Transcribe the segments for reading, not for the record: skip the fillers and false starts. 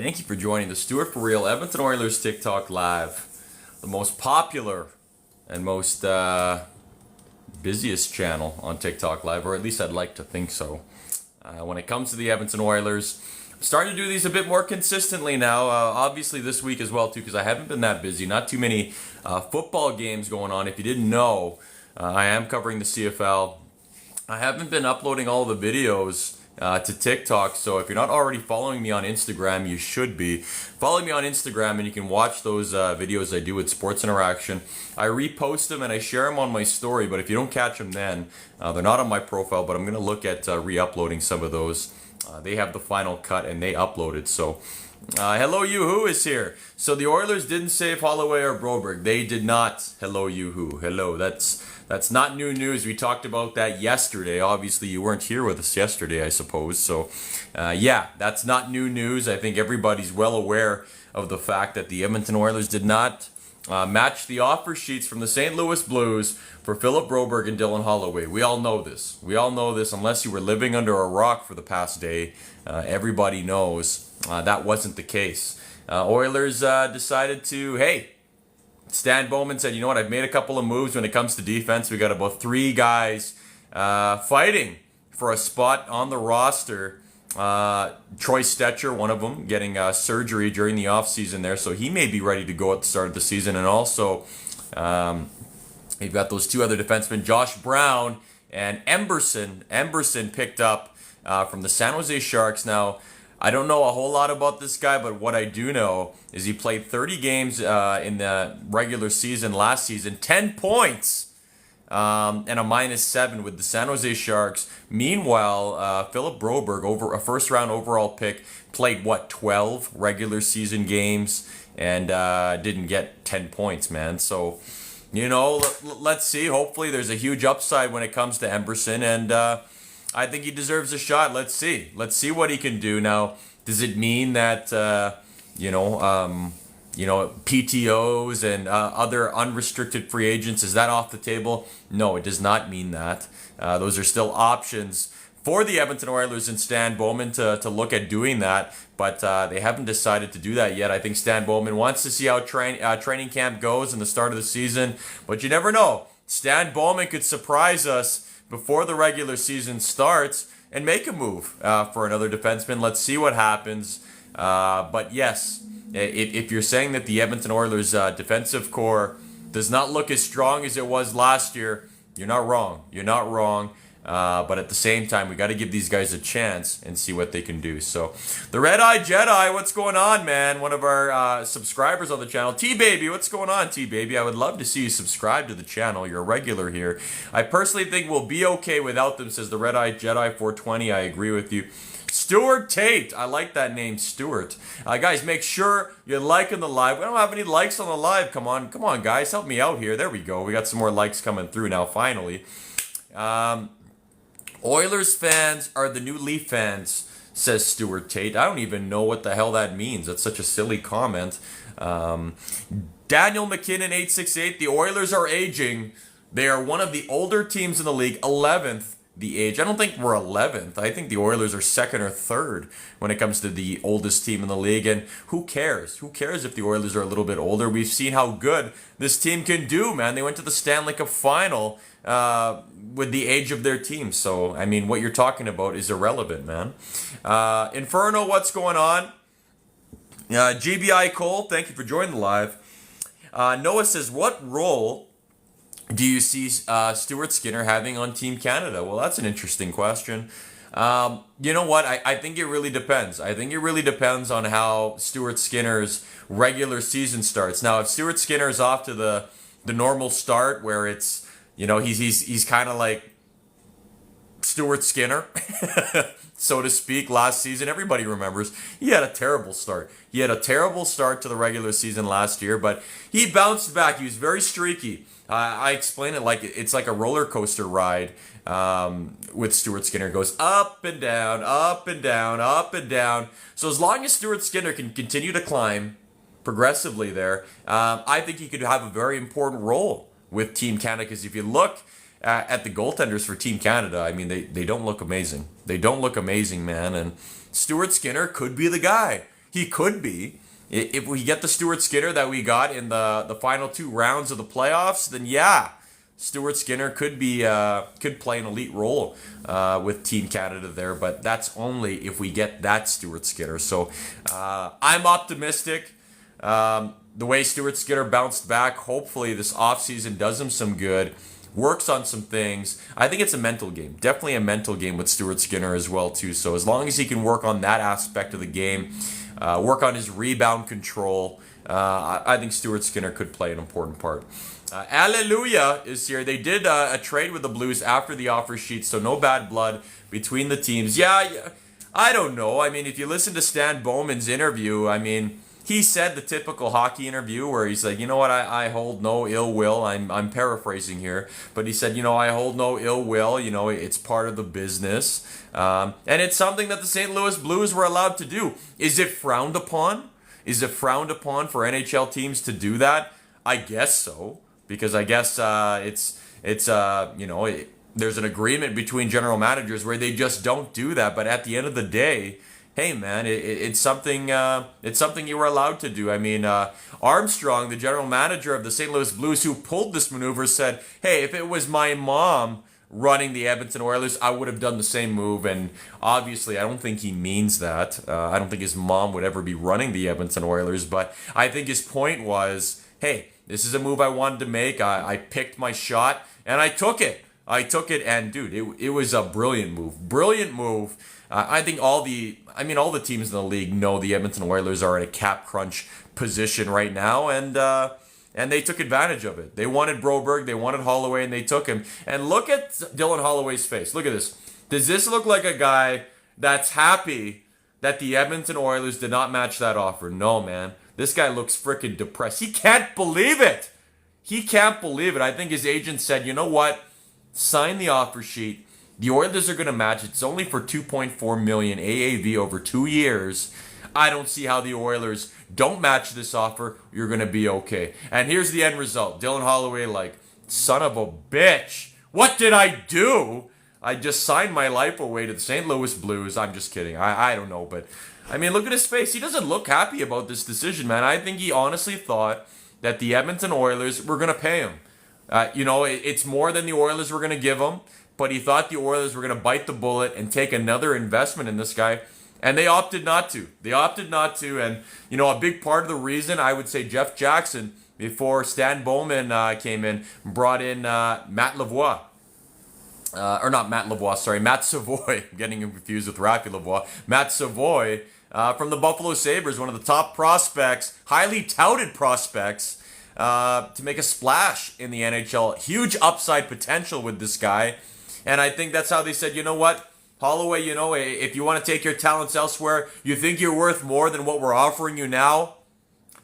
Thank you for joining the Stuart for Real Edmonton Oilers TikTok Live, the most popular and most busiest channel on TikTok Live, or at least I'd like to think so. When it comes to the Edmonton Oilers, I'm starting to do these a bit more consistently now. Obviously this week as well too, because I haven't been that busy. Not too many football games going on. If you didn't know, I am covering the CFL. I haven't been uploading all the videos to TikTok, so if you're not already following me on Instagram, you should be. Follow me on Instagram and you can watch those videos I do with Sports Interaction. I repost them and I share them on my story, but if you don't catch them then, they're not on my profile, but I'm going to look at re-uploading some of those. They have the final cut and they uploaded, so hello you who is here. So the Oilers didn't save Holloway or Broberg. They did not. Hello you who. Hello. That's not new news. We talked about that yesterday. Obviously you weren't here with us yesterday, I suppose. So yeah, that's not new news. I think everybody's well aware of the fact that the Edmonton Oilers did not match the offer sheets from the St. Louis Blues for Philip Broberg and Dylan Holloway. We all know this. We all know this unless you were living under a rock for the past day. Everybody knows that wasn't the case. Oilers decided to, hey, Stan Bowman said, you know what, I've made a couple of moves when it comes to defense. We got about 3 guys fighting for a spot on the roster. Troy Stetcher, one of them, getting surgery during the offseason there, so he may be ready to go at the start of the season. And also, you've got those 2 other defensemen, Josh Brown and Emberson. Emberson picked up from the San Jose Sharks. Now, I don't know a whole lot about this guy, but what I do know is he played 30 games in the regular season last season, 10 points and a -7 with the San Jose Sharks. Meanwhile, Philip Broberg, over a first-round overall pick, played, 12 regular season games and didn't get 10 points, man. So, you know, let's see. Hopefully there's a huge upside when it comes to Emberson, and I think he deserves a shot. Let's see. Let's see what he can do. Now, does it mean that, PTOs and other unrestricted free agents, is that off the table? No, it does not mean that. Those are still options for the Edmonton Oilers and Stan Bowman to look at doing that, but they haven't decided to do that yet. I think Stan Bowman wants to see how training camp goes in the start of the season, but you never know. Stan Bowman could surprise us before the regular season starts and make a move for another defenseman. Let's see what happens. But yes, if you're saying that the Edmonton Oilers defensive core does not look as strong as it was last year, you're not wrong. You're not wrong. But at the same time, we got to give these guys a chance and see what they can do. So, the Red Eye Jedi, what's going on, man? One of our subscribers on the channel. T-Baby, what's going on, T-Baby? I would love to see you subscribe to the channel. You're a regular here. I personally think we'll be okay without them, says the Red Eye Jedi 420. I agree with you. Stuart Tate. I like that name, Stuart. Guys, make sure you're liking the live. We don't have any likes on the live. Come on, guys. Help me out here. There we go. We got some more likes coming through now, finally. Oilers fans are the new Leaf fans, says Stuart Tate. I don't even know what the hell that means. That's such a silly comment. Daniel McKinnon, 868. The Oilers are aging. They are one of the older teams in the league, 11th the age. I don't think we're 11th. I think the Oilers are 2nd or 3rd when it comes to the oldest team in the league. And who cares? Who cares if the Oilers are a little bit older? We've seen how good this team can do, man. They went to the Stanley Cup final with the age of their team. So, I mean, what you're talking about is irrelevant, man. Inferno, what's going on? GBI Cole, thank you for joining the live. Noah says, what role do you see Stuart Skinner having on Team Canada? Well, that's an interesting question. You know what? I think it really depends. I think it really depends on how Stuart Skinner's regular season starts. Now, if Stuart Skinner is off to the normal start where it's, you know, he's kind of like Stuart Skinner, so to speak, last season. Everybody remembers he had a terrible start. He had a terrible start to the regular season last year, but he bounced back. He was very streaky. I explain it like it's like a roller coaster ride with Stuart Skinner. It goes up and down, up and down, up and down. So as long as Stuart Skinner can continue to climb progressively there, I think he could have a very important role with Team Canada. Because if you look at the goaltenders for Team Canada, I mean, they don't look amazing. They don't look amazing, man. And Stuart Skinner could be the guy. He could be. If we get the Stuart Skinner that we got in the final 2 rounds of the playoffs, then yeah, Stuart Skinner could play an elite role with Team Canada there, but that's only if we get that Stuart Skinner. So I'm optimistic. The way Stuart Skinner bounced back, hopefully this offseason does him some good, works on some things. I think it's a mental game. Definitely a mental game with Stuart Skinner as well, too. So as long as he can work on that aspect of the game, work on his rebound control, I think Stuart Skinner could play an important part. Alleluia is here. They did a trade with the Blues after the offer sheet, so no bad blood between the teams. Yeah, I don't know. I mean, if you listen to Stan Bowman's interview, I mean, he said the typical hockey interview where he's like, you know what, I hold no ill will. I'm paraphrasing here, but he said, I hold no ill will. It's part of the business, and it's something that the St. Louis Blues were allowed to do. Is it frowned upon? Is it frowned upon for NHL teams to do that? I guess so. Because I guess there's an agreement between general managers where they just don't do that. But at the end of the day, hey man, it's something you were allowed to do. I mean, Armstrong, the general manager of the St. Louis Blues, who pulled this maneuver, said, "Hey, if it was my mom running the Edmonton Oilers, I would have done the same move." And obviously, I don't think he means that. I don't think his mom would ever be running the Edmonton Oilers. But I think his point was, hey, this is a move I wanted to make. I picked my shot, and I took it. And dude, it was a brilliant move. Brilliant move. I think all the teams in the league know the Edmonton Oilers are in a cap crunch position right now, and they took advantage of it. They wanted Broberg, they wanted Holloway, and they took him. And look at Dylan Holloway's face. Look at this. Does this look like a guy that's happy that the Edmonton Oilers did not match that offer? No, man. This guy looks freaking depressed. He can't believe it. He can't believe it. I think his agent said, you know what? Sign the offer sheet. The Oilers are going to match it. It's only for $2.4 million AAV over 2 years. I don't see how the Oilers don't match this offer. You're going to be okay. And here's the end result. Dylan Holloway like, son of a bitch. What did I do? I just signed my life away to the St. Louis Blues. I'm just kidding. I don't know, but I mean, look at his face. He doesn't look happy about this decision, man. I think he honestly thought that the Edmonton Oilers were going to pay him. It's more than the Oilers were going to give him, but he thought the Oilers were going to bite the bullet and take another investment in this guy, and they opted not to. And, a big part of the reason, I would say Jeff Jackson, before Stan Bowman came in, brought in Matt Lavoie. Matt Savoy. I'm getting him confused with Rafi Lavoie. Matt Savoy from the Buffalo Sabres, one of the top prospects, highly touted prospects, to make a splash in the NHL. Huge upside potential with this guy. And I think that's how they said, you know what, Holloway, if you want to take your talents elsewhere, you think you're worth more than what we're offering you now?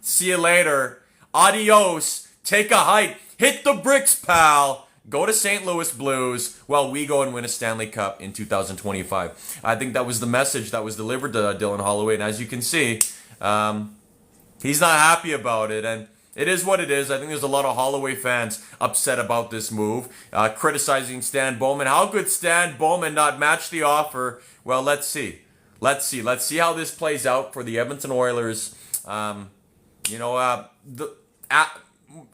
See you later. Adios. Take a hike. Hit the bricks, pal. Go to St. Louis Blues while we go and win a Stanley Cup in 2025. I think that was the message that was delivered to Dylan Holloway. And as you can see, he's not happy about it. And it is what it is. I think there's a lot of Holloway fans upset about this move, criticizing Stan Bowman. How could Stan Bowman not match the offer? Well, let's see. Let's see how this plays out for the Edmonton Oilers.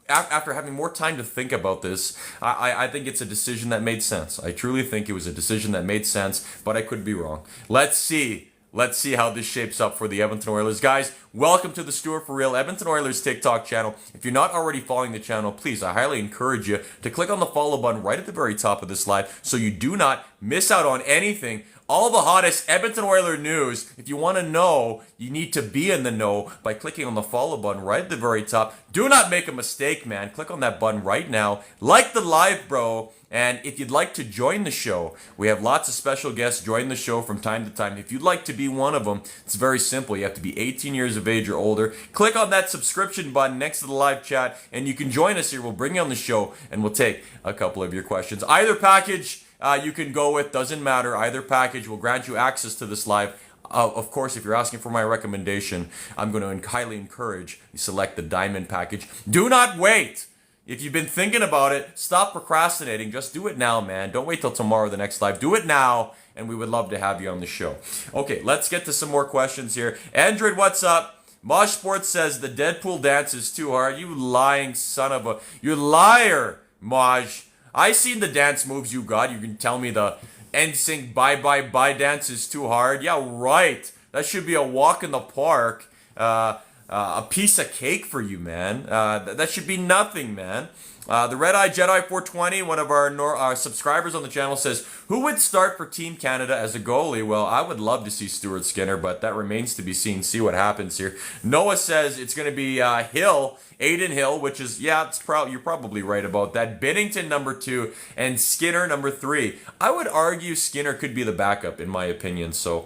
After having more time to think about this, I think it's a decision that made sense. I truly think it was a decision that made sense, but I could be wrong. Let's see how this shapes up for the Edmonton Oilers. Guys, welcome to the Stuart For Real Edmonton Oilers TikTok channel. If you're not already following the channel, please, I highly encourage you to click on the follow button right at the very top of this live so you do not miss out on anything. All the hottest Edmonton Oilers news. If you want to know, you need to be in the know by clicking on the follow button right at the very top. Do not make a mistake, man. Click on that button right now. Like the live, bro. And if you'd like to join the show, we have lots of special guests join the show from time to time. If you'd like to be one of them, it's very simple. You have to be 18 years of age or older. Click on that subscription button next to the live chat, and you can join us here. We'll bring you on the show, and we'll take a couple of your questions. Either package you can go with, doesn't matter. Either package will grant you access to this live. Of course, if you're asking for my recommendation, I'm going to highly encourage you select the Diamond package. Do not wait. If you've been thinking about it, stop procrastinating. Just do it now, man. Don't wait till tomorrow, the next live. Do it now, and we would love to have you on the show. Okay, let's get to some more questions here. Android, what's up? Mosh Sports says the Deadpool dance is too hard. You lying son of a... You liar, Moj. I seen the dance moves you got. You can tell me the NSYNC bye bye bye dance is too hard. Yeah, right. That should be a walk in the park. A piece of cake for you, man. That should be nothing, man. The Red Eye Jedi 420, one of our subscribers on the channel, says, who would start for Team Canada as a goalie? Well, I would love to see Stuart Skinner, but that remains to be seen. See what happens here. Noah says it's going to be Hill, Aiden Hill, which is, yeah, you're probably right about that. Binnington, number 2, and Skinner, number 3. I would argue Skinner could be the backup, in my opinion. So,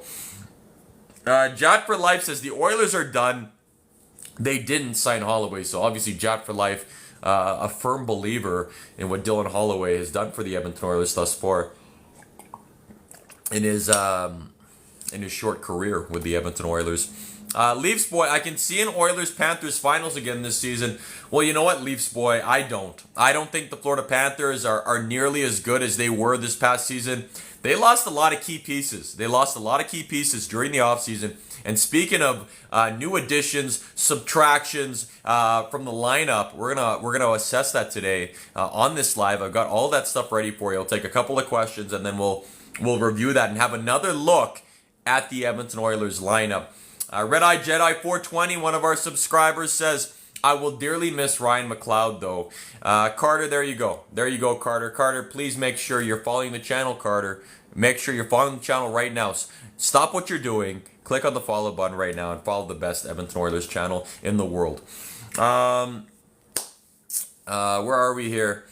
Jack for Life says the Oilers are done. They didn't sign Holloway, so obviously Jack for Life, a firm believer in what Dylan Holloway has done for the Edmonton Oilers thus far in his short career with the Edmonton Oilers. Leafs boy, I can see an Oilers-Panthers finals again this season. Well, you know what, Leafs boy, I don't. I don't think the Florida Panthers are nearly as good as they were this past season. They lost a lot of key pieces. They lost a lot of key pieces during the offseason. And speaking of new additions, subtractions from the lineup, we're gonna assess that today on this live. I've got all that stuff ready for you. I'll take a couple of questions and then we'll review that and have another look at the Edmonton Oilers lineup. Red Eye Jedi 420, one of our subscribers, says, I will dearly miss Ryan McLeod, though. Carter, there you go. There you go, Carter. Carter, please make sure you're following the channel, Carter. Make sure you're following the channel right now. Stop what you're doing. Click on the follow button right now and follow the best Edmonton Oilers channel in the world. Where are we here?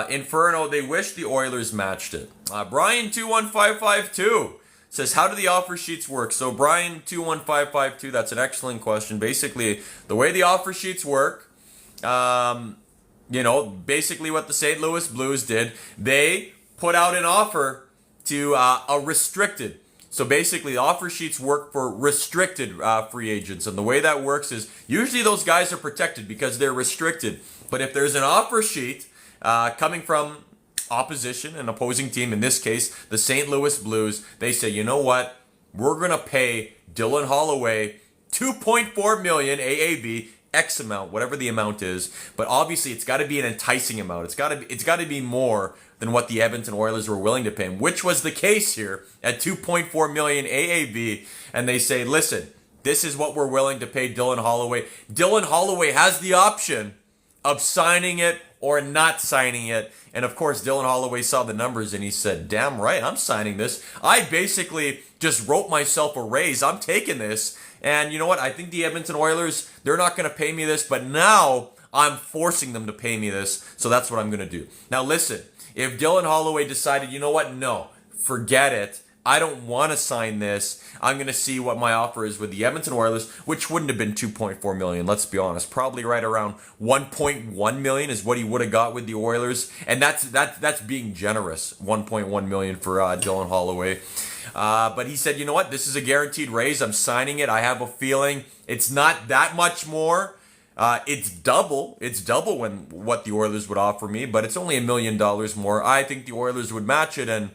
Inferno, they wish the Oilers matched it. Brian21552 says, how do the offer sheets work? So Brian21552, that's an excellent question. Basically, the way the offer sheets work, basically what the St. Louis Blues did, they put out an offer to a restricted. So basically, the offer sheets work for restricted free agents. And the way that works is usually those guys are protected because they're restricted. But if there's an offer sheet coming from opposition, an opposing team, in this case, the St. Louis Blues, they say, you know what? We're going to pay Dylan Holloway $2.4 million AAV, X amount, whatever the amount is. But obviously, it's got to be an enticing amount. It's got to be more than what the Edmonton Oilers were willing to pay him, which was the case here at $2.4 million AAV. And they say, listen, this is what we're willing to pay Dylan Holloway. Dylan Holloway has the option of signing it or not signing it. And of course, Dylan Holloway saw the numbers and he said, damn right, I'm signing this. I basically just wrote myself a raise. I'm taking this. And you know what? I think the Edmonton Oilers, they're not going to pay me this, but now I'm forcing them to pay me this. So that's what I'm going to do. Now listen, if Dylan Holloway decided, you know what? No, forget it. I don't want to sign this. I'm going to see what my offer is with the Edmonton Oilers, which wouldn't have been $2.4 million, let's be honest. Probably right around $1.1 million is what he would have got with the Oilers. And that's being generous, $1.1 million for Dylan Holloway. But he said, you know what? This is a guaranteed raise. I'm signing it. I have a feeling it's not that much more. It's double. It's double what the Oilers would offer me, but it's only $1 million more. I think the Oilers would match it, and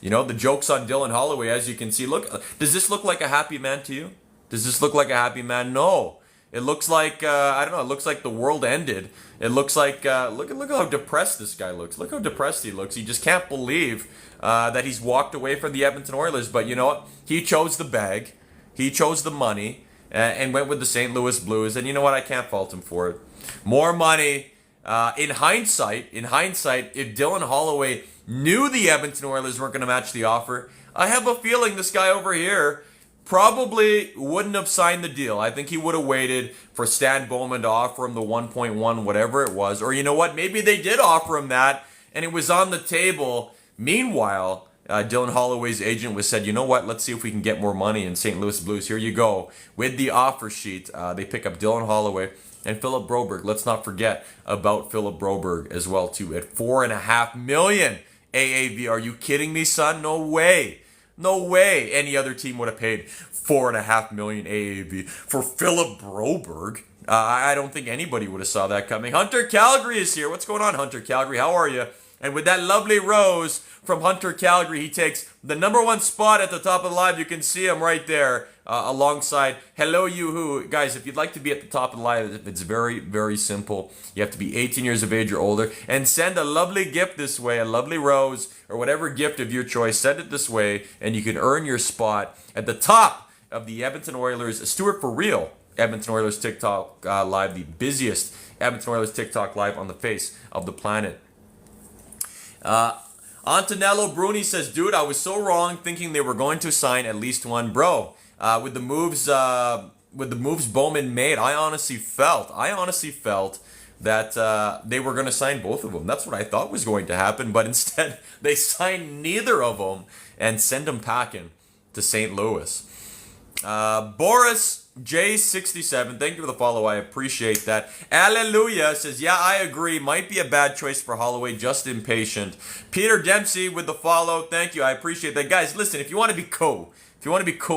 the joke's on Dylan Holloway, as you can see. Look, does this look like a happy man to you? Does this look like a happy man? No. It looks like I don't know. It looks like the world ended. It looks like look how depressed this guy looks. Look how depressed he looks. He just can't believe that he's walked away from the Edmonton Oilers. But you know what? He chose the bag. He chose the money. And went with the St. Louis Blues, and you know what? I can't fault him for it. More money. In hindsight, if Dylan Holloway knew the Edmonton Oilers weren't going to match the offer, I have a feeling this guy over here probably wouldn't have signed the deal. I think he would have waited for Stan Bowman to offer him the 1.1, whatever it was. Or you know what? Maybe they did offer him that, and it was on the table. Meanwhile, Dylan Holloway's agent was said, you know what, let's see if we can get more money in St. Louis Blues. Here you go. With the offer sheet, they pick up Dylan Holloway and Philip Broberg. Let's not forget about Philip Broberg as well, too, at $4.5 million AAV. Are you kidding me, son? No way. No way any other team would have paid $4.5 million AAV for Philip Broberg. I don't think anybody would have saw that coming. Hunter Calgary is here. What's going on, Hunter Calgary? How are you? And with that lovely rose from Hunter Calgary, he takes the #1 spot at the top of the live. You can see him right there alongside Hello You Who. Guys, if you'd like to be at the top of the live, it's very, very simple. You have to be 18 years of age or older and send a lovely gift this way, a lovely rose or whatever gift of your choice. Send it this way and you can earn your spot at the top of the Edmonton Oilers Stuart For Real Edmonton Oilers TikTok live, the busiest Edmonton Oilers TikTok live on the face of the planet. Antonello Bruni says, dude, I was so wrong thinking they were going to sign at least one. Bro, with the moves Bowman made, I honestly felt that they were going to sign both of them. That's what I thought was going to happen, but instead they signed neither of them and send them packing to St. Louis. Boris J67, thank you for the follow. I appreciate that. Alleluia says, yeah, I agree. Might be a bad choice for Holloway, just impatient. Peter Dempsey with the follow. Thank you. I appreciate that. Guys, listen, if you want to be cool,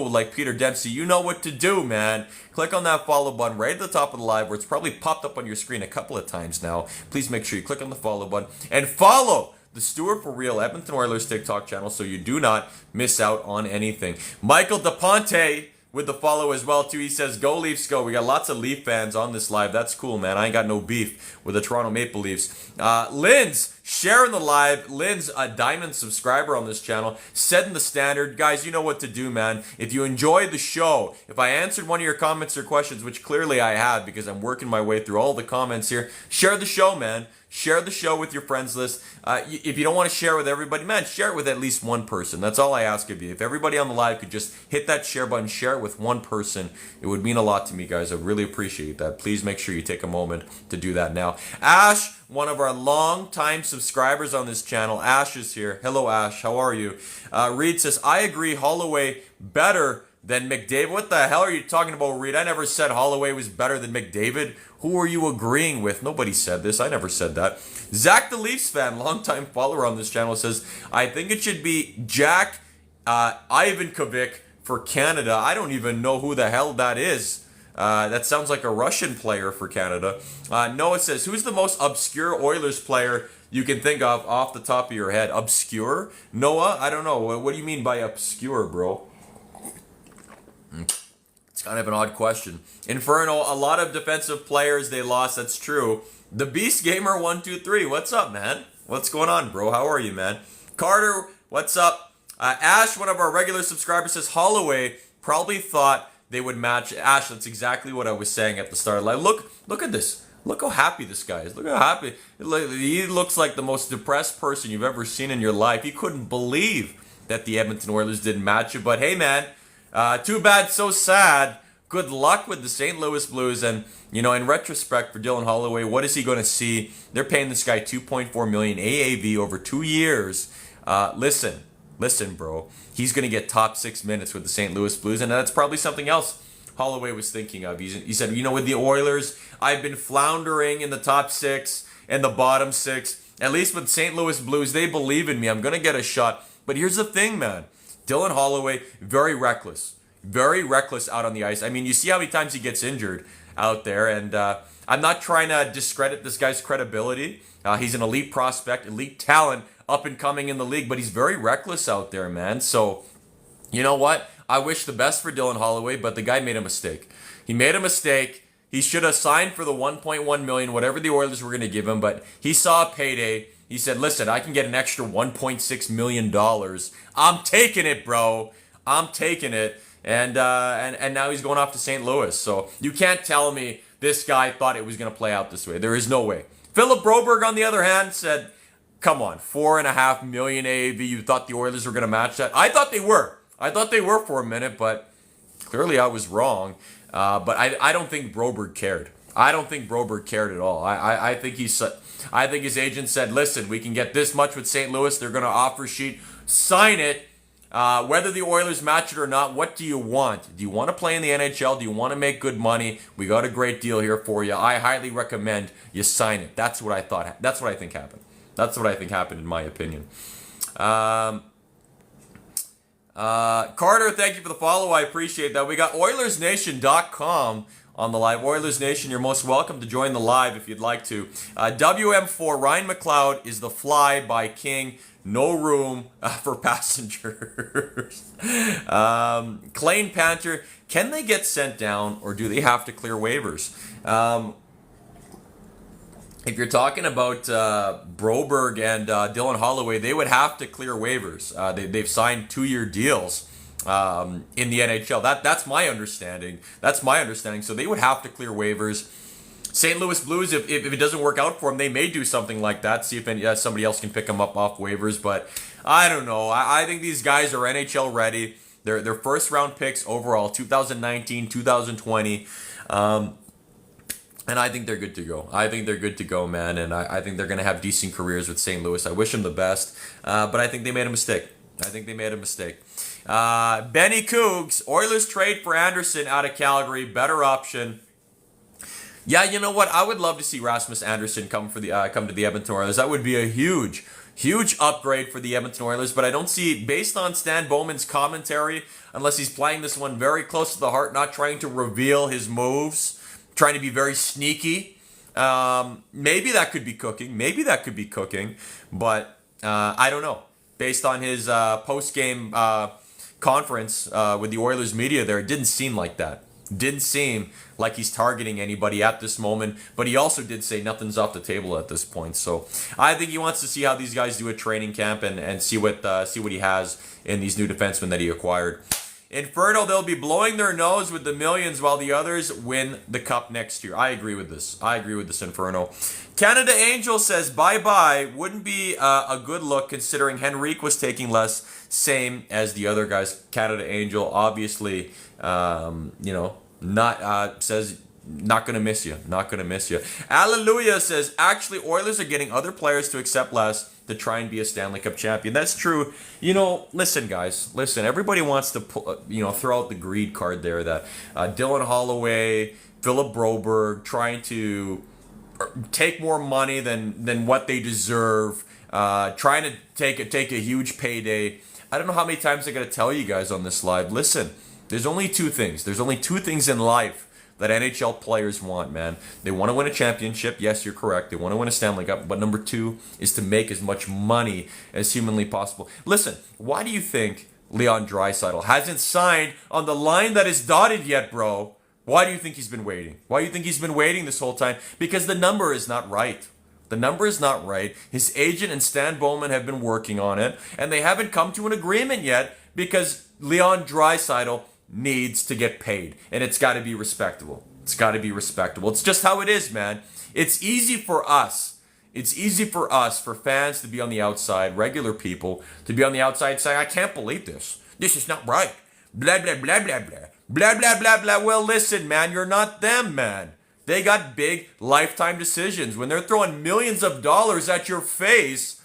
like Peter Dempsey, you know what to do, man. Click on that follow button right at the top of the live where it's probably popped up on your screen a couple of times now. Please make sure you click on the follow button and follow the Stuart For Real Edmonton Oilers TikTok channel so you do not miss out on anything. Michael DePonte with the follow as well, too. He says, go Leafs, go. We got lots of Leaf fans on this live. That's cool, man. I ain't got no beef with the Toronto Maple Leafs. Lynn's sharing the live. Lynn's a diamond subscriber on this channel, setting the standard. Guys, you know what to do, man. If you enjoyed the show, if I answered one of your comments or questions, which clearly I have because I'm working my way through all the comments here, share the show, man. Share the show with your friends list. If you don't want to share with everybody, man, share it with at least one person. That's all I ask of you. If everybody on the live could just hit that share button, share it with one person, it would mean a lot to me, guys. I really appreciate that. Please make sure you take a moment to do that now. Ash, one of our long-time subscribers on this channel, Ash is here. Hello, Ash. How are you? Reed says, I agree, Holloway better than McDavid. What the hell are you talking about, Reed? I never said Holloway was better than McDavid. Who are you agreeing with? Nobody said this. I never said that. Zach the Leafs fan, longtime follower on this channel, says, I think it should be Jack Ivankovic for Canada. I don't even know who the hell that is. That sounds like a Russian player for Canada. Noah says, who's the most obscure Oilers player you can think of off the top of your head? Obscure? Noah? I don't know. What do you mean by obscure, bro? It's kind of an odd question. Inferno, a lot of defensive players they lost. That's true. The Beast Gamer 123. What's up, man? What's going on, bro? How are you, man? Carter, what's up? Ash, one of our regular subscribers, says Holloway probably thought they would match. Ash, that's exactly what I was saying at the start. Like, look at this. Look how happy this guy is. Look how happy. He looks like the most depressed person you've ever seen in your life. He couldn't believe that the Edmonton Oilers didn't match you. But hey, man, too bad, so sad. Good luck with the St. Louis Blues. And, you know, in retrospect for Dylan Holloway, what is he going to see? They're paying this guy $2.4 million AAV over 2 years. Listen, bro. He's going to get top 6 minutes with the St. Louis Blues. And that's probably something else Holloway was thinking of. He said, you know, with the Oilers, I've been floundering in the top 6 and the bottom 6. At least with St. Louis Blues, they believe in me. I'm going to get a shot. But here's the thing, man. Dylan Holloway, very reckless. Very reckless out on the ice. I mean, you see how many times he gets injured out there. And I'm not trying to discredit this guy's credibility. He's an elite prospect, elite talent, up and coming in the league. But he's very reckless out there, man. So, you know what? I wish the best for Dylan Holloway, but the guy made a mistake. He made a mistake. He should have signed for the $1.1 million, whatever the Oilers were going to give him. But he saw a payday. He said, listen, I can get an extra $1.6 million. I'm taking it, bro. I'm taking it. And now he's going off to St. Louis. So you can't tell me this guy thought it was going to play out this way. There is no way. Philip Broberg, on the other hand, said, come on, $4.5 million AAV. You thought the Oilers were going to match that? I thought they were. For a minute, but clearly I was wrong. But I don't think Broberg cared. I don't think Broberg cared at all. I think his agent said, listen, we can get this much with St. Louis. They're going to offer sheet. Sign it. Whether the Oilers match it or not, what do you want? Do you want to play in the NHL? Do you want to make good money? We got a great deal here for you. I highly recommend you sign it. That's what I thought. That's what I think happened. That's what I think happened, in my opinion. Carter, thank you for the follow. I appreciate that. We got OilersNation.com on the live. Oilers Nation, you're most welcome to join the live if you'd like to. WM4, Ryan McLeod is the fly by King. No room for passengers. Clayton Panther, can they get sent down or do they have to clear waivers? If you're talking about Broberg and Dylan Holloway, they would have to clear waivers. They've signed 2-year deals in the NHL. That's my understanding. So they would have to clear waivers. St. Louis Blues, if it doesn't work out for them, they may do something like that. See if somebody else can pick them up off waivers. But I don't know. I think these guys are NHL ready. They're first round picks overall, 2019, 2020. And I think they're good to go. Man. And I think they're going to have decent careers with St. Louis. I wish them the best. But I think they made a mistake. Benny Cougs, Oilers trade for Anderson out of Calgary. Better option. Yeah, you know what? I would love to see Rasmus Anderson come to the Edmonton Oilers. That would be a huge upgrade for the Edmonton Oilers. But I don't see, based on Stan Bowman's commentary, unless he's playing this one very close to the heart, not trying to reveal his moves, trying to be very sneaky. Maybe that could be cooking. But I don't know. Based on his post-game conference with the Oilers media there, it didn't seem like that. Didn't seem like he's targeting anybody at this moment, but he also did say nothing's off the table at this point. So I think he wants to see how these guys do at training camp and see what he has in these new defensemen that he acquired. Inferno, they'll be blowing their nose with the millions while the others win the cup next year. I agree with this, Inferno. Canada Angel says, bye-bye. Wouldn't be a good look considering Henrique was taking less, same as the other guys. Canada Angel, obviously, says not going to miss you. Alleluia says, actually, Oilers are getting other players to accept less to try and be a Stanley Cup champion. That's true. Listen, guys. Everybody wants to, throw out the greed card there that Dylan Holloway, Philip Broberg, trying to take more money than what they deserve, trying to take a huge payday. I don't know how many times I got to tell you guys on this live. Listen, there's only two things. There's only two things in life that NHL players want, man. They want to win a championship. Yes, you're correct. They want to win a Stanley Cup. But number two is to make as much money as humanly possible. Listen, why do you think Leon Draisaitl hasn't signed on the line that is dotted yet, bro? Why do you think he's been waiting? This whole time? Because the number is not right. His agent and Stan Bowman have been working on it, and they haven't come to an agreement yet because Leon Draisaitl needs to get paid, and it's got to be respectable. It's just how it is, man. It's easy for us, for fans to be on the outside, regular people to be on the outside saying, I can't believe this. This is not right. Blah, blah, blah, blah, blah. Blah, blah, blah, blah. Well, listen, man, you're not them, man. They got big lifetime decisions. When they're throwing millions of dollars at your face,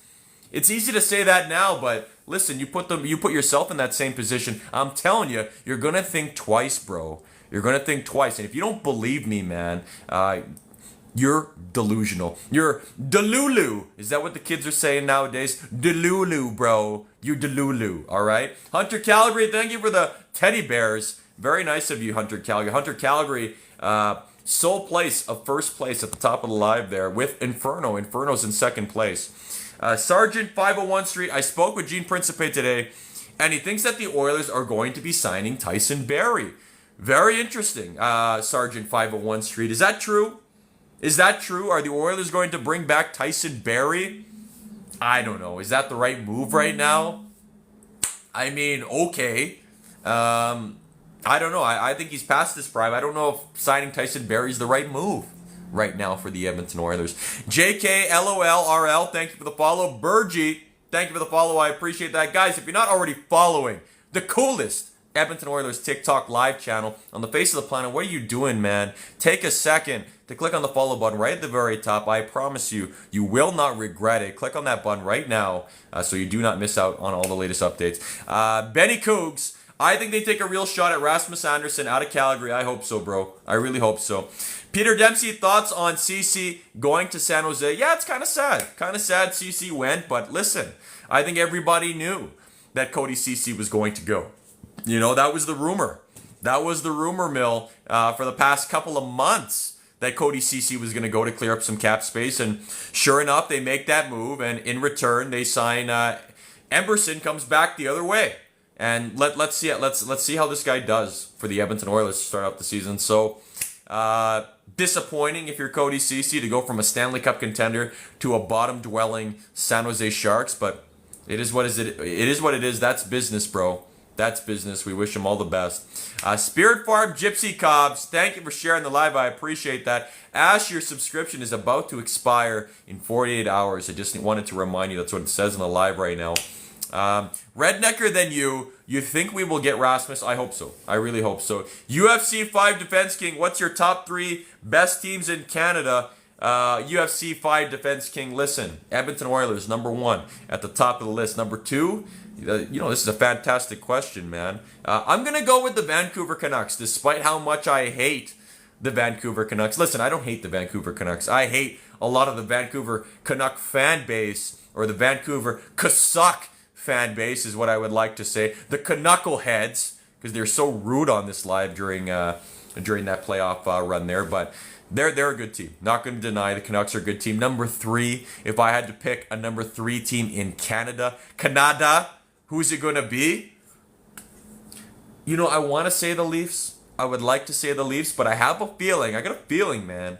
it's easy to say that now, but listen, you put yourself in that same position. I'm telling you, you're going to think twice, bro. You're going to think twice. And if you don't believe me, man, you're delusional. You're delulu. Is that what the kids are saying nowadays? Delulu, bro. You delulu, all right? Hunter Calgary, thank you for the teddy bears. Very nice of you, Hunter Calgary. Hunter Calgary, sole place of first place at the top of the live there with Inferno. Inferno's in second place. Sergeant 501 Street, I spoke with Gene Principe today, and he thinks that the Oilers are going to be signing Tyson Barrie. Very interesting, Sergeant 501 Street. Is that true? Are the Oilers going to bring back Tyson Barrie? I don't know. Is that the right move right now? I mean, okay. I don't know. I think he's past his prime. I don't know if signing Tyson Barrie is the right move right now for the Edmonton Oilers. JK, LOL, RL, thank you for the follow. Burgie, thank you for the follow. I appreciate that. Guys, if you're not already following the coolest Edmonton Oilers TikTok live channel on the face of the planet, what are you doing, man? Take a second to click on the follow button right at the very top. I promise you, you will not regret it. Click on that button right now so you do not miss out on all the latest updates. Benny Cougs, I think they take a real shot at Rasmus Anderson out of Calgary. I hope so, bro. I really hope so. Peter Dempsey, thoughts on CC going to San Jose? Yeah, it's kind of sad. CC went, but listen, I think everybody knew that Cody CC was going to go. That was the rumor. That was the rumor mill for the past couple of months, that Cody Ceci was going to go to clear up some cap space. And sure enough, they make that move. And in return, they sign Emberson, comes back the other way. And let's see it. Let's see how this guy does for the Edmonton Oilers to start out the season. So disappointing if you're Cody Ceci to go from a Stanley Cup contender to a bottom-dwelling San Jose Sharks. But it is what it is. That's business, bro. That's business. We wish him all the best. Spirit Farm Gypsy Cobbs, thank you for sharing the live. I appreciate that. Ash, your subscription is about to expire in 48 hours. I just wanted to remind you, that's what it says in the live right now. Rednecker than you think we will get Rasmus? I hope so. I really hope so. UFC 5 Defense King, what's your top 3 best teams in Canada? UFC 5 Defense King, listen. Edmonton Oilers, number 1 at the top of the list. Number 2, this is a fantastic question, man. I'm going to go with the Vancouver Canucks, despite how much I hate the Vancouver Canucks. Listen, I don't hate the Vancouver Canucks. I hate a lot of the Vancouver Canuck fan base, or the Vancouver Canuck fan base is what I would like to say. The Canuckleheads, because they're so rude on this live during that playoff run there. But they're a good team. Not going to deny the Canucks are a good team. Number 3, if I had to pick a number 3 team in Canada, who's it going to be? I want to say the Leafs. I would like to say the Leafs, but I have a feeling. I got a feeling, man.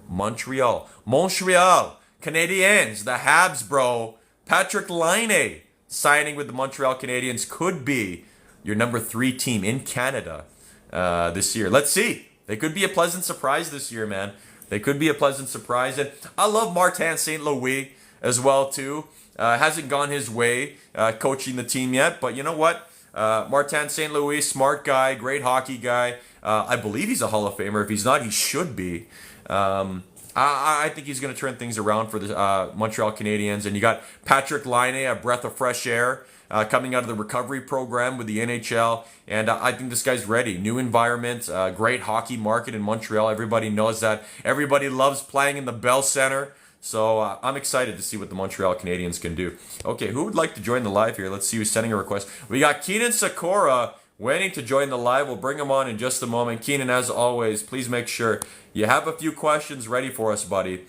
Montreal. Canadiens. The Habs, bro. Patrick Laine signing with the Montreal Canadiens could be your number 3 team in Canada this year. Let's see. They could be a pleasant surprise this year, man. They could be a pleasant surprise. And I love Martin St. Louis as well, too. Hasn't gone his way coaching the team yet. But you know what? Martin St. Louis, smart guy, great hockey guy. I believe he's a Hall of Famer. If he's not, he should be. I think he's going to turn things around for the Montreal Canadiens. And you got Patrick Laine, a breath of fresh air, coming out of the recovery program with the NHL. And I think this guy's ready. New environment, great hockey market in Montreal. Everybody knows that. Everybody loves playing in the Bell Center. So I'm excited to see what the Montreal Canadiens can do. Okay, who would like to join the live here? Let's see who's sending a request. We got Keenan Sakura waiting to join the live. We'll bring him on in just a moment. Keenan, as always, please make sure you have a few questions ready for us, buddy.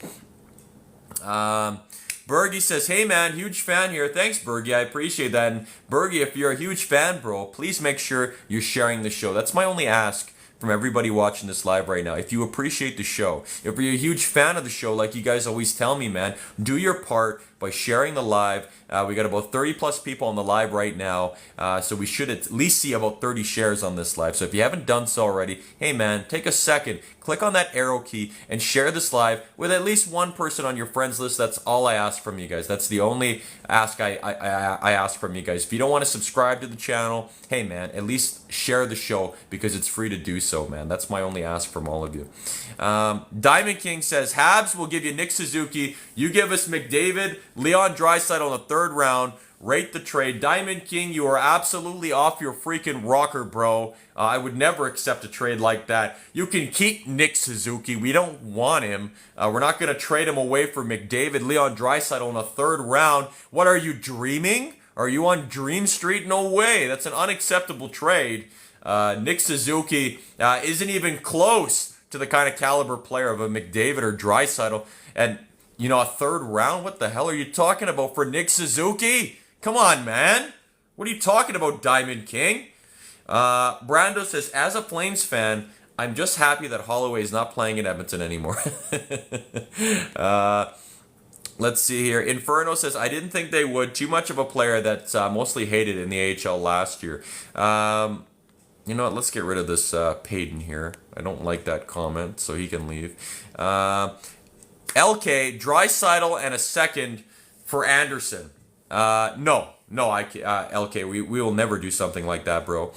Bergie says, hey man, huge fan here. Thanks, Bergie. I appreciate that. And Bergie, if you're a huge fan, bro, please make sure you're sharing the show. That's my only ask from everybody watching this live right now. If you appreciate the show, if you're a huge fan of the show, like you guys always tell me, man, do your part by sharing the live. We got about 30 plus people on the live right now, so we should at least see about 30 shares on this live. So if you haven't done so already, hey man, take a second, click on that arrow key and share this live with at least one person on your friends list. That's all I ask from you guys. That's the only ask I ask from you guys. If you don't want to subscribe to the channel, hey man, at least share the show because it's free to do so, man. That's my only ask from all of you. Diamond King says, Habs will give you Nick Suzuki. You give us McDavid, Leon Draisaitl on the 3rd round. Rate the trade. Diamond King, you are absolutely off your freaking rocker, bro. I would never accept a trade like that. You can keep Nick Suzuki. We don't want him. We're not going to trade him away for McDavid, Leon Draisaitl in a 3rd round. What, are you dreaming? Are you on Dream Street? No way. That's an unacceptable trade. Nick Suzuki isn't even close to the kind of caliber player of a McDavid or Draisaitl. And, a 3rd round? What the hell are you talking about for Nick Suzuki? Come on, man. What are you talking about, Diamond King? Brando says, as a Flames fan, I'm just happy that Holloway is not playing in Edmonton anymore. Let's see here. Inferno says, I didn't think they would. Too much of a player that's mostly hated in the AHL last year. You know what? Let's get rid of this Payton here. I don't like that comment, so he can leave. LK, Draisaitl, and a 2nd for Anderson. No, LK, we will never do something like that, bro.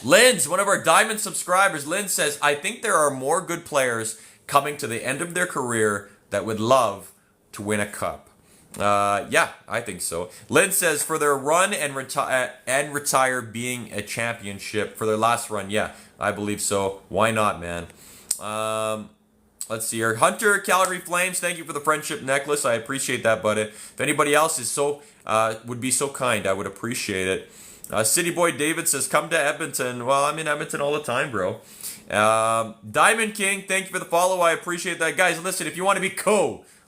Linz, one of our diamond subscribers, Linz says, I think there are more good players coming to the end of their career that would love to win a cup. Yeah, I think so. Lynn says, for their run and retire being a championship, for their last run, yeah, I believe so. Why not, man? Let's see here. Hunter, Calgary Flames, thank you for the friendship necklace. I appreciate that, buddy. If anybody else is would be so kind, I would appreciate it. City Boy David says, come to Edmonton. Well, I'm in Edmonton all the time, bro. Diamond King, thank you for the follow. I appreciate that. Guys, listen, if you want to be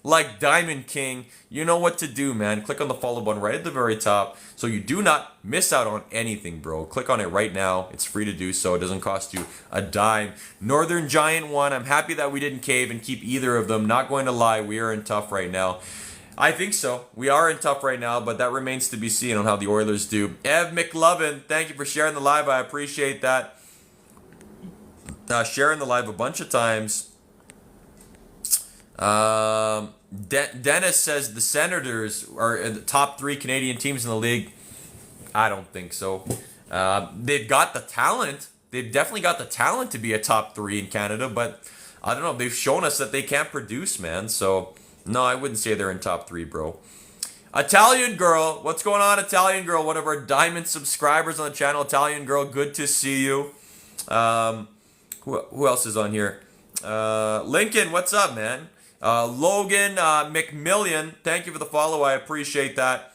like Diamond King, you know what to do, man. Click on the follow button right at the very top so you do not miss out on anything, bro. Click on it right now. It's free to do so. It doesn't cost you a dime. Northern Giant won. I'm happy that we didn't cave and keep either of them. Not going to lie, we are in tough right now. I think so. We are in tough right now, but that remains to be seen on how the Oilers do. Ev McLovin, thank you for sharing the live. I appreciate that. Sharing the live a bunch of times. Dennis says the Senators are the top 3 Canadian teams in the league. I don't think so. They've got the talent. They've definitely got the talent to be a top 3 in Canada, but I don't know. They've shown us that they can't produce, man. So, no, I wouldn't say they're in top 3, bro. Italian Girl. What's going on, Italian Girl? One of our diamond subscribers on the channel. Italian Girl, good to see you. Who else is on here? Lincoln, what's up, man? Logan McMillian, thank you for the follow. I appreciate that.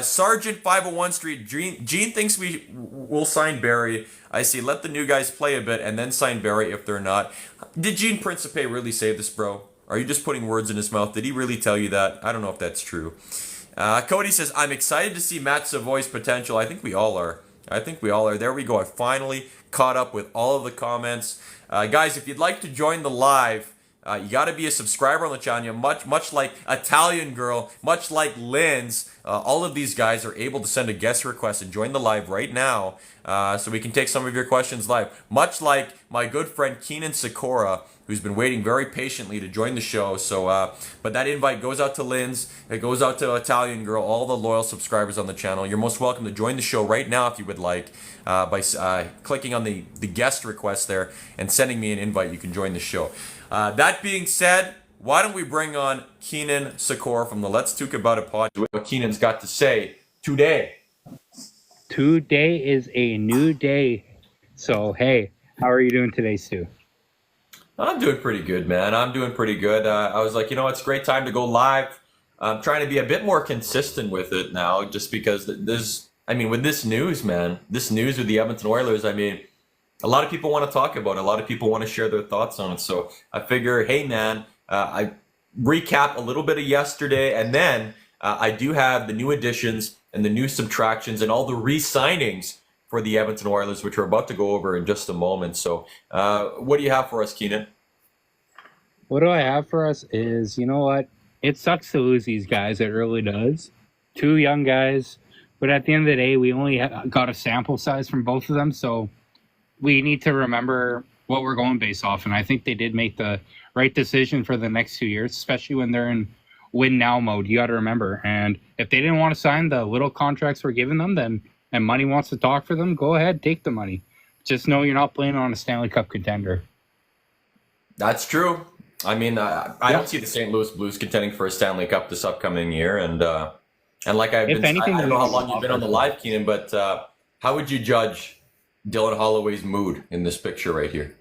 Sergeant 501 Street, Gene thinks we'll sign Barry. I see. Let the new guys play a bit and then sign Barry if they're not. Did Gene Principe really say this, bro? Are you just putting words in his mouth? Did he really tell you that? I don't know if that's true. Cody says, I'm excited to see Matt Savoy's potential. I think we all are. There we go. I finally caught up with all of the comments. Guys, if you'd like to join the live, you got to be a subscriber on the channel. Much like Italian Girl, much like Lynn's, all of these guys are able to send a guest request and join the live right now, so we can take some of your questions live. Much like my good friend Keenan Sikora, who's been waiting very patiently to join the show. So, but that invite goes out to Lynn's, it goes out to Italian Girl, all the loyal subscribers on the channel. You're most welcome to join the show right now if you would like, by clicking on the guest request there and sending me an invite. You can join the show. That being said, why don't we bring on Keenan Sikora from the Let's Talk About It pod. What Keenan's got to say today. Today is a new day. So, hey, how are you doing today, Stu? I'm doing pretty good, man. I'm doing pretty good. I was like, it's a great time to go live. I'm trying to be a bit more consistent with it now, just because with this news, man, this news with the Edmonton Oilers, a lot of people want to talk about it. A lot of people want to share their thoughts on it. So I figure, hey, man, I recap a little bit of yesterday, and then I do have the new additions and the new subtractions and all the re-signings for the Edmonton Oilers, which we're about to go over in just a moment. So what do you have for us, Keenan? What do I have for us is, you know what? It sucks to lose these guys. It really does. 2 young guys. But at the end of the day, we only got a sample size from both of them. So we need to remember what we're going based off. And I think they did make the right decision for the next 2 years, especially when they're in win now mode. You got to remember. And if they didn't want to sign the little contracts we're giving them, then and money wants to talk for them, go ahead, take the money. Just know you're not playing on a Stanley Cup contender. That's true. I don't see the St. Louis Blues contending for a Stanley Cup this upcoming year. And like I don't know how long you've been on the live, Keenan, but how would you judge Dylan Holloway's mood in this picture right here?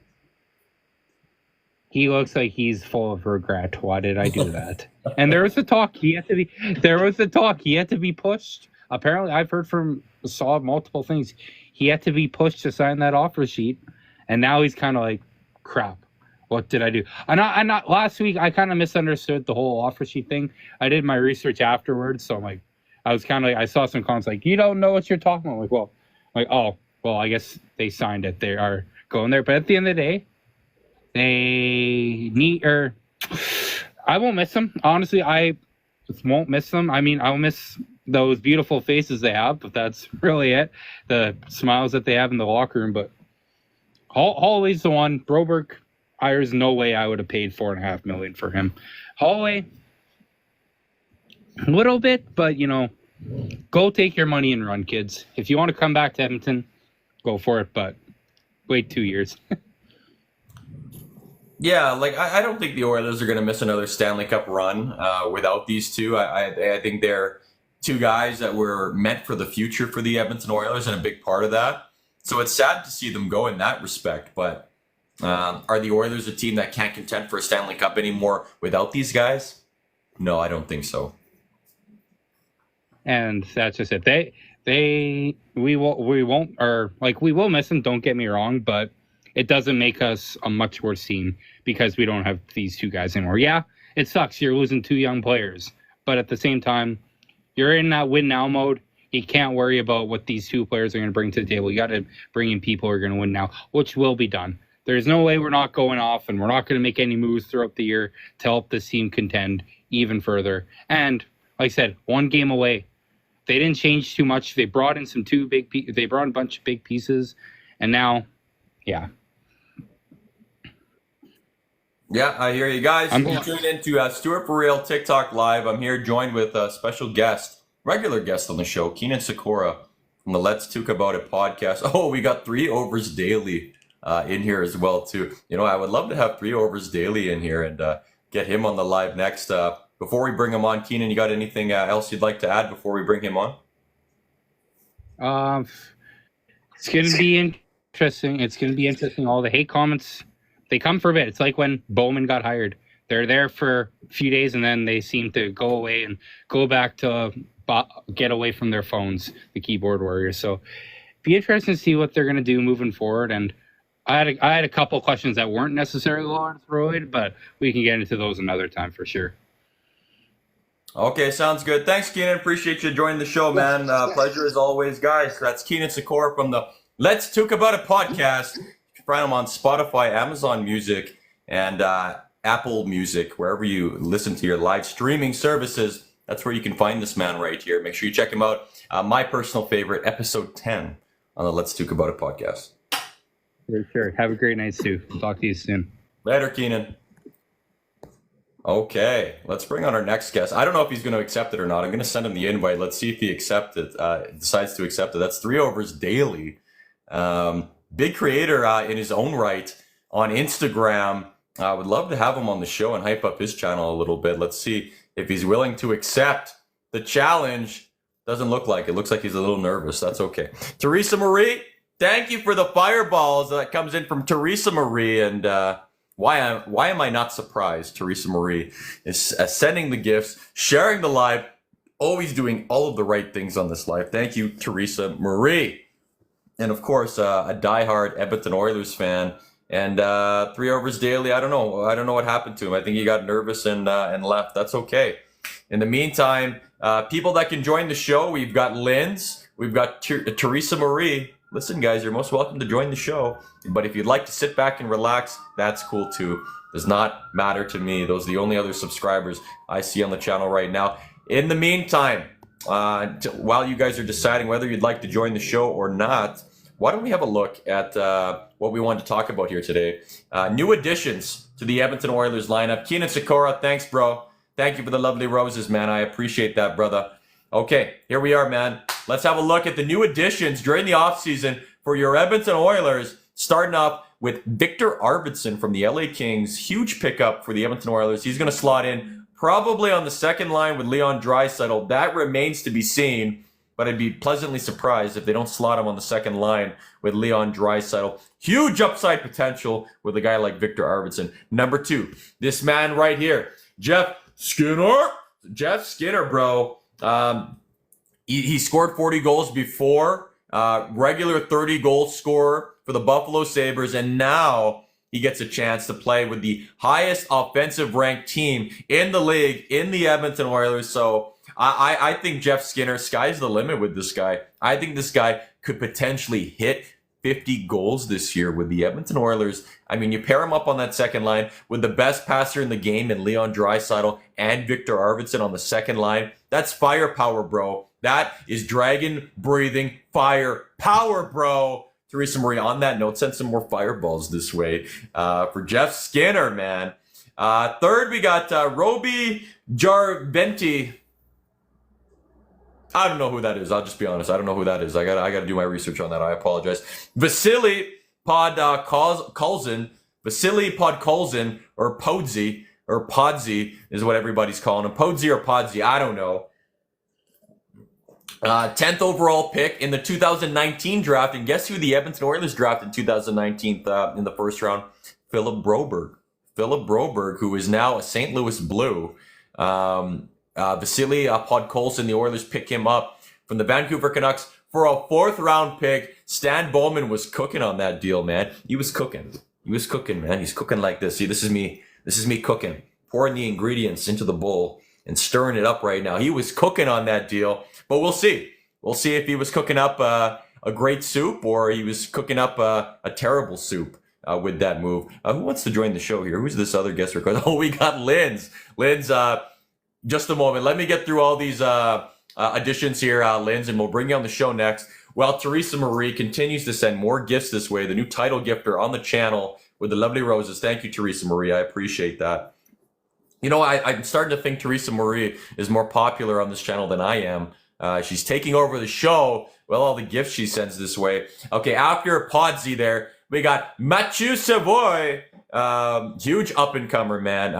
He looks like he's full of regret. Why did I do that? And there was the talk. He had to be pushed. Apparently, I've saw multiple things. He had to be pushed to sign that offer sheet, and now he's kind of like, crap. What did I do? Last week, I kind of misunderstood the whole offer sheet thing. I did my research afterwards, so I'm like, I saw some comments like, you don't know what you're talking about. I guess they signed it. They are going there. But at the end of the day, I won't miss them. Honestly, I just won't miss them. I'll miss those beautiful faces they have, but that's really it. The smiles that they have in the locker room. But Holloway's the one. Broberg, there's no way I would have paid $4.5 million for him. Holloway, a little bit, but go take your money and run, kids. If you want to come back to Edmonton, go for it, but wait 2 years. Yeah, I don't think the Oilers are going to miss another Stanley Cup run without these two. I think they're 2 guys that were meant for the future for the Edmonton Oilers, and a big part of that. So it's sad to see them go in that respect, but are the Oilers a team that can't contend for a Stanley Cup anymore without these guys? No, I don't think so. And that's just it. we won't, or like, we will miss them, don't get me wrong, but it doesn't make us a much worse team because we don't have these two guys anymore. Yeah, it sucks. You're losing two young players, but at the same time, you're in that win now mode. You can't worry about what these two players are going to bring to the table. You got to bring in people who are going to win now, which will be done. There's no way we're not going off, and we're not going to make any moves throughout the year to help this team contend even further. And like I said, one game away. They didn't change too much. They brought in they brought in a bunch of big pieces, and now, yeah. Yeah, I hear you guys. You tuned into Stuart for Real TikTok Live. I'm here joined with a special guest, regular guest on the show, Keenan Sikora from the Let's Talk About It podcast. Oh, we got 3 Overs Daily in here as well too. You know, I would love to have 3 Overs Daily in here and get him on the live next. Before we bring him on, Keenan, you got anything else you'd like to add before we bring him on? It's going to be interesting. It's going to be interesting. All the hate comments, they come for a bit. It's like when Bowman got hired. They're there for a few days and then they seem to go away and go back to get away from their phones, the keyboard warriors. So be interesting to see what they're going to do moving forward. And I had a couple questions that weren't necessarily Lord Throid, but we can get into those another time for sure. Okay, sounds good. Thanks, Keenan. Appreciate you joining the show, man. Pleasure as always, guys. That's Keenan Sikora from the Let's Talk About It podcast. You can find him on Spotify, Amazon Music, and Apple Music, wherever you listen to your live streaming services. That's where you can find this man right here. Make sure you check him out. My personal favorite, episode 10 on the Let's Talk About It podcast. For sure. Have a great night, Stu. We'll talk to you soon. Later, Keenan. Okay, let's bring on our next guest. I don't know if he's going to accept it or not. I'm going to send him the invite. Let's see if he decides to accept it. That's 3 Overs Daily. Big creator in his own right on Instagram. I would love to have him on the show and hype up his channel a little bit. Let's see if he's willing to accept the challenge. Doesn't look like it. Looks like he's a little nervous. That's okay. Teresa Marie, thank you for the fireballs. That comes in from Teresa Marie. And why am I not surprised? Teresa Marie is sending the gifts, sharing the live, always doing all of the right things on this live. Thank you, Teresa Marie. And of course, a diehard Edmonton Oilers fan. And 3 Overs Daily, I don't know what happened to him. I think he got nervous and left. That's okay. In the meantime, people that can join the show, we've got Linz, we've got Teresa Marie. Listen, guys, you're most welcome to join the show. But if you'd like to sit back and relax, that's cool too. Does not matter to me. Those are the only other subscribers I see on the channel right now. In the meantime, while you guys are deciding whether you'd like to join the show or not, why don't we have a look at what we wanted to talk about here today. New additions to the Edmonton Oilers lineup. Keenan Sikora, thanks, bro. Thank you for the lovely roses, man. I appreciate that, brother. Okay, here we are, man. Let's have a look at the new additions during the offseason for your Edmonton Oilers, starting off with Victor Arvidsson from the LA Kings. Huge pickup for the Edmonton Oilers. He's going to slot in probably on the second line with Leon Draisaitl. That remains to be seen, but I'd be pleasantly surprised if they don't slot him on the second line with Leon Draisaitl. Huge upside potential with a guy like Victor Arvidsson. Number 2, this man right here, Jeff Skinner. Jeff Skinner, bro. He scored 40 goals before, regular 30-goal scorer for the Buffalo Sabres, and now he gets a chance to play with the highest offensive-ranked team in the league, in the Edmonton Oilers. So I think Jeff Skinner, sky's the limit with this guy. I think this guy could potentially hit 50 goals this year with the Edmonton Oilers. I mean, you pair him up on that second line with the best passer in the game in Leon Draisaitl and Victor Arvidsson on the second line. That's firepower, bro. That is dragon-breathing firepower, bro. Teresa Marie, on that note, send some more fireballs this way for Jeff Skinner, man. Third, we got Roby Jarventi. I don't know who that is. I'll just be honest. I don't know who that is. I gotta do my research on that. I apologize. Vasily Podkolzin. Vasily Podkolzin, or Podsy is what everybody's calling him. Podsy or Podsy, I don't know. 10th overall pick in the 2019 draft. And guess who the Edmonton Oilers drafted in 2019 in the first round? Philip Broberg. Philip Broberg, who is now a St. Louis Blue. Vasily Podkolzin, the Oilers pick him up from the Vancouver Canucks for a 4th round pick. Stan Bowman was cooking on that deal, man. He was cooking, man. He's cooking like this. See, this is me cooking, pouring the ingredients into the bowl and stirring it up right now. He was cooking on that deal, but we'll see. We'll see if he was cooking up a great soup or he was cooking up a terrible soup with that move. Who wants to join the show here? Who's this other guest request? Oh, we got Linz. Linz, just a moment. Let me get through all these additions here, Linz, and we'll bring you on the show next. Well, Teresa Marie continues to send more gifts this way. The new title gifter on the channel with the lovely roses. Thank you, Teresa Marie. I appreciate that. You know, I'm starting to think Teresa Marie is more popular on this channel than I am. She's taking over the show with all the gifts she sends this way. Okay, after Podsy there, we got Mathieu Savoy. Huge up-and-comer, man.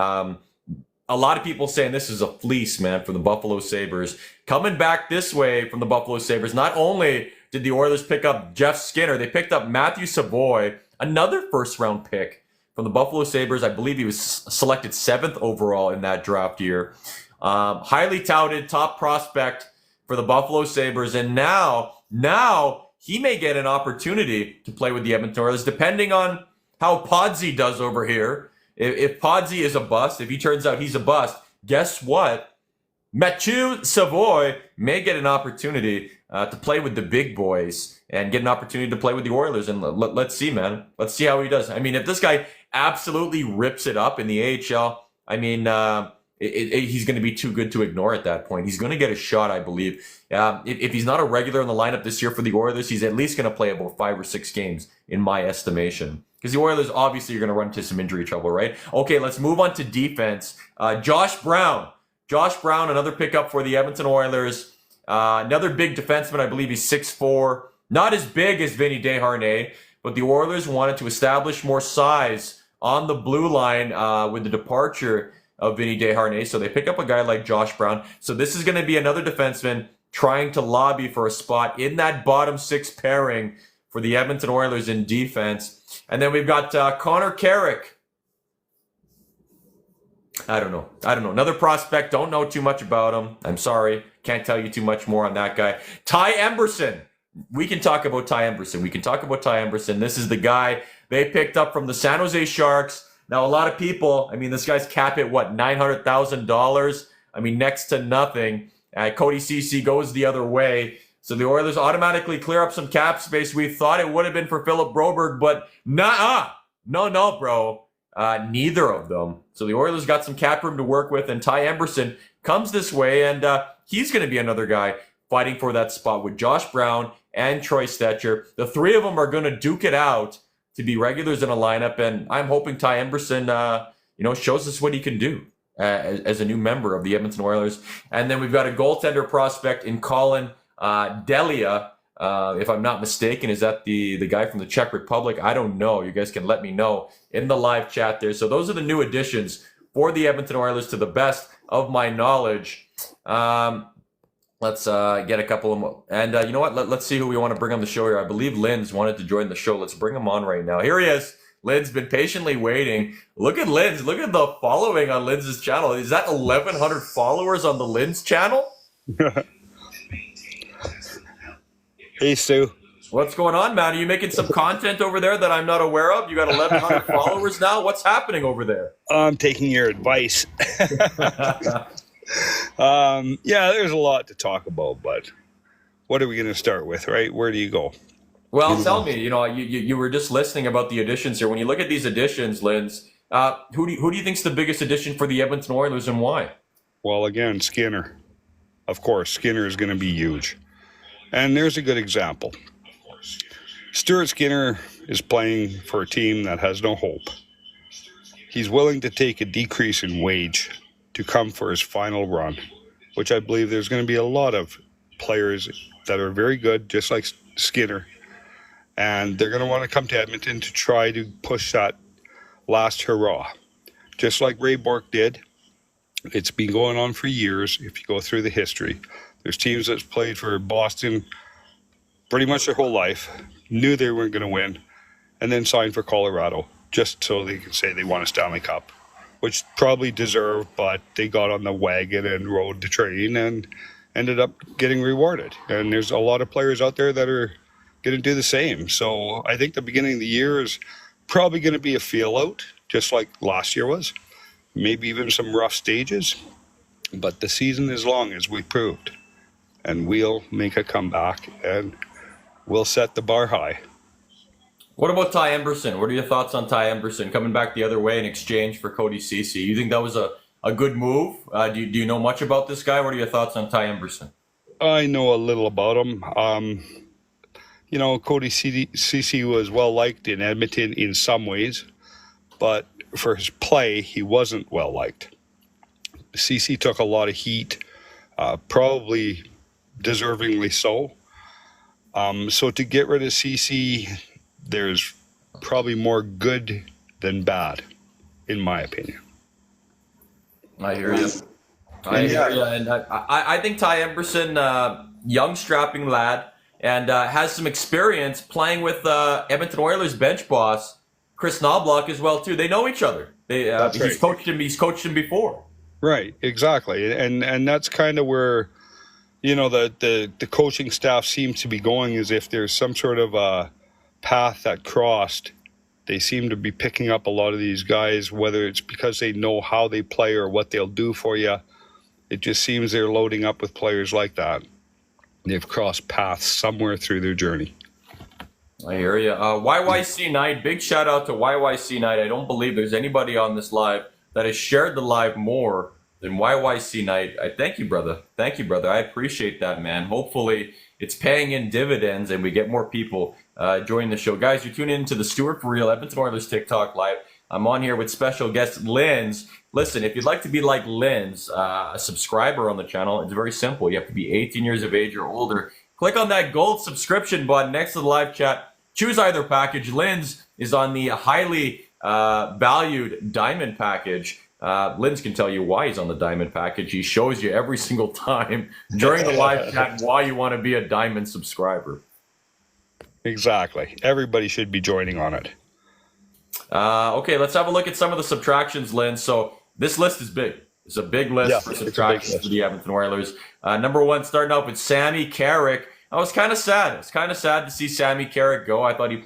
A lot of people saying this is a fleece, man, for the Buffalo Sabres. Coming back this way from the Buffalo Sabres, not only did the Oilers pick up Jeff Skinner, they picked up Mathieu Savoy, another 1st-round pick from the Buffalo Sabres. I believe he was selected 7th overall in that draft year. Highly touted, top prospect for the Buffalo Sabres. And now he may get an opportunity to play with the Edmonton Oilers, depending on how Podsy does over here. If Podsy is a bust, if he turns out he's a bust, guess what? Mathieu Savoy may get an opportunity to play with the big boys and get an opportunity to play with the Oilers. And let's see, man. Let's see how he does. I mean, if this guy absolutely rips it up in the AHL, I mean, he's going to be too good to ignore at that point. He's going to get a shot, I believe. If he's not a regular in the lineup this year for the Oilers, he's at least going to play about 5 or 6 games, in my estimation. Because the Oilers, obviously, are going to run into some injury trouble, right? Okay, let's move on to defense. Josh Brown. Josh Brown, another pickup for the Edmonton Oilers. Another big defenseman, I believe he's 6'4". Not as big as Vinny Desharnais, but the Oilers wanted to establish more size on the blue line with the departure of Vinny Desharnais. So they pick up a guy like Josh Brown. So this is going to be another defenseman trying to lobby for a spot in that bottom 6 pairing for the Edmonton Oilers in defense. And then we've got Connor Carrick. I don't know. Another prospect. Don't know too much about him. I'm sorry. Can't tell you too much more on that guy. Ty Emberson. We can talk about Ty Emberson. This is the guy they picked up from the San Jose Sharks. Now, a lot of people, I mean, this guy's cap at what, $900,000? I mean, next to nothing. Cody Ceci goes the other way. So the Oilers automatically clear up some cap space. We thought it would have been for Philip Broberg, but no, bro. Neither of them. So the Oilers got some cap room to work with, and Ty Emberson comes this way, and he's going to be another guy fighting for that spot with Josh Brown and Troy Stetcher. The 3 of them are going to duke it out to be regulars in a lineup, and I'm hoping Ty Emberson, shows us what he can do as a new member of the Edmonton Oilers. And then we've got a goaltender prospect in Colin Delia, if I'm not mistaken. Is that the guy from the Czech Republic? I don't know. You guys can let me know in the live chat there. So those are the new additions for the Edmonton Oilers to the best of my knowledge. Let's get a couple of more. And you know what? Let's see who we want to bring on the show here. I believe Lynn's wanted to join the show. Let's bring him on right now. Here he is. Lynn's been patiently waiting. Look at Lynn's. Look at the following on Lynn's channel. Is that 1,100 followers on the Lynn's channel? Hey, Stu. What's going on, man? Are you making some content over there that I'm not aware of? You got 1,100 followers now? What's happening over there? I'm taking your advice. Yeah, there's a lot to talk about, but what are we going to start with, right? Where do you go? Well, tell me, you were just listening about the additions here. When you look at these additions, Linz, who do you think's the biggest addition for the Edmonton Oilers and why? Well, again, Skinner. Of course, Skinner is going to be huge. And there's a good example. Stuart Skinner is playing for a team that has no hope. He's willing to take a decrease in wage to come for his final run, which I believe there's going to be a lot of players that are very good, just like Skinner. And they're going to want to come to Edmonton to try to push that last hurrah. Just like Ray Bourque did. It's been going on for years if you go through the history. There's teams that's played for Boston pretty much their whole life, knew they weren't going to win, and then signed for Colorado just so they can say they won a Stanley Cup, which probably deserved, but they got on the wagon and rode the train, and ended up getting rewarded. And there's a lot of players out there that are going to do the same. So I think the beginning of the year is probably going to be a feel out, just like last year was. Maybe even some rough stages. But the season is long, as we proved. And we'll make a comeback and we'll set the bar high. What about Ty Emberson? What are your thoughts on Ty Emberson coming back the other way in exchange for Cody Ceci? You think that was a good move? Do you know much about this guy? What are your thoughts on Ty Emberson? I know a little about him. Cody Ceci was well liked in Edmonton in some ways, but for his play, he wasn't well liked. Ceci took a lot of heat, probably deservingly so. So to get rid of Ceci, there's probably more good than bad, in my opinion. I hear you. And I think Ty Emberson, young strapping lad, and has some experience playing with Edmonton Oilers bench boss Chris Knobloch as well too. They know each other. He's right. coached him. He's coached him before. Right, exactly, and that's kind of where the coaching staff seems to be going, as if there's some sort of a path that crossed. They seem to be picking up a lot of these guys, whether it's because they know how they play or what they'll do for you. It just seems they're loading up with players like that. They've crossed paths somewhere through their journey. I hear you. YYC Night, big shout out to YYC Night. I don't believe there's anybody on this live that has shared the live more than YYC Night. I thank you, brother. Thank you, brother. I appreciate that, man. Hopefully it's paying in dividends and we get more people join the show. Guys, you're tuning into the Stuart for Real Edmonton Oilers TikTok Live. I'm on here with special guest Linz. Listen, if you'd like to be like Linz, a subscriber on the channel, it's very simple. You have to be 18 years of age or older. Click on that gold subscription button next to the live chat. Choose either package. Linz is on the highly valued diamond package. Linz can tell you why he's on the diamond package. He shows you every single time during the live chat why you want to be a diamond subscriber. Exactly. Everybody should be joining on it. Okay, let's have a look at some of the subtractions, Lynn. So this list is big. It's a big list for subtractions for the Edmonton Oilers. Number one, starting out with Sammy Carrick. I was kind of sad. It's kind of sad to see Sammy Carrick go. I thought he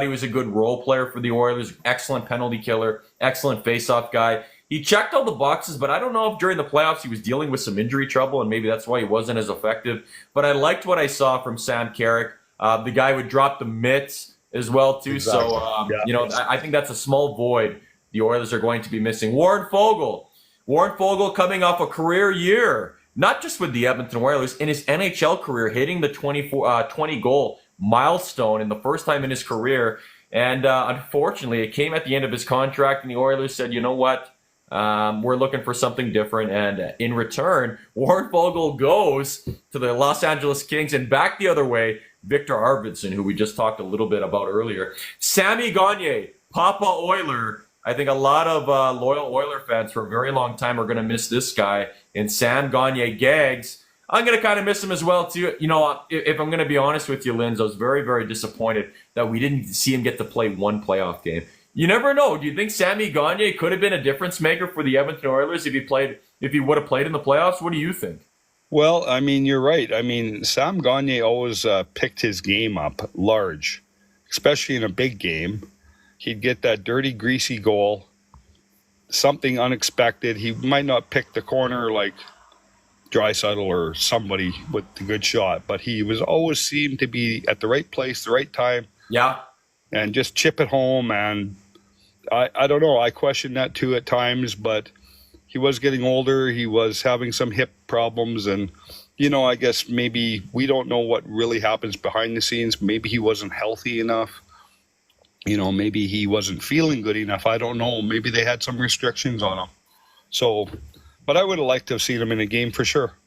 was a good role player for the Oilers. Excellent penalty killer. Excellent face-off guy. He checked all the boxes, but I don't know if during the playoffs he was dealing with some injury trouble, and maybe that's why he wasn't as effective. But I liked what I saw from Sam Carrick. The guy would drop the mitts as well, too. Exactly. So, I think that's a small void the Oilers are going to be missing. Warren Foegele coming off a career year, not just with the Edmonton Oilers, in his NHL career, hitting the 20-goal milestone in the first time in his career. And unfortunately, it came at the end of his contract, and the Oilers said, you know what? We're looking for something different. And in return, Warren Foegele goes to the Los Angeles Kings, and back the other way, Victor Arvidsson, who we just talked a little bit about earlier. Sammy Gagner, Papa Oiler. I think a lot of loyal Oiler fans for a very long time are going to miss this guy. And Sam Gagner Gags, I'm going to kind of miss him as well, too. You know, if I'm going to be honest with you, Linz, I was very, very disappointed that we didn't see him get to play one playoff game. You never know. Do you think Sammy Gagner could have been a difference maker for the Edmonton Oilers if he would have played in the playoffs? What do you think? Well, I mean, you're right. I mean, Sam Gagner always picked his game up large, especially in a big game. He'd get that dirty, greasy goal, something unexpected. He might not pick the corner like Draisaitl or somebody with the good shot, but he was always seemed to be at the right place, the right time. Yeah. And just chip it home. And I don't know. I question that too at times, but he was getting older. He was having some hip problems. And, I guess maybe we don't know what really happens behind the scenes. Maybe he wasn't healthy enough. Maybe he wasn't feeling good enough. I don't know. Maybe they had some restrictions on him. So, but I would have liked to have seen him in a game for sure.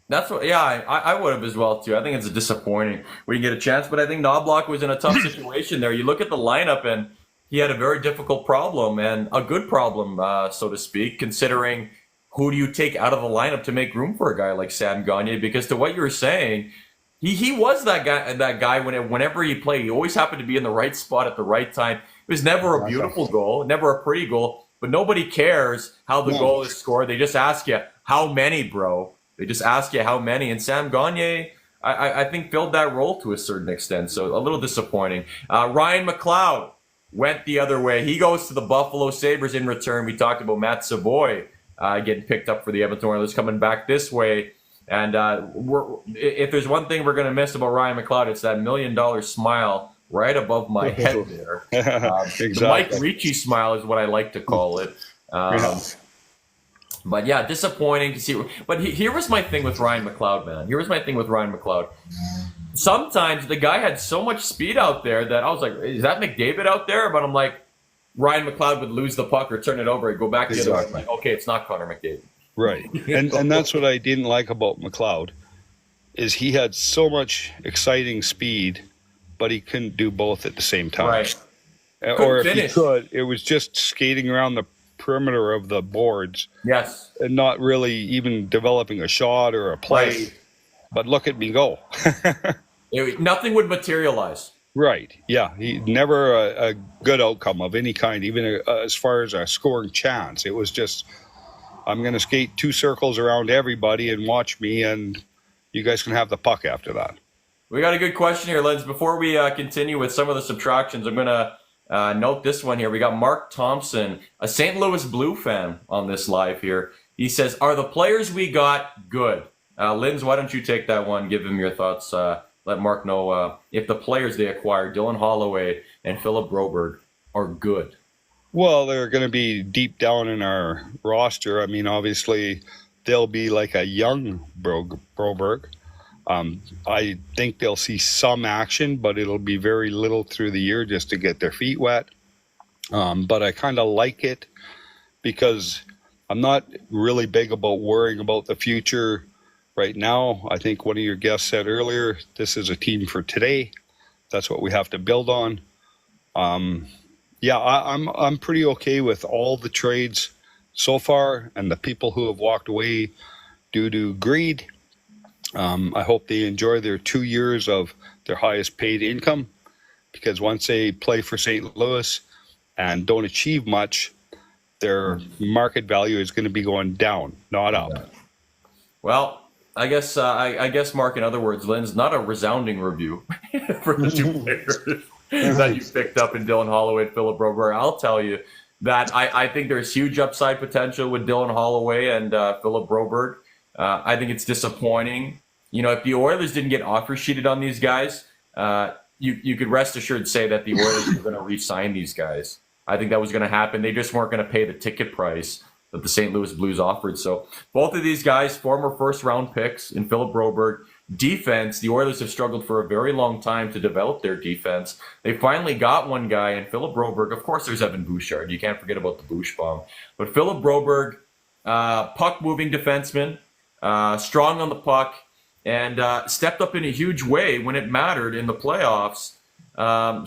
That's what, yeah, I would have as well, too. I think it's disappointing we didn't get a chance, but I think Knobloch was in a tough situation there. You look at the lineup, and he had a very difficult problem, and a good problem, so to speak, considering who do you take out of the lineup to make room for a guy like Sam Gagner, because to what you were saying, he was that guy whenever he played. He always happened to be in the right spot at the right time. It was never a beautiful goal, never a pretty goal, but nobody cares how the goal is scored. They just ask you, how many, bro? They just ask you how many. And Sam Gagner, I think, filled that role to a certain extent. So a little disappointing. Ryan McLeod went the other way. He goes to the Buffalo Sabres in return. We talked about Matt Savoy getting picked up for the Edmonton Oilers, coming back this way. And if there's one thing we're going to miss about Ryan McLeod, it's that $1 million smile right above my head there. Exactly. The Mike Ricci smile is what I like to call it. But yeah, disappointing to see. But here was my thing with Ryan McLeod, man. Here was my thing with Ryan McLeod. Sometimes the guy had so much speed out there that I was like, is that McDavid out there? But I'm like, Ryan McLeod would lose the puck or turn it over and go back to the other way. Like, okay, it's not Connor McDavid. Right. And that's what I didn't like about McLeod, is he had so much exciting speed, but he couldn't do both at the same time. Right. Or if finish. he could, it was just skating around the perimeter of the boards. Yes. And not really even developing a shot or a play. Right. But look at me go. Nothing would materialize. Right. Yeah. He never a good outcome of any kind, even as far as a scoring chance. It was just, I'm going to skate 2 circles around everybody and watch me, and you guys can have the puck after that. We got a good question here, Linz. Before we continue with some of the subtractions, I'm going to note this one here. We got Mark Thompson, a St. Louis Blue fan on this live here. He says, are the players we got good? Linz, why don't you take that one? Give him your thoughts. Let Mark know if the players they acquired, Dylan Holloway and Philip Broberg, are good. Well, they're going to be deep down in our roster. I mean, obviously, they'll be like a young Broberg. I think they'll see some action, but it'll be very little through the year just to get their feet wet. But I kind of like it because I'm not really big about worrying about the future right now. I think one of your guests said earlier, this is a team for today. That's what we have to build on. Yeah, I'm pretty okay with all the trades so far and the people who have walked away due to greed. I hope they enjoy their 2 years of their highest paid income, because once they play for St. Louis and don't achieve much, their market value is going to be going down, not up. Well, I guess, Mark, in other words, Lynn's not a resounding review for the 2 players that you picked up in Dylan Holloway and Philip Broberg. I'll tell you that I think there's huge upside potential with Dylan Holloway and Philip Broberg. I think it's disappointing. You know, if the Oilers didn't get offer sheeted on these guys, you could rest assured say that the Oilers were going to re-sign these guys. I think that was going to happen. They just weren't going to pay the ticket price that the St. Louis Blues offered. So both of these guys, former first-round picks in Philip Broberg. Defense, the Oilers have struggled for a very long time to develop their defense. They finally got one guy in Philip Broberg. Of course, there's Evan Bouchard. You can't forget about the Bouch bomb. But Philip Broberg, puck-moving defenseman, strong on the puck, and stepped up in a huge way when it mattered in the playoffs.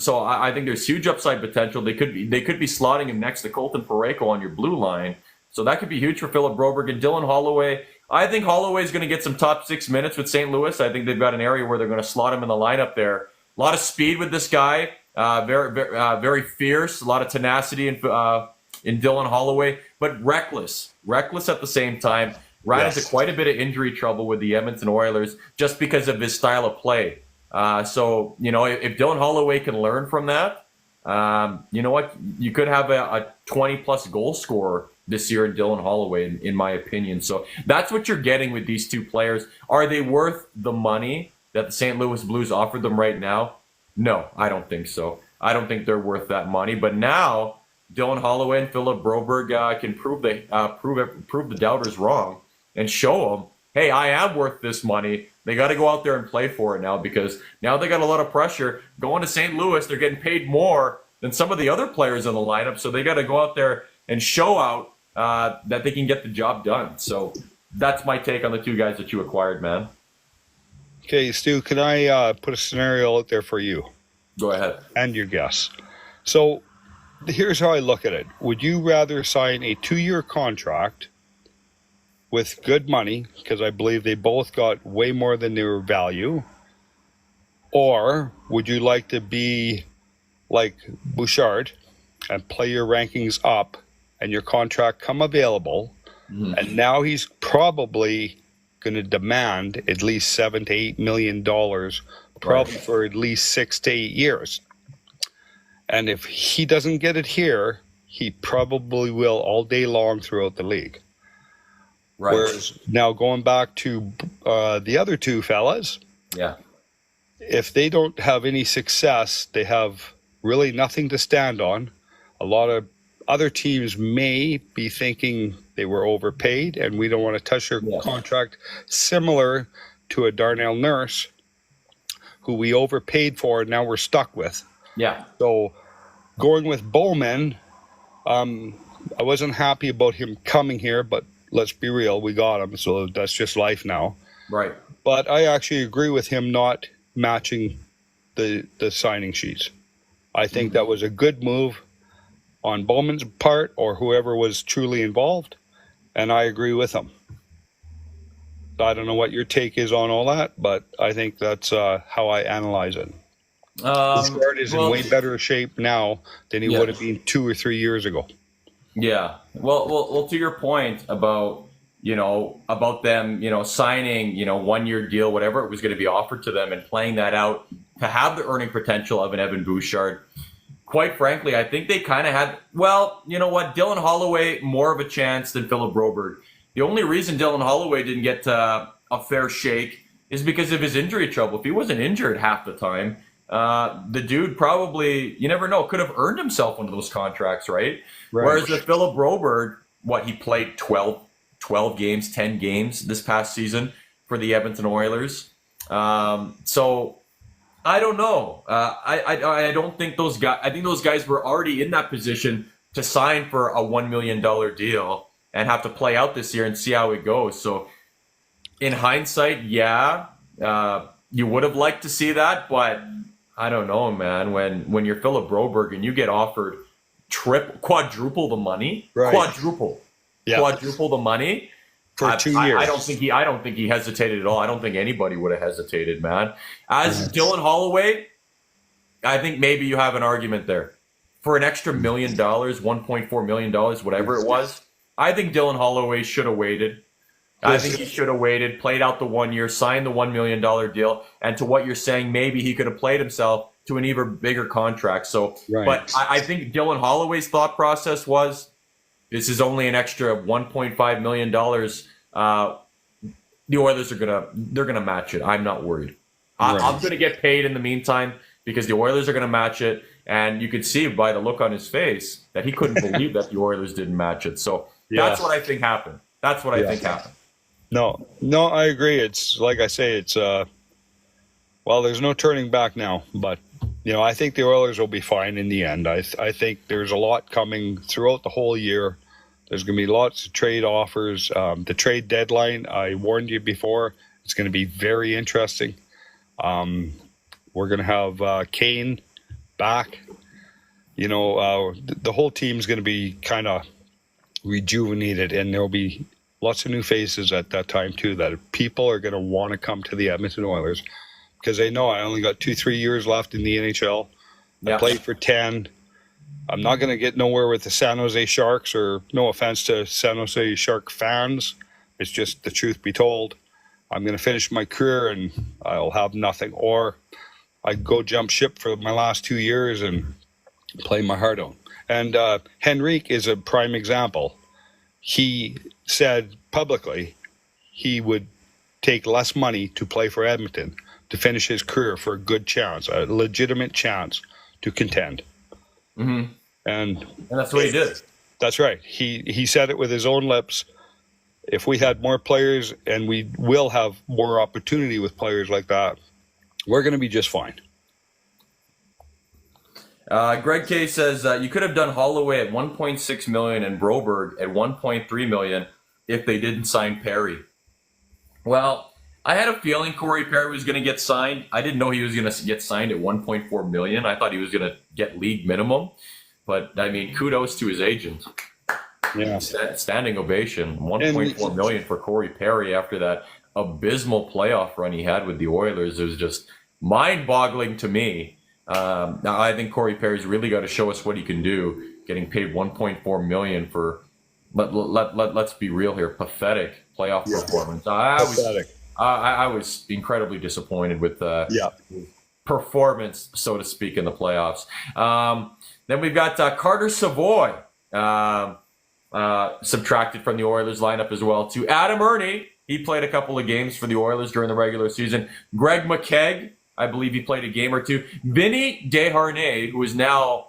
So I think there's huge upside potential. They could be slotting him next to Colton Parayko on your blue line. So that could be huge for Philip Broberg. And Dylan Holloway, I think Holloway's going to get some top 6 minutes with St. Louis. I think they've got an area where they're going to slot him in the lineup there. A lot of speed with this guy, very fierce, a lot of tenacity in Dylan Holloway, but reckless at the same time. Ran into quite a bit of injury trouble with the Edmonton Oilers just because of his style of play. So, you know, if Dylan Holloway can learn from that, you know what? You could have a 20-plus goal scorer this year in Dylan Holloway, in my opinion. So that's what you're getting with these 2 players. Are they worth the money that the St. Louis Blues offered them right now? No, I don't think so. I don't think they're worth that money. But now Dylan Holloway and Philip Broberg can prove the doubters wrong and show them, hey, I am worth this money. They got to go out there and play for it now, because now they got a lot of pressure. Going to St. Louis, they're getting paid more than some of the other players in the lineup, so they got to go out there and show out that they can get the job done. So that's my take on the 2 guys that you acquired, man. Okay, Stu, can I put a scenario out there for you? Go ahead. And your guests. So here's how I look at it. Would you rather sign a 2-year contract with good money, because I believe they both got way more than their value, or would you like to be like Bouchard and play your rankings up and your contract come available, and now he's probably going to demand at least $7 to $8 million, probably for at least 6 to 8 years. And if he doesn't get it here, he probably will all day long throughout the league. Right. Whereas now going back to the other two fellas, Yeah. if they don't have any success, they have really nothing to stand on. A lot of other teams may be thinking they were overpaid and we don't want to touch their contract, similar to a Darnell Nurse who we overpaid for and now we're stuck with. Yeah. So going with Bowman, I wasn't happy about him coming here, but let's be real, we got him, so that's just life now. Right. But I actually agree with him not matching the signing sheets. I think that was a good move on Bowman's part or whoever was truly involved, and I agree with him. I don't know what your take is on all that, but I think that's how I analyze it. Stuart is in way better shape now than he would have been 2 or 3 years ago. Yeah. Well, to your point about, about them, signing, 1 year deal, whatever it was going to be offered to them and playing that out to have the earning potential of an Evan Bouchard. Quite frankly, I think they kind of had, Dylan Holloway more of a chance than Philip Broberg. The only reason Dylan Holloway didn't get a fair shake is because of his injury trouble. If he wasn't injured half the time, the dude probably, you never know, could have earned himself one of those contracts, right? Whereas the Philip Broberg, he played 12 games, 10 games this past season for the Edmonton Oilers. So I don't know. I don't think those guys, I think those guys were already in that position to sign for a $1 million deal and have to play out this year and see how it goes. So in hindsight, you would have liked to see that, but I don't know, man. When you're Philip Broberg and you get offered quadruple the money, quadruple the money for 2 years. I don't think he hesitated at all. I don't think anybody would have hesitated, man. As Dylan Holloway, I think maybe you have an argument there for an extra $1 million, $1.4 million, whatever it was. I think Dylan Holloway should have waited. I think he should have waited, played out the 1 year, signed the $1 million deal, and to what you're saying, maybe he could have played himself to an even bigger contract. So, but I think Dylan Holloway's thought process was, this is only an extra $1.5 million. The Oilers they're gonna match it. I'm not worried. I'm gonna get paid in the meantime because the Oilers are gonna match it, and you could see by the look on his face that he couldn't believe that the Oilers didn't match it. So that's what I think happened. That's what I think happened. No, I agree. It's like I say, it's there's no turning back now. But I think the Oilers will be fine in the end. I think there's a lot coming throughout the whole year. There's going to be lots of trade offers. The trade deadline, I warned you before, it's going to be very interesting. We're going to have Kane back. The whole team's going to be kind of rejuvenated, and there'll be lots of new faces at that time too, that people are going to want to come to the Edmonton Oilers because they know I only got 2-3 years left in the NHL. I played for 10. I'm not going to get nowhere with the San Jose Sharks, or no offense to San Jose Shark fans. It's just the truth be told. I'm going to finish my career and I'll have nothing. Or I go jump ship for my last 2 years and play my heart out. And Henrique is a prime example. He said publicly he would take less money to play for Edmonton to finish his career for a good chance, a legitimate chance to contend. Mm-hmm. And that's what he did. That's right. He said it with his own lips. If we had more players, and we will have more opportunity with players like that, we're going to be just fine. Greg K says you could have done Holloway at $1.6 million and Broberg at $1.3 million if they didn't sign Perry. Well, I had a feeling Corey Perry was going to get signed. I didn't know he was going to get signed at $1.4 million. I thought he was going to get league minimum. But I mean, kudos to his agent. Yeah, standing ovation. $1.4 million for Corey Perry after that abysmal playoff run he had with the Oilers. It was just mind-boggling to me. Now I think Corey Perry's really got to show us what he can do. Getting paid $1.4 million for, let's be real here, pathetic playoff performance. Pathetic. I was incredibly disappointed with Yeah. performance, so to speak, in the playoffs. Then we've got Carter Savoy subtracted from the Oilers lineup as well, too. Adam Ernie, he played a couple of games for the Oilers during the regular season. Greg McKegg, I believe he played a game or two. Vinny Desharnais, who is now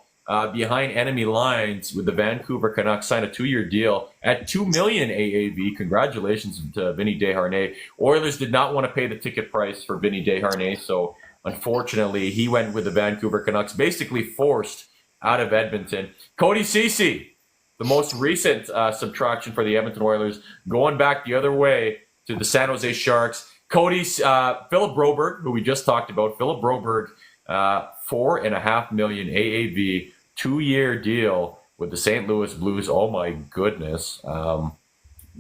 behind enemy lines with the Vancouver Canucks, signed a 2-year deal at $2 million AAV. Congratulations to Vinny Desharnais. Oilers did not want to pay the ticket price for Vinny Desharnais, so unfortunately he went with the Vancouver Canucks, basically forced out of Edmonton. Cody Ceci, the most recent subtraction for the Edmonton Oilers, going back the other way to the San Jose Sharks. Philip Broberg, who we just talked about. Philip Broberg, $4.5 million AAV, 2-year deal with the St. Louis Blues. Oh my goodness.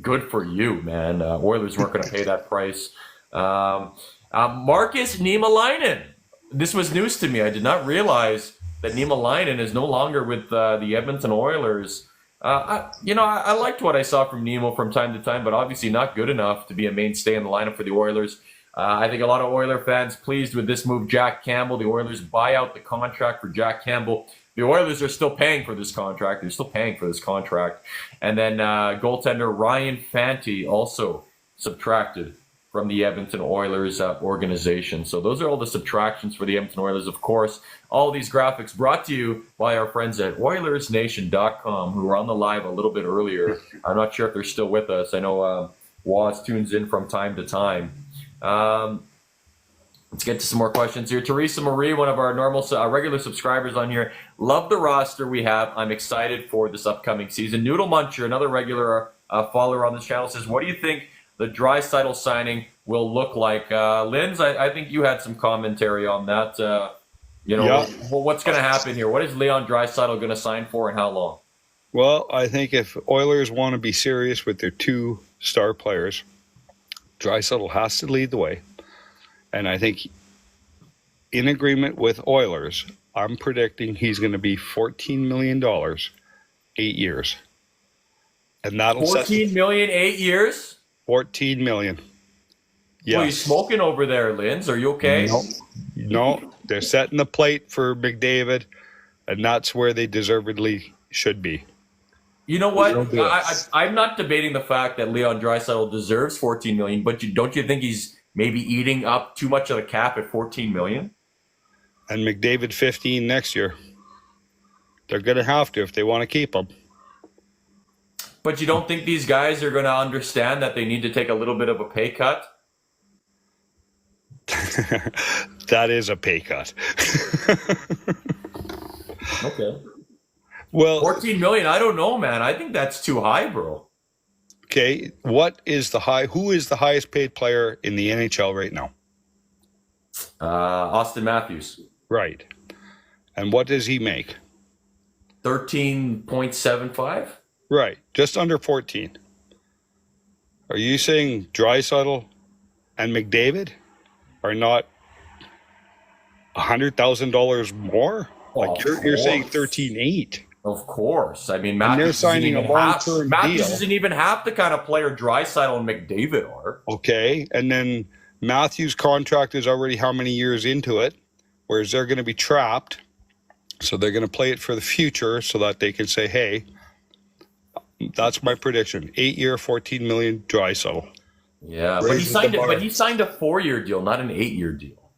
Good for you, man. Oilers weren't going to pay that price. Marcus Niemelainen. This was news to me. I did not realize that Niemelainen is no longer with the Edmonton Oilers. I liked what I saw from Nemo from time to time, but obviously not good enough to be a mainstay in the lineup for the Oilers. I think a lot of Oiler fans pleased with this move. Jack Campbell, the Oilers buy out the contract for Jack Campbell. The Oilers are still paying for this contract. They're still paying for this contract. And then goaltender Ryan Fanti also subtracted from the Edmonton Oilers organization. So those are all the subtractions for the Edmonton Oilers. Of course, all these graphics brought to you by our friends at OilersNation.com, who were on the live a little bit earlier. I'm not sure if they're still with us. I know Waz tunes in from time to time. Let's get to some more questions here. Teresa Marie, one of our regular subscribers on here. Love the roster we have. I'm excited for this upcoming season. Noodle Muncher, another regular follower on this channel, says, what do you think the Draisaitl signing will look like? Linz, I think you had some commentary on that. What's going to happen here? What is Leon Draisaitl going to sign for and how long? Well, I think if Oilers want to be serious with their 2 star players, Draisaitl has to lead the way. And I think in agreement with Oilers, I'm predicting he's going to be $14 million, 8 years. And that'll $14 million, 8 years? $14 million. Yeah. Well, you smoking over there, Linz? Are you okay? No, they're setting the plate for McDavid, and that's where they deservedly should be. You know what? I'm not debating the fact that Leon Draisaitl deserves $14 million, but don't you think he's maybe eating up too much of the cap at $14 million? And McDavid 15 next year. They're going to have to if they want to keep him. But you don't think these guys are going to understand that they need to take a little bit of a pay cut? That is a pay cut. Okay. Well, $14 million, I don't know, man. I think that's too high, bro. Okay, who is the highest paid player in the NHL right now? Austin Matthews. Right. And what does he make? 13.75? Right, just under 14. Are you saying Draisaitl and McDavid are not $100,000 more? Like you're saying 13.8. Of course. I mean, they're signing a long-term deal. Matthews isn't even half the kind of player Draisaitl and McDavid are. Okay, and then Matthews' contract is already how many years into it, whereas they're going to be trapped. So they're going to play it for the future so that they can say, hey, that's my prediction. 8-year, $14 million Draisaitl. Yeah, but he signed a 4-year deal, not an 8-year deal.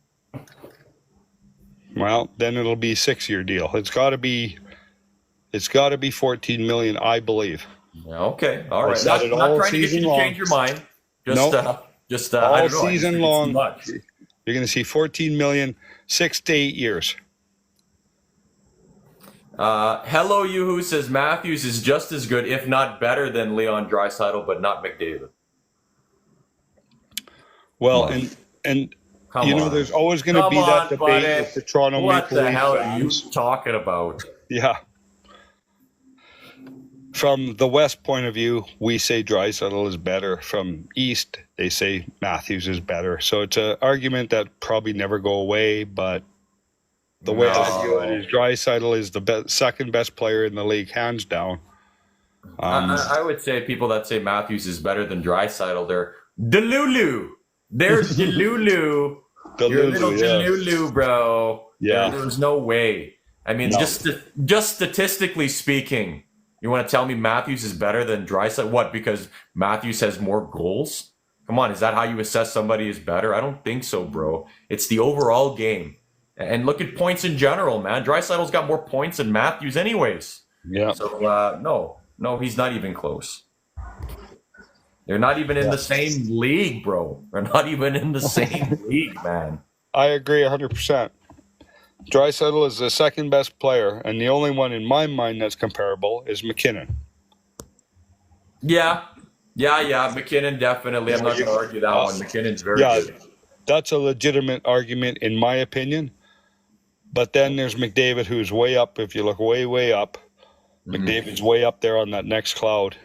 Well, then it'll be a 6-year deal. It's got to be 14 million, I believe. Yeah, okay, all right. Not trying to get you to change your mind. Just all I don't know. Season long. You're going to see 14 million, 6 to 8 years. Hello, you who says Matthews is just as good, if not better, than Leon Draisaitl, but not McDavid. Well, and there's always going to be that debate with the Toronto Maple Leafs. What the hell are you talking about? Yeah. From the West point of view, we say Draisaitl is better. From East, they say Matthews is better. So it's an argument that probably never go away, but the way I view it is Draisaitl is the second best player in the league, hands down. I would say people that say Matthews is better than Draisaitl, they're Delulu. They're Delulu. You're a little Delulu, bro. Yeah. There's no way. I mean, No. just statistically speaking, you want to tell me Matthews is better than Draisaitl? What? Because Matthews has more goals? Come on, is that how you assess somebody is better? I don't think so, bro. It's the overall game. And look at points in general, man. Draisaitl's got more points than Matthews anyways. Yeah. So, no, he's not even close. They're not even in the same league, bro. They're not even in the same league, man. I agree 100%. Draisaitl is the second best player, and the only one in my mind that's comparable is McKinnon. Yeah. McKinnon, definitely. I'm not going to argue that one. McKinnon's very good. That's a legitimate argument in my opinion. But then there's McDavid, who's way up. If you look way up, McDavid's way up there on that next cloud,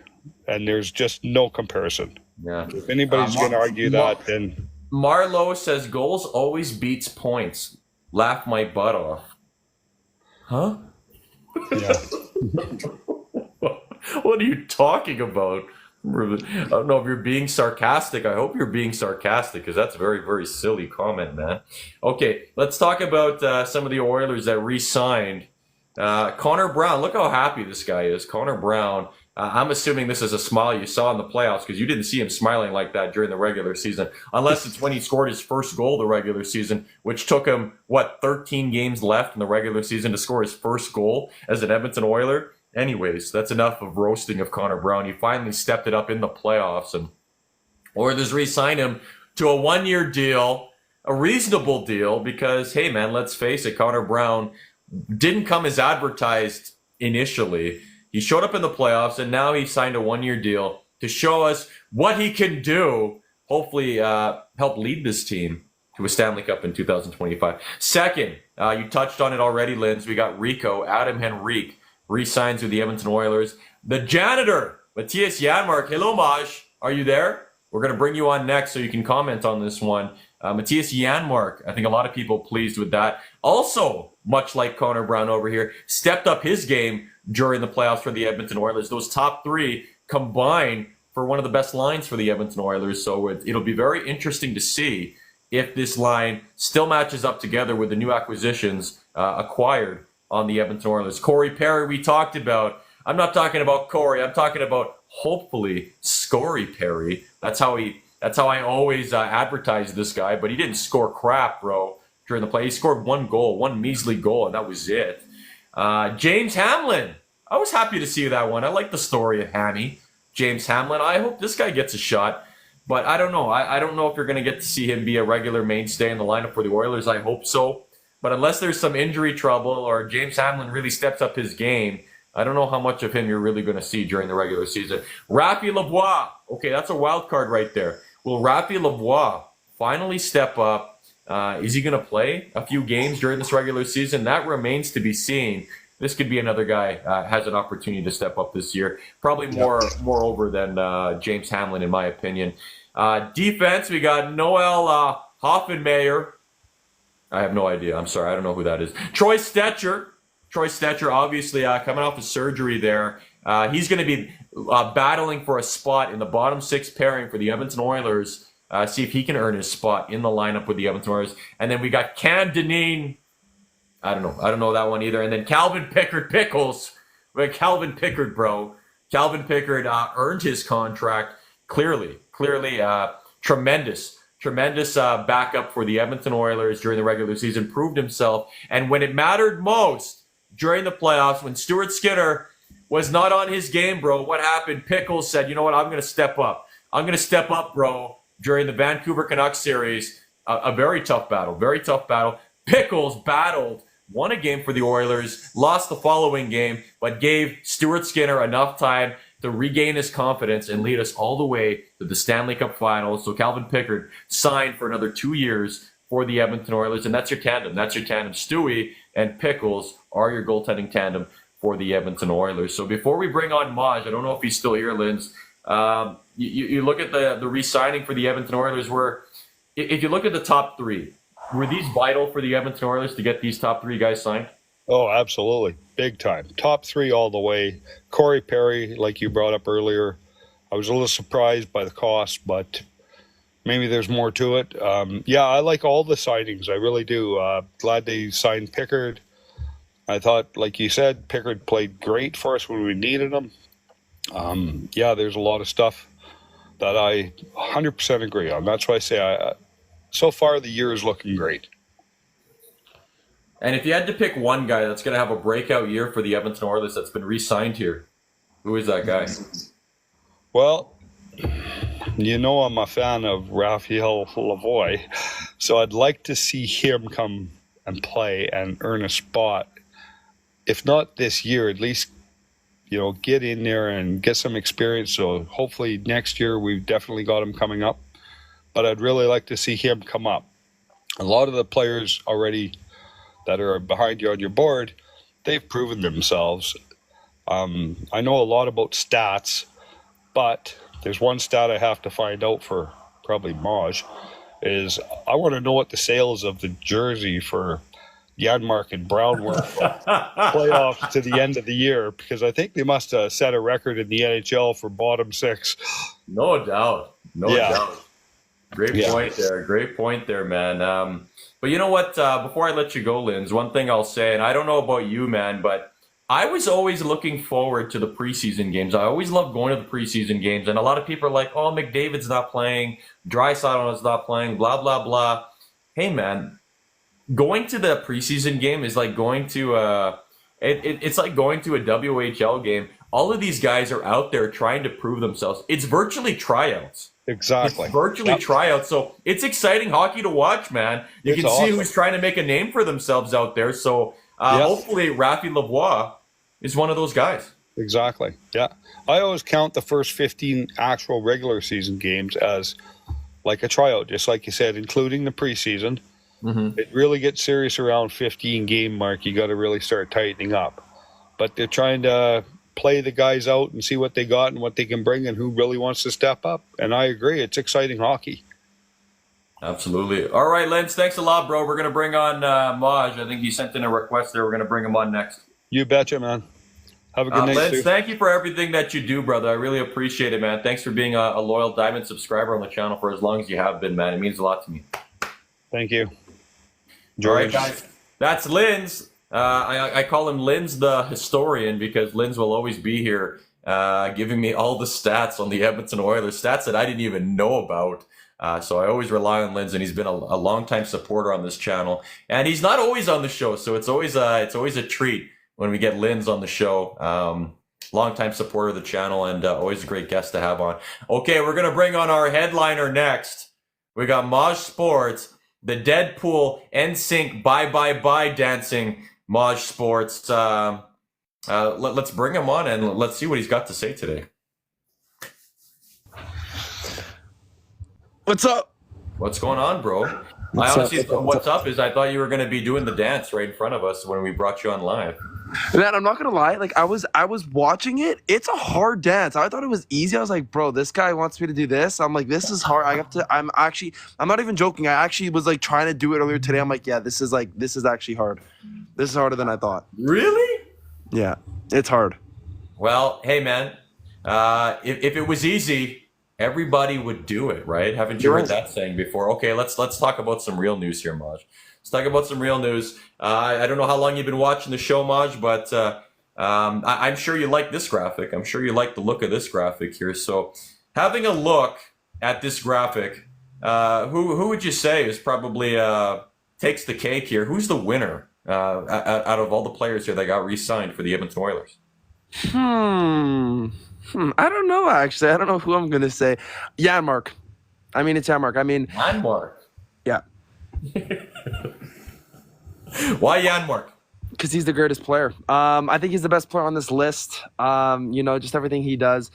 and there's just no comparison. Yeah. If anybody's going to argue that, then Marlowe says goals always beats points. Laugh my butt off. Huh? yeah. What are you talking about? I don't know if you're being sarcastic. I hope you're being sarcastic because that's a very, very silly comment, man. Okay, let's talk about some of the Oilers that re-signed. Connor Brown, look how happy this guy is. Connor Brown, I'm assuming this is a smile you saw in the playoffs because you didn't see him smiling like that during the regular season, unless it's when he scored his first goal the regular season, which took him, 13 games left in the regular season to score his first goal as an Edmonton Oiler. Anyways, that's enough of roasting of Connor Brown. He finally stepped it up in the playoffs, and Oilers re-signed him to a 1-year deal, a reasonable deal, because, hey, man, let's face it, Connor Brown didn't come as advertised initially. He showed up in the playoffs, and now he signed a 1-year deal to show us what he can do, hopefully help lead this team to a Stanley Cup in 2025. Second, you touched on it already, Linz. We got Adam Henrique. Re-signs with the Edmonton Oilers. The janitor, Matthias Janmark. Hello, Maj. Are you there? We're going to bring you on next so you can comment on this one. Matthias Janmark, I think a lot of people pleased with that. Also, much like Connor Brown over here, stepped up his game during the playoffs for the Edmonton Oilers. Those top three combined for one of the best lines for the Edmonton Oilers. So it'll be very interesting to see if this line still matches up together with the new acquisitions acquired on the Edmonton Oilers. Corey Perry, we talked about. I'm not talking about Corey. I'm talking about hopefully Scory Perry. That's how I always advertise this guy. But he didn't score crap, bro, during the play. He scored one measly goal, and that was it. James Hamlin. I was happy to see that one. I like the story of Hammy. James Hamlin. I hope this guy gets a shot. But I don't know. I don't know if you're going to get to see him be a regular mainstay in the lineup for the Oilers. I hope so. But unless there's some injury trouble or James Hamlin really steps up his game, I don't know how much of him you're really going to see during the regular season. Rafi Lavoie. Okay, that's a wild card right there. Will Rafi Lavoie finally step up? Is he going to play a few games during this regular season? That remains to be seen. This could be another guy has an opportunity to step up this year. Probably more over than James Hamlin, in my opinion. Defense, we got Noel Hoffenmayer. I have no idea. I'm sorry. I don't know who that is. Troy Stetcher, obviously coming off of surgery there. He's going to be battling for a spot in the bottom six pairing for the Edmonton Oilers. See if he can earn his spot in the lineup with the Edmonton Oilers. And then we got Cam Dineen. I don't know that one either. And then Calvin Pickard-Pickles. We got Calvin Pickard, bro. Calvin Pickard earned his contract. Clearly, tremendous backup for the Edmonton Oilers during the regular season, proved himself. And when it mattered most during the playoffs, when Stuart Skinner was not on his game, bro, what happened? Pickles said, you know what, I'm going to step up. Bro, during the Vancouver Canucks series. A very tough battle. Pickles battled, won a game for the Oilers, lost the following game, but gave Stuart Skinner enough time to regain his confidence and lead us all the way to the Stanley Cup Finals. So Calvin Pickard signed for another 2 years for the Edmonton Oilers, and that's your tandem. Stewie and Pickles are your goaltending tandem for the Edmonton Oilers. So before we bring on Maj, I don't know if he's still here, Linz. You look at the re-signing for the Edmonton Oilers, where if you look at the top three, were these vital for the Edmonton Oilers to get these top three guys signed? Oh, absolutely. big time. Top 3 all the way. Corey Perry, like you brought up earlier, I was a little surprised by the cost, but maybe there's more to it. Yeah, I like all the signings. I really do. Glad they signed Pickard. I thought, like you said, Pickard played great for us when we needed him. Yeah, there's a lot of stuff that I 100% agree on. That's why I say so far the year is looking great. And if you had to pick one guy that's going to have a breakout year for the Edmonton Oilers that's been re-signed here, who is that guy? Well, you know I'm a fan of Raphael Lavoie, so I'd like to see him come and play and earn a spot. If not this year, at least, get in there and get some experience. So hopefully next year we've definitely got him coming up. But I'd really like to see him come up. A lot of the players already that are behind you on your board, they've proven themselves. I know a lot about stats, but there's one stat I have to find out for probably Maj, is I want to know what the sales of the jersey for Janmark and Brown were for playoffs to the end of the year, because I think they must have set a record in the NHL for bottom 6. No doubt. No doubt. Great point there, man. But you know what? Before I let you go, Linz, one thing I'll say, and I don't know about you, man, but I was always looking forward to the preseason games. I always loved going to the preseason games, and a lot of people are like, "Oh, McDavid's not playing, Draisaitl is not playing, blah blah blah." Hey, man, going to the preseason game is like going to it's like going to a WHL game. All of these guys are out there trying to prove themselves. It's virtually tryouts. Exactly. It's virtually tryouts. So it's exciting hockey to watch, man. You can see who's trying to make a name for themselves out there. So hopefully Rafi Lavoie is one of those guys. Exactly. Yeah. I always count the first 15 actual regular season games as like a tryout, just like you said, including the preseason. Mm-hmm. It really gets serious around 15 game mark. You got to really start tightening up. But they're trying to play the guys out and see what they got and what they can bring and who really wants to step up. And I agree. It's exciting hockey. Absolutely. All right, Lance, thanks a lot, bro. We're going to bring on Maj. I think he sent in a request there. We're going to bring him on next. You betcha, man. Have a good night, Lance, thank you for everything that you do, brother. I really appreciate it, man. Thanks for being a loyal Diamond subscriber on the channel for as long as you have been, man. It means a lot to me. Thank you. All right, guys. That's Linz. I call him Linz the historian because Linz will always be here giving me all the stats on the Edmonton Oilers, stats that I didn't even know about. So I always rely on Linz, and he's been a longtime supporter on this channel. And he's not always on the show, so it's always a treat when we get Linz on the show. Longtime supporter of the channel and always a great guest to have on. Okay, we're going to bring on our headliner next. We got Maj Sports, the Deadpool NSYNC bye dancing Maj Sports. Let's bring him on and let's see what he's got to say today. What's up? What's going on, bro? What's up is I thought you were going to be doing the dance right in front of us when we brought you on live. Man, I'm not gonna lie. Like I was watching it. It's a hard dance. I thought it was easy. I was like, bro, this guy wants me to do this. I'm like, this is hard. I'm not even joking. I actually was like trying to do it earlier today. I'm like, yeah, this is actually hard. This is harder than I thought. Really? Yeah, it's hard. Well, hey man, if it was easy, everybody would do it, right? Haven't you heard that saying before? Okay, let's talk about some real news here, Maj. Let's talk about some real news. I don't know how long you've been watching the show, Maj, but I'm sure you like this graphic. I'm sure you like the look of this graphic here. So having a look at this graphic, who would you say is probably takes the cake here? Who's the winner out of all the players here that got re-signed for the Edmonton Oilers? I don't know, actually. I don't know who I'm going to say. Janmark. I mean, it's Janmark. Janmark? Yeah. Why Janmark? Because he's the greatest player. I think he's the best player on this list. Just everything he does.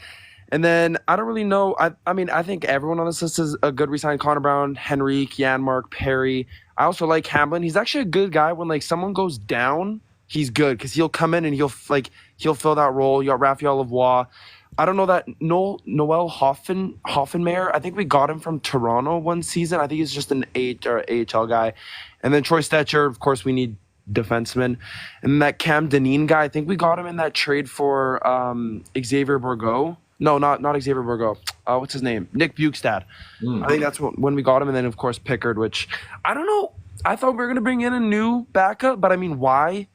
And then I don't really know. I think everyone on this list is a good resign. Connor Brown, Henrique, Janmark, Perry. I also like Hamblin. He's actually a good guy. When someone goes down, he's good because he'll come in and he'll fill that role. You got Raphael Lavoie. I don't know that Noel Hoffenmeyer. I think we got him from Toronto one season. I think he's just an AHL guy. And then Troy Stetcher, of course, we need defenseman. And that Cam Dineen guy, I think we got him in that trade for Xavier Bourgault. No, not Xavier Bourgault. What's his name? Nick Bukestad. I think that's when we got him. And then, of course, Pickard, which I don't know. I thought we were going to bring in a new backup, but I mean, why?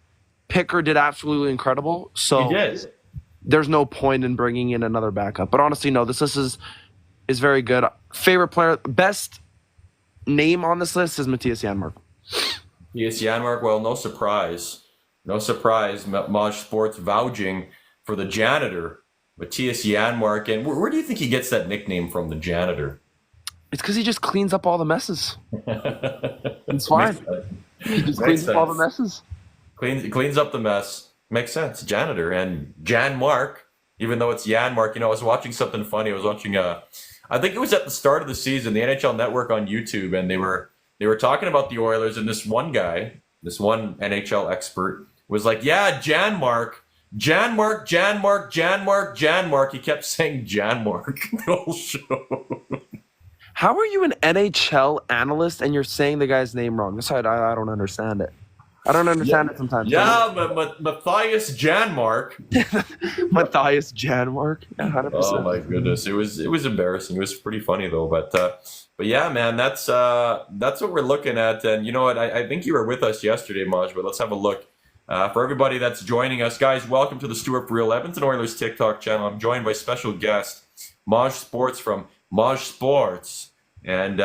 Pickard did absolutely incredible. So He did. there's no point in bringing in another backup. But honestly, no, this list is very good. Favorite player, best name on this list is Matthias Janmark. Yes, Janmark, well, no surprise. No surprise. Maj Sports vouching for the janitor, Matthias Janmark. And where do you think he gets that nickname from, the janitor? It's because he just cleans up all the messes. It's fine. He just cleans up all the messes. Cleans up the mess. Makes sense. Janitor. And Janmark, even though it's Janmark, you know, I was watching something funny. I was watching I think it was at the start of the season, the NHL Network on YouTube, and they were talking about the Oilers, and this one guy, this one NHL expert, was like, yeah, Janmark. He kept saying Janmark the whole show. How are you an NHL analyst and you're saying the guy's name wrong? This I don't understand it. I don't understand it sometimes. Yeah, but Matthias Janmark. Matthias Janmark. 100%. Oh my goodness, it was embarrassing. It was pretty funny though, but yeah, man, that's what we're looking at. And you know what? I think you were with us yesterday, Maj, but let's have a look. For everybody that's joining us, guys, welcome to the Stuart for Real Edmonton Oilers TikTok channel. I'm joined by special guest Maj Sports from Maj Sports. And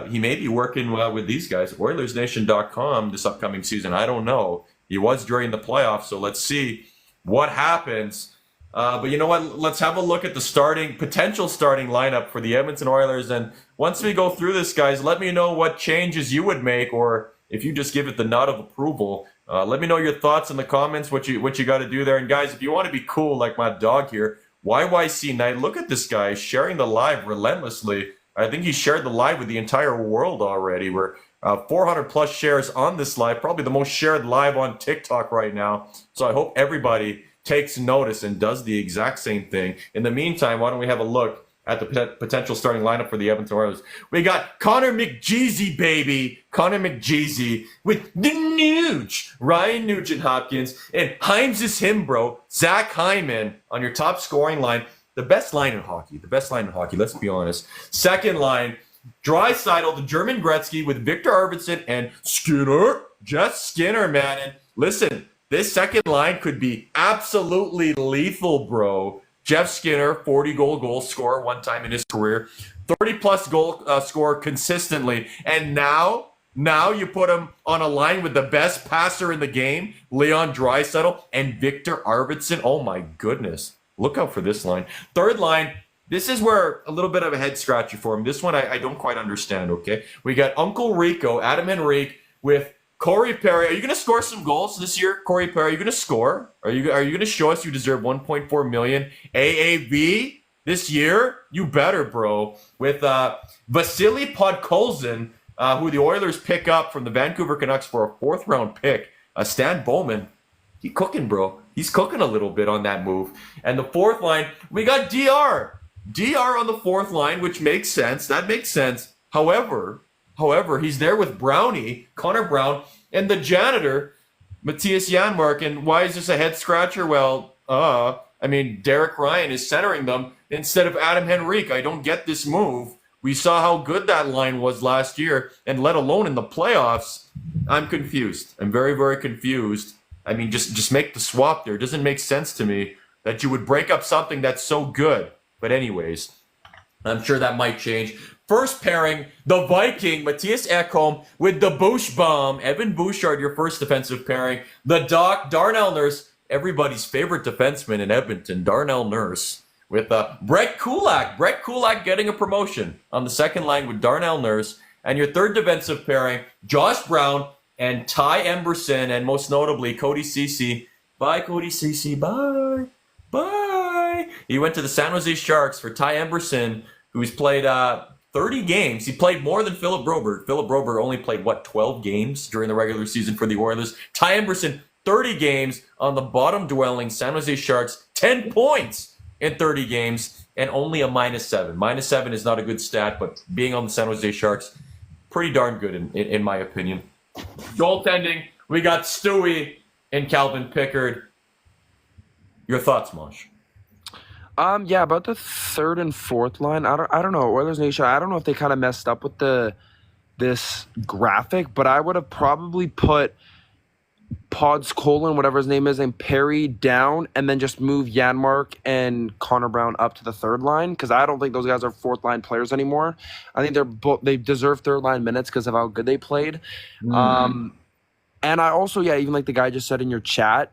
he may be working with these guys, OilersNation.com, this upcoming season. I don't know. He was during the playoffs, so let's see what happens. But you know what? Let's have a look at the potential starting lineup for the Edmonton Oilers. And once we go through this, guys, let me know what changes you would make, or if you just give it the nod of approval. Let me know your thoughts in the comments, what you got to do there. And guys, if you want to be cool like my dog here, YYC Knight, look at this guy sharing the live relentlessly. I think he shared the live with the entire world already. We're 400 plus shares on this live, probably the most shared live on TikTok right now. So I hope everybody takes notice and does the exact same thing. In the meantime, why don't we have a look at the potential starting lineup for the Edmonton Oilers? We got Connor McJeezy, baby. Connor McJeezy with the Nuge. Ryan Nugent-Hopkins and Heinz's Himbro. Zach Hyman on your top scoring line. The best line in hockey, let's be honest. Second line, Draisaitl, the German Gretzky with Victor Arvidsson and Skinner. Just Skinner, man. And listen, this second line could be absolutely lethal, bro. Jeff Skinner, 40-goal scorer one time in his career. 30-plus goal scorer consistently. And now you put him on a line with the best passer in the game, Leon Draisaitl and Victor Arvidsson. Oh, my goodness. Look out for this line. Third line, this is where a little bit of a head scratcher for him. This one I don't quite understand, okay? We got Uncle Rico, Adam Henrique, with Corey Perry. Are you going to score some goals this year, Corey Perry? Are you going to score? Are you going to show us you deserve 1.4 million AAV this year? You better, bro. With Vasily Podkolzin, who the Oilers pick up from the Vancouver Canucks for a fourth-round pick. Stan Bowman. He's cooking, bro. He's cooking a little bit on that move. And the fourth line, we got DR. DR on the fourth line, which makes sense. That makes sense. However, he's there with Brownie, Connor Brown, and the janitor, Matthias Janmark. And why is this a head scratcher? Well, Derek Ryan is centering them instead of Adam Henrique. I don't get this move. We saw how good that line was last year, and let alone in the playoffs. I'm confused. I'm very, very confused. I mean, just make the swap there. It doesn't make sense to me that you would break up something that's so good. But anyways, I'm sure that might change. First pairing, the Viking, Matthias Ekholm with the Bushbaum. Evan Bouchard, your first defensive pairing. The Doc, Darnell Nurse, everybody's favorite defenseman in Edmonton, Darnell Nurse. With Brett Kulak. Brett Kulak getting a promotion on the second line with Darnell Nurse. And your third defensive pairing, Josh Brown and Ty Emberson, and most notably, Cody Ceci. Bye, Cody Ceci. Bye. Bye. He went to the San Jose Sharks for Ty Emberson, who's played 30 games. He played more than Philip Broberg. Philip Broberg only played, 12 games during the regular season for the Oilers. Ty Emberson, 30 games on the bottom-dwelling San Jose Sharks. 10 points in 30 games, and only a -7. -7 is not a good stat, but being on the San Jose Sharks, pretty darn good in my opinion. Goaltending, We got Stewie and Calvin Pickard. Your thoughts, Mosh? Yeah, about the third and fourth line. I don't know. Oilers Nation. I don't know if they kind of messed up with this graphic, but I would have probably put Pods Colon, whatever his name is, and Perry down, and then just move Janmark and Connor Brown up to the third line, because I don't think those guys are fourth line players anymore. I think they deserve third line minutes because of how good they played. And I also, even like the guy just said in your chat,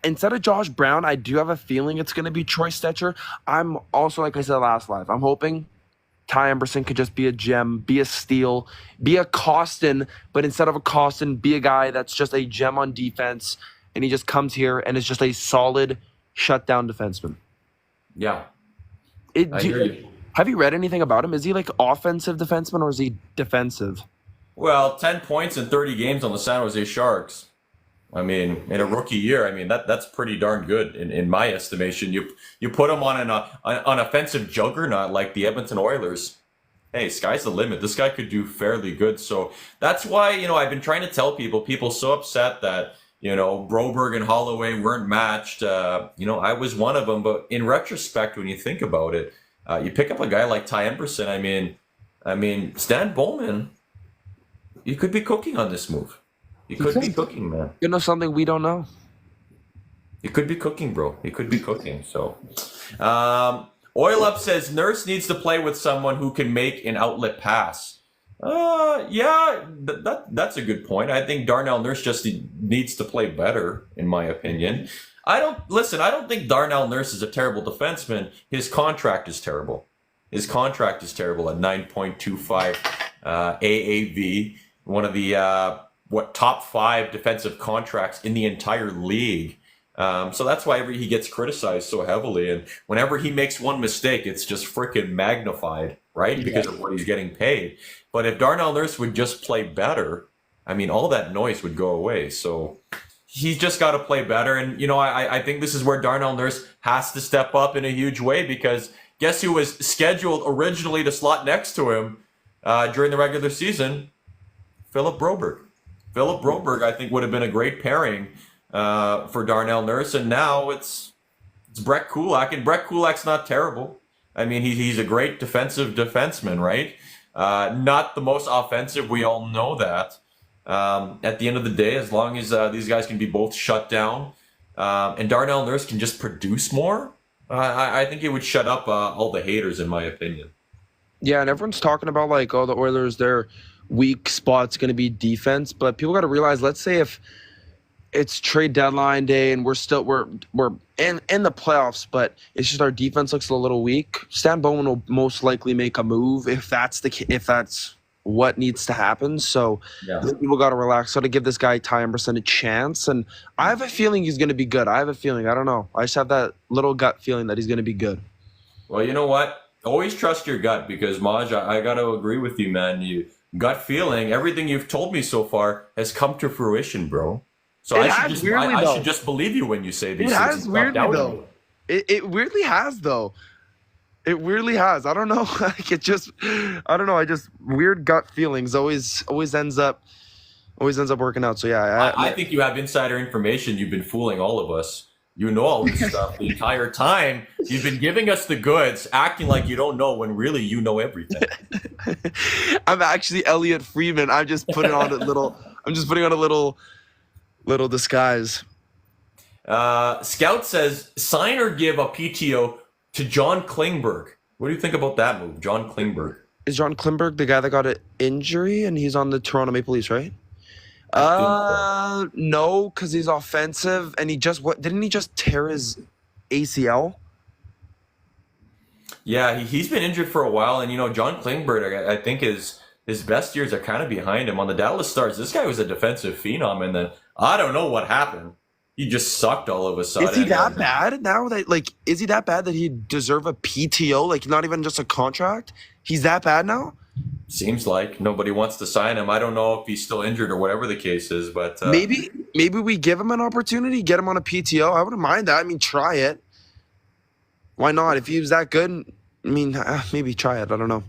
instead of Josh Brown, I do have a feeling it's going to be Troy Stetcher. I'm also, like I said last live, I'm hoping Ty Emberson could just be a gem, be a steal, be a Costin, but instead of a Costin, be a guy that's just a gem on defense, and he just comes here and is just a solid shutdown defenseman. Yeah. I hear you. Have you read anything about him? Is he like offensive defenseman or is he defensive? Well, 10 points in 30 games on the San Jose Sharks. I mean, in a rookie year, I mean that's pretty darn good in my estimation. You put him on an offensive juggernaut like the Edmonton Oilers. Hey, sky's the limit. This guy could do fairly good. So that's why I've been trying to tell people so upset that Broberg and Holloway weren't matched. I was one of them, but in retrospect, when you think about it, you pick up a guy like Ty Emberson. I mean, Stan Bowman, you could be cooking on this move. You could be cooking, man. You know something we don't know? You could be cooking, bro. You could be cooking. So, Oil Up says Nurse needs to play with someone who can make an outlet pass. That's a good point. I think Darnell Nurse just needs to play better, in my opinion. I don't think Darnell Nurse is a terrible defenseman. His contract is terrible. His contract is terrible at 9.25 AAV. One of the top 5 defensive contracts in the entire league. So that's why he gets criticized so heavily. And whenever he makes one mistake, it's just freaking magnified, right? Because of what he's getting paid. But if Darnell Nurse would just play better, I mean, all that noise would go away. So he's just got to play better. And, I think this is where Darnell Nurse has to step up in a huge way, because guess who was scheduled originally to slot next to him during the regular season? Philip Broberg. Philip Broberg, I think, would have been a great pairing for Darnell Nurse, and now it's Brett Kulak, and Brett Kulak's not terrible. I mean, he's a great defensive defenseman, right? Not the most offensive, we all know that. At the end of the day, as long as these guys can be both shut down, and Darnell Nurse can just produce more, I think it would shut up all the haters, in my opinion. Yeah, and everyone's talking about the Oilers, they're weak spot's going to be defense, but people got to realize, let's say if it's trade deadline day and we're in the playoffs, but it's just our defense looks a little weak, Stan Bowman will most likely make a move if that's what needs to happen. So people got to relax. Got to give this guy Ty Emberson a chance, and I have a feeling he's going to be good. I have a feeling. I don't know. I just have that little gut feeling that he's going to be good. Well, you know what? Always trust your gut, because Maj, I got to agree with you, man. Gut feeling, everything you've told me so far has come to fruition, bro. So I should just believe you when you say these things. It has weirdly, though. It weirdly has, though. It weirdly has. I don't know. I don't know. Weird gut feelings always ends up working out. So yeah. I think you have insider information. You've been fooling all of us. You know all this stuff the entire time. You've been giving us the goods, acting like you don't know when really you know everything. I'm actually Elliot Friedman. I'm just putting on a little disguise. Scout says, sign or give a PTO to John Klingberg. What do you think about that move, John Klingberg? Is John Klingberg the guy that got an injury and he's on the Toronto Maple Leafs, right? No, because he's offensive, and didn't he just tear his ACL? Yeah, he's been injured for a while, and John Klingberg, I think his best years are kind of behind him. On the Dallas Stars, this guy was a defensive phenom, and then I don't know what happened. He just sucked all of a sudden. Is he that bad now? Is he that bad that he deserve a PTO? Not even just a contract? He's that bad now? Seems like nobody wants to sign him. I don't know if he's still injured or whatever the case is, but maybe we give him an opportunity, get him on a PTO. I wouldn't mind that. I mean, try it. Why not? If he was that good, I mean, maybe try it. I don't know.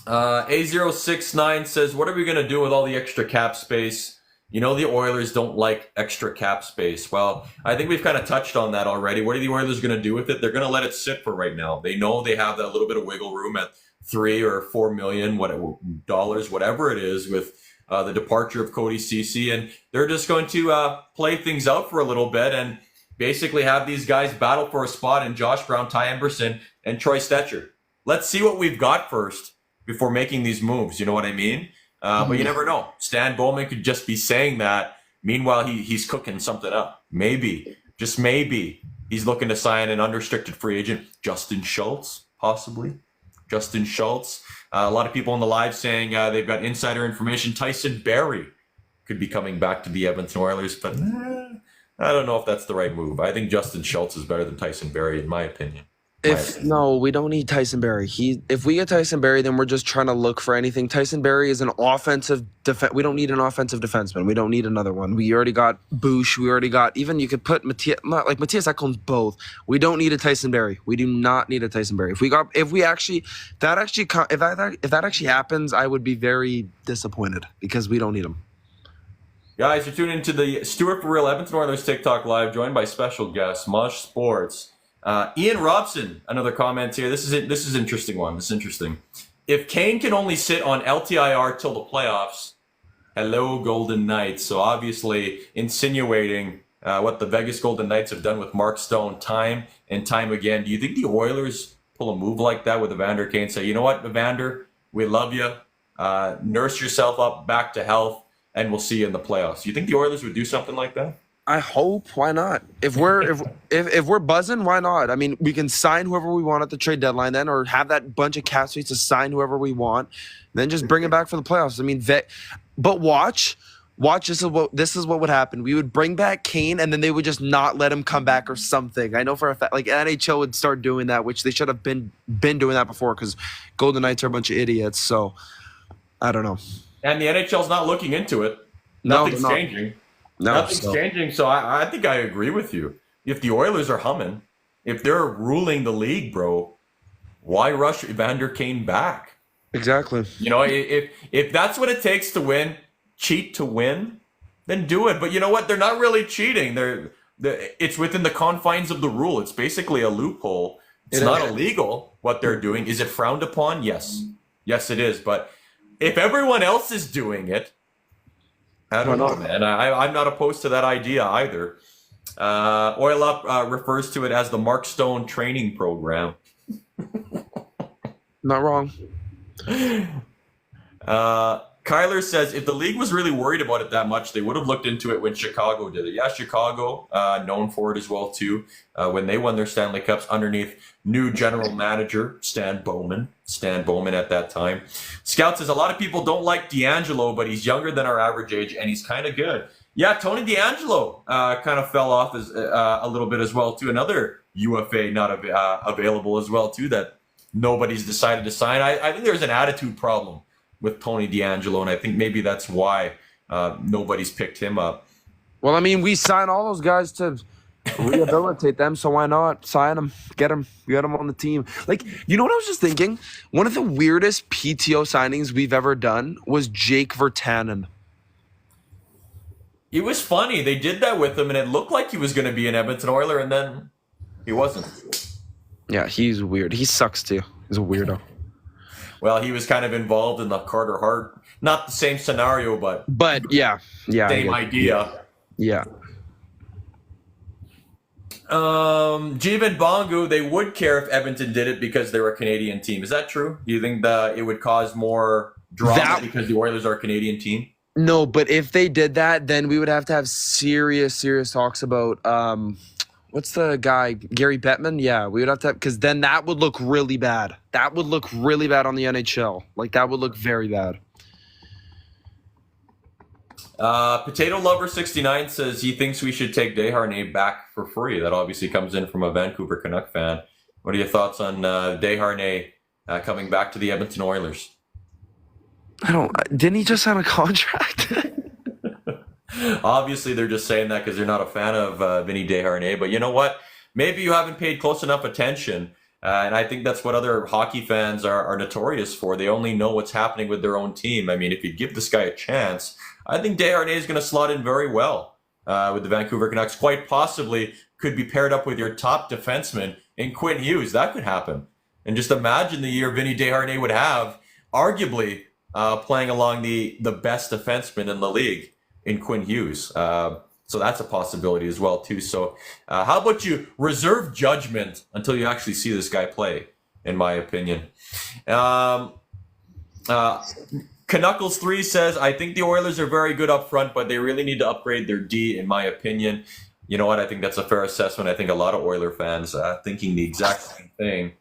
A069 says, what are we going to do with all the extra cap space? The Oilers don't like extra cap space. Well, I think we've kind of touched on that already. What are the Oilers going to do with it? They're going to let it sit for right now. They know they have that little bit of wiggle room at $3 or $4 million, whatever it is, with the departure of Cody Ceci, and they're just going to play things out for a little bit and basically have these guys battle for a spot in Josh Brown, Ty Emberson, and Troy Stetcher. Let's see what we've got first before making these moves. You know what I mean? But you never know. Stan Bowman could just be saying that. Meanwhile, he's cooking something up. Maybe, just maybe, he's looking to sign an unrestricted free agent. Justin Schultz, possibly. Justin Schultz. A lot of people on the live saying they've got insider information. Tyson Barrie could be coming back to the Edmonton Oilers, but I don't know if that's the right move. I think Justin Schultz is better than Tyson Barrie, in my opinion. No, we don't need Tyson Barrie. If we get Tyson Barrie, then we're just trying to look for anything. Tyson Barrie is an offensive defense. We don't need an offensive defenseman. We don't need another one. We already got Bouch. We already got, even you could put Matthias Ekholm's both. We don't need a Tyson Barrie. We do not need a Tyson Barrie. If that actually happens, I would be very disappointed because we don't need him. Guys, you're tuning into the Stuart for Real Edmonton Oilers TikTok Live, joined by special guest Mush Sports. Ian Robson, another comment here. This is interesting one. This is interesting. If Kane can only sit on LTIR till the playoffs, hello Golden Knights. So obviously insinuating what the Vegas Golden Knights have done with Mark Stone time and time again. Do you think the Oilers pull a move like that with Evander Kane? Say, you know what, Evander, we love you. Nurse yourself up back to health, and we'll see you in the playoffs. Do you think the Oilers would do something like that? I hope. Why not? If we're buzzing, why not? I mean, we can sign whoever we want at the trade deadline then, or have that bunch of cap space to sign whoever we want, then just bring it back for the playoffs. I mean, but watch. This is what would happen. We would bring back Kane, and then they would just not let him come back or something. I know for a fact, like NHL would start doing that, which they should have been doing that before, because Golden Knights are a bunch of idiots. So I don't know. And the NHL's not looking into it. No, Nothing's changing. Nothing's changing, so I think I agree with you. If the Oilers are humming, if they're ruling the league, bro, why rush Evander Kane back? Exactly. If that's what it takes to win, cheat to win, then do it. But you know what? They're not really cheating. It's within the confines of the rule. It's basically a loophole. It's not illegal what they're doing. Is it frowned upon? Yes. Yes, it is. But if everyone else is doing it, I don't know, man. I'm not opposed to that idea either. Oil Up refers to it as the Mark Stone training program. Not wrong. Kyler says, if the league was really worried about it that much, they would have looked into it when Chicago did it. Yeah, Chicago, known for it as well, too, when they won their Stanley Cups underneath new general manager Stan Bowman at that time. Scout says, a lot of people don't like D'Angelo, but he's younger than our average age, and he's kind of good. Yeah, Tony D'Angelo kind of fell off as a little bit as well, too. Another UFA not available as well, too, that nobody's decided to sign. I think there's an attitude problem with Tony D'Angelo, and I think maybe that's why nobody's picked him up. Well, I mean, we sign all those guys to rehabilitate them, so why not sign them, get them on the team? Like, you know what I was just thinking? One of the weirdest PTO signings we've ever done was Jake Virtanen. It was funny. They did that with him, and it looked like he was going to be an Edmonton Oiler, and then he wasn't. Yeah, he's weird. He sucks, too. He's a weirdo. Well, he was kind of involved in the Carter Hart. Not the same scenario, but yeah. Same idea. Yeah. Jeevan Bongu, they would care if Edmonton did it because they're a Canadian team. Is that true? Do you think that it would cause more drama because the Oilers are a Canadian team? No, but if they did that, then we would have to have serious talks about what's the guy? Gary Bettman? Yeah, we would have to, because then that would look really bad. That would look really bad on the NHL. Like, that would look very bad. Potato Lover 69 says he thinks we should take Desharnais back for free. That obviously comes in from a Vancouver Canuck fan. What are your thoughts on Desharnais coming back to the Edmonton Oilers? Didn't he just sign a contract? Obviously, they're just saying that because they're not a fan of Vinny Desharnais. But you know what? Maybe you haven't paid close enough attention. And I think that's what other hockey fans are notorious for. They only know what's happening with their own team. I mean, if you give this guy a chance, I think Desharnais is going to slot in very well with the Vancouver Canucks. Quite possibly could be paired up with your top defenseman in Quinn Hughes. That could happen. And just imagine the year Vinny Desharnais would have, arguably playing along the best defenseman in the league in Quinn Hughes. So that's a possibility as well, too. So how about you reserve judgment until you actually see this guy play, in my opinion. Canuckles 3 says, I think the Oilers are very good up front, but they really need to upgrade their D, in my opinion. You know what? I think that's a fair assessment. I think a lot of Oiler fans thinking the exact same thing.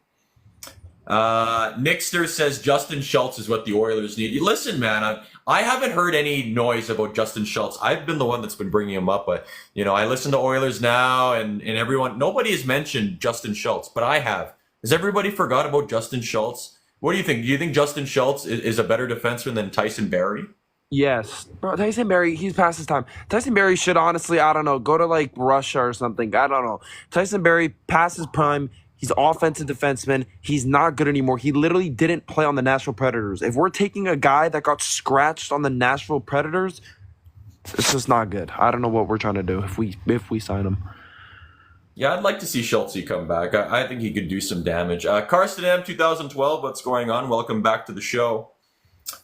Nixter says Justin Schultz is what the Oilers need. Listen, man, I haven't heard any noise about Justin Schultz. I've been the one that's been bringing him up, but I listen to Oilers Now and everyone. Nobody has mentioned Justin Schultz, but I have. Has everybody forgot about Justin Schultz? What do you think? Do you think Justin Schultz is a better defenseman than Tyson Barrie? Yes. Bro, Tyson Barrie, he's past his time. Tyson Barrie should honestly, I don't know, go to like Russia or something. I don't know. Tyson Barrie past his prime. He's offensive defenseman. He's not good anymore. He literally didn't play on the Nashville Predators. If we're taking a guy that got scratched on the Nashville Predators, it's just not good. I don't know what we're trying to do if we sign him. Yeah, I'd like to see Schultz come back. I think he could do some damage. Karsten M, 2012, what's going on? Welcome back to the show.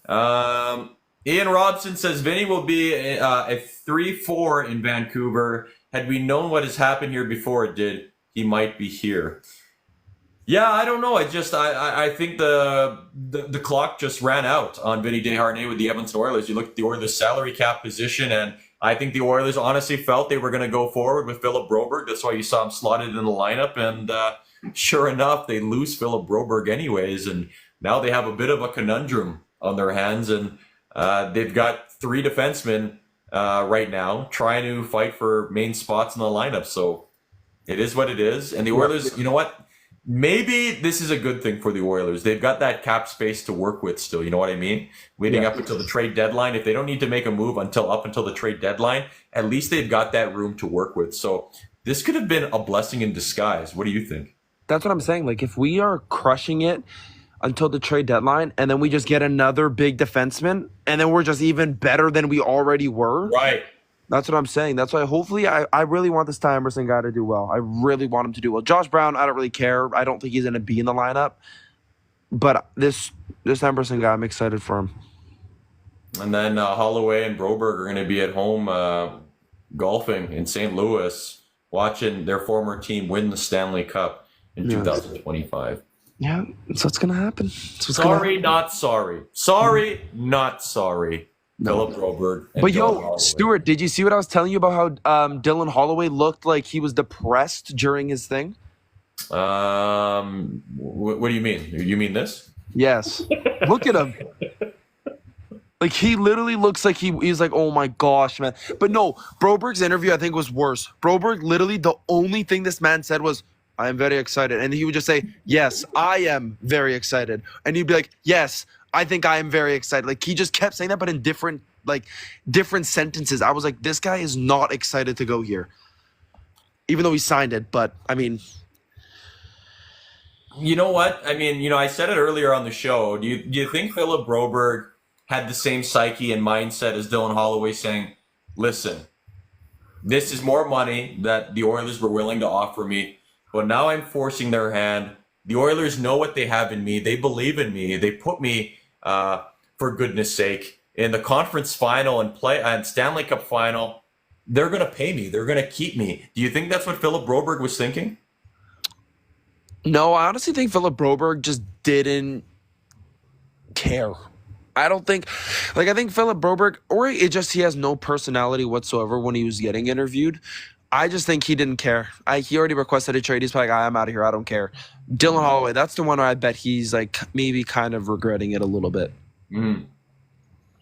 Ian Robson says, Vinny will be a 3-4 in Vancouver. Had we known what has happened here before it did, he might be here. Yeah, I don't know. I think the clock just ran out on Vinny Desharnais with the Edmonton Oilers. You look at the Oilers' salary cap position, and I think the Oilers honestly felt they were going to go forward with Philip Broberg. That's why you saw him slotted in the lineup, and sure enough, they lose Philip Broberg anyways, and now they have a bit of a conundrum on their hands, and they've got 3 defensemen right now trying to fight for main spots in the lineup, so it is what it is. And the Oilers, you know what? Maybe this is a good thing for the Oilers. They've got that cap space to work with still. You know what I mean? Leading up until the trade deadline. If they don't need to make a move up until the trade deadline, at least they've got that room to work with. So this could have been a blessing in disguise. What do you think? That's what I'm saying. Like, if we are crushing it until the trade deadline and then we just get another big defenseman and then we're just even better than we already were. Right. That's what I'm saying. That's why hopefully I really want this Ty Emerson guy to do well. I really want him to do well. Josh Brown, I don't really care. I don't think he's going to be in the lineup. But this Emerson guy, I'm excited for him. And then Holloway and Broberg are going to be at home golfing in St. Louis, watching their former team win the Stanley Cup in 2025. Yeah, that's what's going to happen. Sorry, not sorry. Sorry, not sorry. Philip Broberg. But Stuart, did you see what I was telling you about how Dylan Holloway looked like he was depressed during his thing? What do you mean? You mean this? Yes. Look at him. Like, he literally looks like he's like, oh my gosh, man. But no, Broberg's interview I think was worse. Broberg, literally the only thing this man said was, I am very excited. And he would just say, yes, I am very excited. And he'd be like, yes, I think I am very excited. Like, he just kept saying that, but in different sentences. I was like, this guy is not excited to go here. Even though he signed it, but I mean, you know what? I mean, I said it earlier on the show. Do you think Philip Broberg had the same psyche and mindset as Dylan Holloway, saying, listen, this is more money that the Oilers were willing to offer me, but now I'm forcing their hand. The Oilers know what they have in me. They believe in me. They put me, for goodness sake, in the conference final and Stanley Cup final. They're going to pay me. They're going to keep me. Do you think that's what Philip Broberg was thinking? No, I honestly think Philip Broberg just didn't care. I think Philip Broberg, or it just he has no personality whatsoever when he was getting interviewed. I just think he didn't care. He already requested a trade. He's like, I'm out of here. I don't care. Dylan Holloway, that's the one where I bet he's like maybe kind of regretting it a little bit. Mm.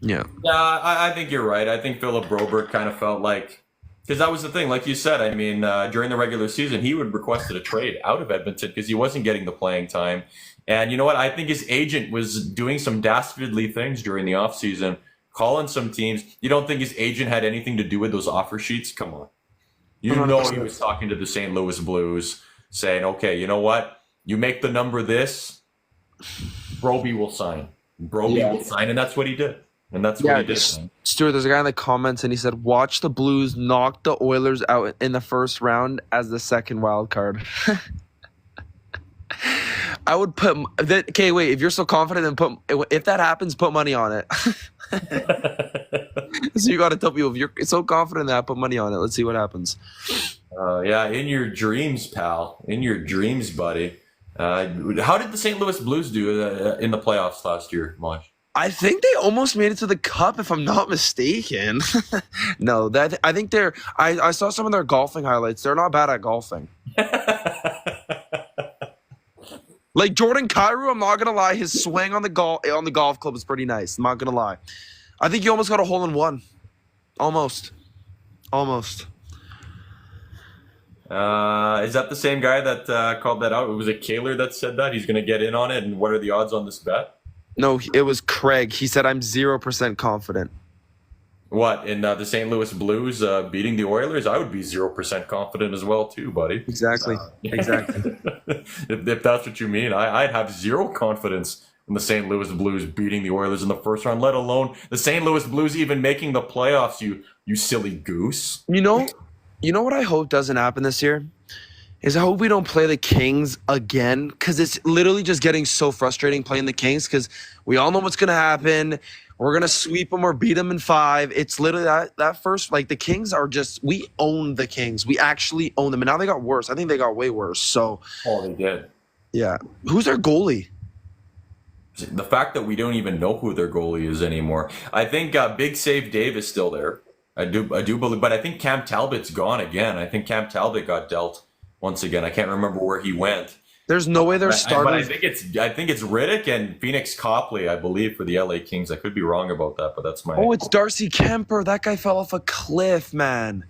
Yeah. Yeah, I think you're right. I think Philip Broberg kind of felt like, because that was the thing, like you said, I mean, during the regular season, he would requested a trade out of Edmonton because he wasn't getting the playing time. And you know what? I think his agent was doing some dastardly things during the offseason, calling some teams. You don't think his agent had anything to do with those offer sheets? Come on. You know he was talking to the St. Louis Blues, saying, okay, you know what? You make the number this, Broby will sign. Broby will sign, and that's what he did. And that's what he did. Stuart, there's a guy in the comments, and he said, watch the Blues knock the Oilers out in the first round as the second wild card. I would put that. Okay, wait. If you're so confident, then if that happens, put money on it. So you got to tell people, if you're so confident in that, put money on it. Let's see what happens. Yeah, in your dreams, pal. In your dreams, buddy. How did the St. Louis Blues do in the playoffs last year, Mosh? I think they almost made it to the Cup, if I'm not mistaken. No, I think they're. I saw some of their golfing highlights. They're not bad at golfing. Like Jordan Kyrou, I'm not gonna lie, his swing on the golf club is pretty nice. I'm not gonna lie. I think he almost got a hole in one. Almost. Is that the same guy that called that out? It was a Kaler that said that he's gonna get in on it. And what are the odds on this bet? No, it was Craig. He said I'm 0% confident. What, in the St. Louis Blues beating the Oilers? I would be 0% confident as well too, buddy. Exactly. Exactly. if that's what you mean, I'd have zero confidence in the St. Louis Blues beating the Oilers in the first round, let alone the St. Louis Blues even making the playoffs, you silly goose. You know what I hope doesn't happen this year? Is I hope we don't play the Kings again, because it's literally just getting so frustrating playing the Kings, because we all know what's going to happen. We're going to sweep them or beat them in 5. It's literally that first, like the Kings are just, we own the Kings. We actually own them. And now they got worse. I think they got way worse. So. Oh, they did. Yeah. Who's their goalie? The fact that we don't even know who their goalie is anymore. I think Big Save Dave is still there. I do believe, but I think Cam Talbot's gone again. I think Cam Talbot got dealt once again. I can't remember where he went. There's no way they're starting. But I think it's Riddick and Phoenix Copley, I believe, for the LA Kings. I could be wrong about that, but that's my. Oh, it's Darcy Kemper. That guy fell off a cliff, man.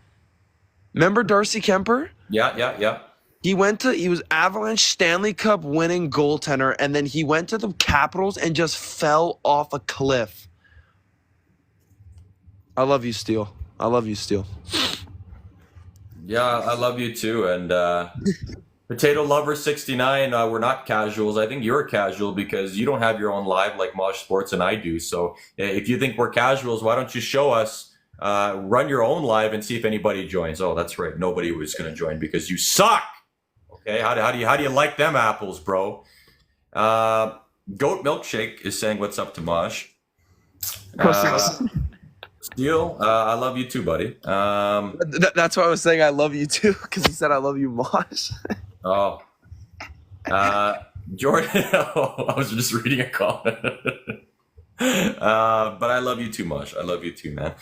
Remember Darcy Kemper? Yeah. He was Avalanche Stanley Cup winning goaltender, and then he went to the Capitals and just fell off a cliff. I love you, Steele. I love you, Steele. Yeah, I love you too. And Potato Lover 69, we're not casuals. I think you're a casual because you don't have your own live like Mosh Sports and I do. So if you think we're casuals, why don't you show us, run your own live and see if anybody joins. Oh, that's right. Nobody was going to join because you suck. Okay, how do you like them apples, bro? Goat Milkshake is saying what's up to Mosh. Steele, I love you too, buddy. That's why I was saying I love you too, because he said I love you, Mosh. Oh. Jordan, I was just reading a comment. But I love you too, Mosh. I love you too, man.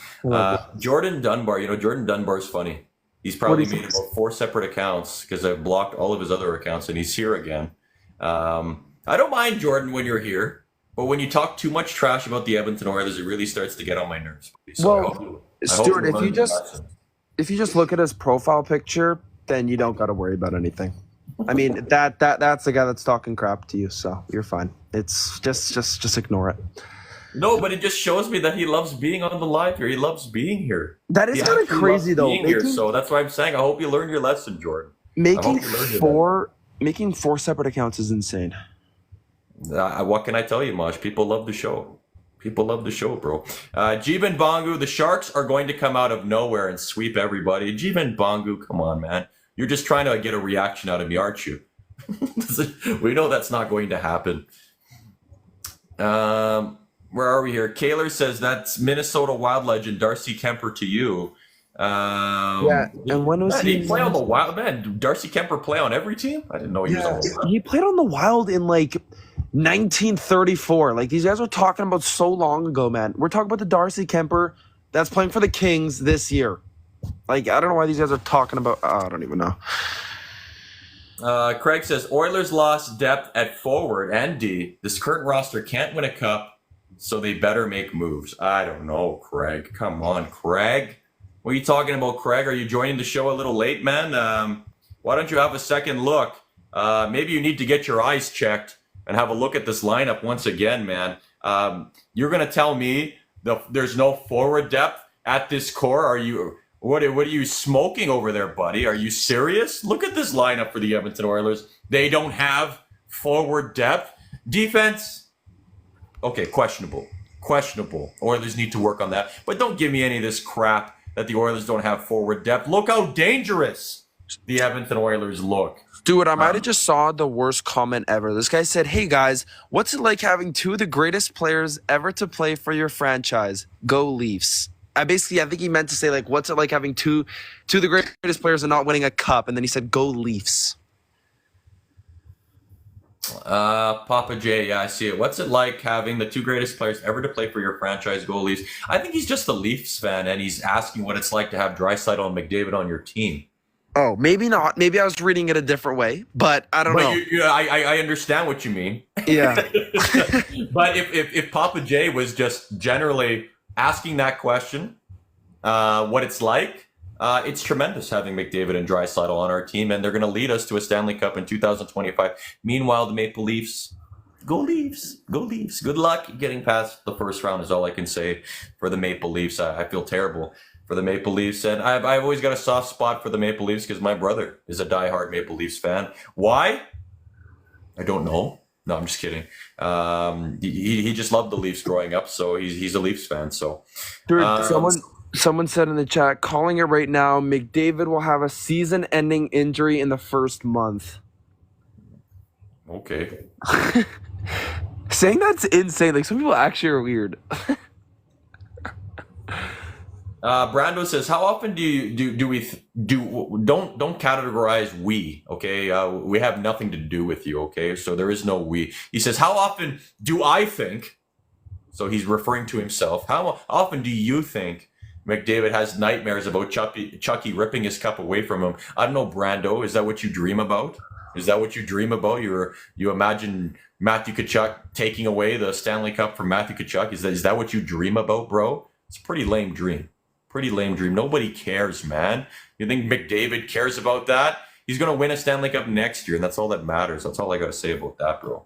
Jordan Dunbar, Jordan Dunbar's funny. He's probably made about 4 separate accounts because I've blocked all of his other accounts and he's here again. I don't mind Jordan when you're here. But when you talk too much trash about the Edmonton Oilers, it really starts to get on my nerves. So Stuart, if you just look at his profile picture, then you don't got to worry about anything. I mean, that's the guy that's talking crap to you, so you're fine. It's just ignore it. No, but it just shows me that he loves being on the live here. He loves being here. That is kind of crazy, though. So that's why I'm saying I hope you learn your lesson, Jordan. Making 4 separate accounts is insane. What can I tell you, Mosh? People love the show. People love the show, bro. Jeevan Bongu, the Sharks are going to come out of nowhere and sweep everybody. Jeevan Bongu, come on, man. You're just trying to get a reaction out of me, aren't you? We know that's not going to happen. Where are we here? Kaler says that's Minnesota Wild legend Darcy Kemper to you. Yeah, and when was he play on the Wild? Man, Darcy Kemper play on every team? I didn't know he was on the Wild. He played on the Wild in 1934. Like, these guys were talking about so long ago, man. We're talking about the Darcy Kemper that's playing for the Kings this year. Like, I don't know why these guys are talking about. I don't even know. Craig says Oilers lost depth at forward and D. This current roster can't win a cup, so they better make moves. I don't know, Craig. Come on, Craig. What are you talking about, Craig? Are you joining the show a little late, man? Why don't you have a second look? Maybe you need to get your eyes checked and have a look at this lineup once again, man. You're going to tell me there's no forward depth at this core? What are you smoking over there, buddy? Are you serious? Look at this lineup for the Edmonton Oilers. They don't have forward depth. Defense, okay, questionable. Questionable. Oilers need to work on that. But don't give me any of this crap that the Oilers don't have forward depth. Look how dangerous the Edmonton Oilers look. Dude, I might have just saw the worst comment ever. This guy said, "Hey guys, what's it like having two of the greatest players ever to play for your franchise? Go Leafs." I think he meant to say, like, what's it like having two of the greatest players and not winning a cup? And then he said, "Go Leafs." Papa J, yeah, I see it. What's it like having the two greatest players ever to play for your franchise, Go Leafs? I think he's just a Leafs fan, and he's asking what it's like to have Draisaitl and McDavid on your team. Oh, maybe not. Maybe I was reading it a different way, but I don't know. I understand what you mean. Yeah. But if Papa J was just generally asking that question, what it's like, it's tremendous having McDavid and Draisaitl on our team, and they're going to lead us to a Stanley Cup in 2025. Meanwhile, the Maple Leafs, go Leafs, go Leafs. Good luck getting past the first round is all I can say for the Maple Leafs. I feel terrible for the Maple Leafs, and I've always got a soft spot for the Maple Leafs because my brother is a diehard Maple Leafs fan. Why? I don't know. No, I'm just kidding. He just loved the Leafs growing up, so he's a Leafs fan. So, Dude, someone said in the chat, calling it right now, McDavid will have a season-ending injury in the first month. Okay. Saying that's insane. Like, some people actually are weird. Brando says, "How often don't categorize we? Okay, we have nothing to do with you. Okay, so there is no we." He says, "How often do I think?" So he's referring to himself. How often do you think McDavid has nightmares about Chucky ripping his cup away from him? I don't know, Brando. Is that what you dream about? Is that what you dream about? You imagine Matthew Tkachuk taking away the Stanley Cup from Matthew Tkachuk? Is that what you dream about, bro? It's a pretty lame dream. Pretty lame dream. Nobody cares, man. You think McDavid cares about that? He's going to win a Stanley Cup next year, and that's all that matters. That's all I got to say about that, bro.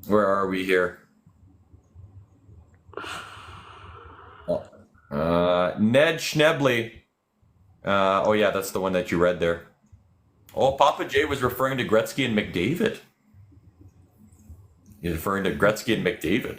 Where are we here? Ned Schnebley. Oh, yeah, that's the one that you read there. Oh, Papa J was referring to Gretzky and McDavid. He's referring to Gretzky and McDavid.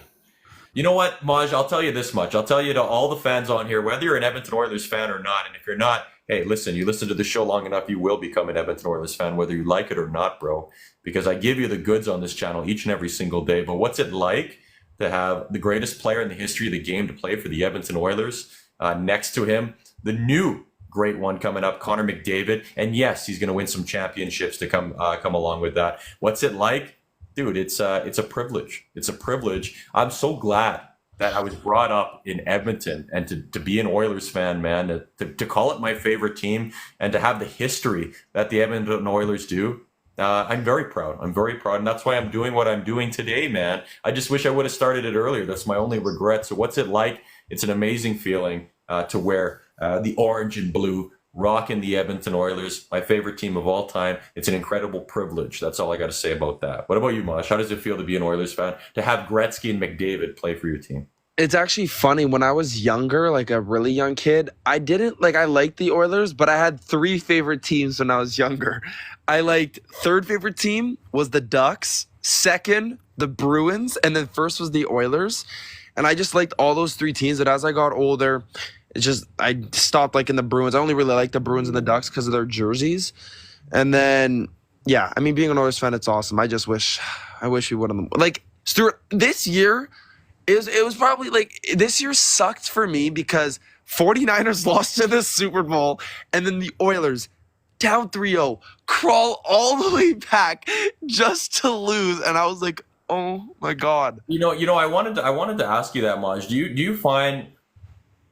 You know what, Maj? I'll tell you this much. I'll tell you to all the fans on here, whether you're an Edmonton Oilers fan or not, and if you're not, hey, listen, you listen to the show long enough, you will become an Edmonton Oilers fan, whether you like it or not, bro, because I give you the goods on this channel each and every single day. But what's it like to have the greatest player in the history of the game to play for the Edmonton Oilers next to him? The new great one coming up, Connor McDavid. And yes, he's going to win some championships to come along with that. What's it like? Dude, it's a privilege. It's a privilege. I'm so glad that I was brought up in Edmonton and to be an Oilers fan, man, to call it my favorite team and to have the history that the Edmonton Oilers do. I'm very proud. I'm very proud. And that's why I'm doing what I'm doing today, man. I just wish I would have started it earlier. That's my only regret. So what's it like? It's an amazing feeling to wear the orange and blue, rocking the Edmonton Oilers, my favorite team of all time. It's an incredible privilege. That's all I got to say about that. What about you, Mosh? How does it feel to be an Oilers fan, to have Gretzky and McDavid play for your team? It's actually funny. When I was younger, like a really young kid, I liked the Oilers, but I had three favorite teams when I was younger. Third favorite team was the Ducks, second, the Bruins, and then first was the Oilers. And I just liked all those three teams. But as I got older, I stopped liking the Bruins. I only really like the Bruins and the Ducks because of their jerseys. And then, yeah, I mean, being an Oilers fan, it's awesome. I wish we would have. Like, Stuart, this year, it was probably, like, this year sucked for me because 49ers lost to the Super Bowl, and then the Oilers, down 3-0, crawl all the way back just to lose. And I was like, oh, my God. You know, I wanted to ask you that, Maj. Do you find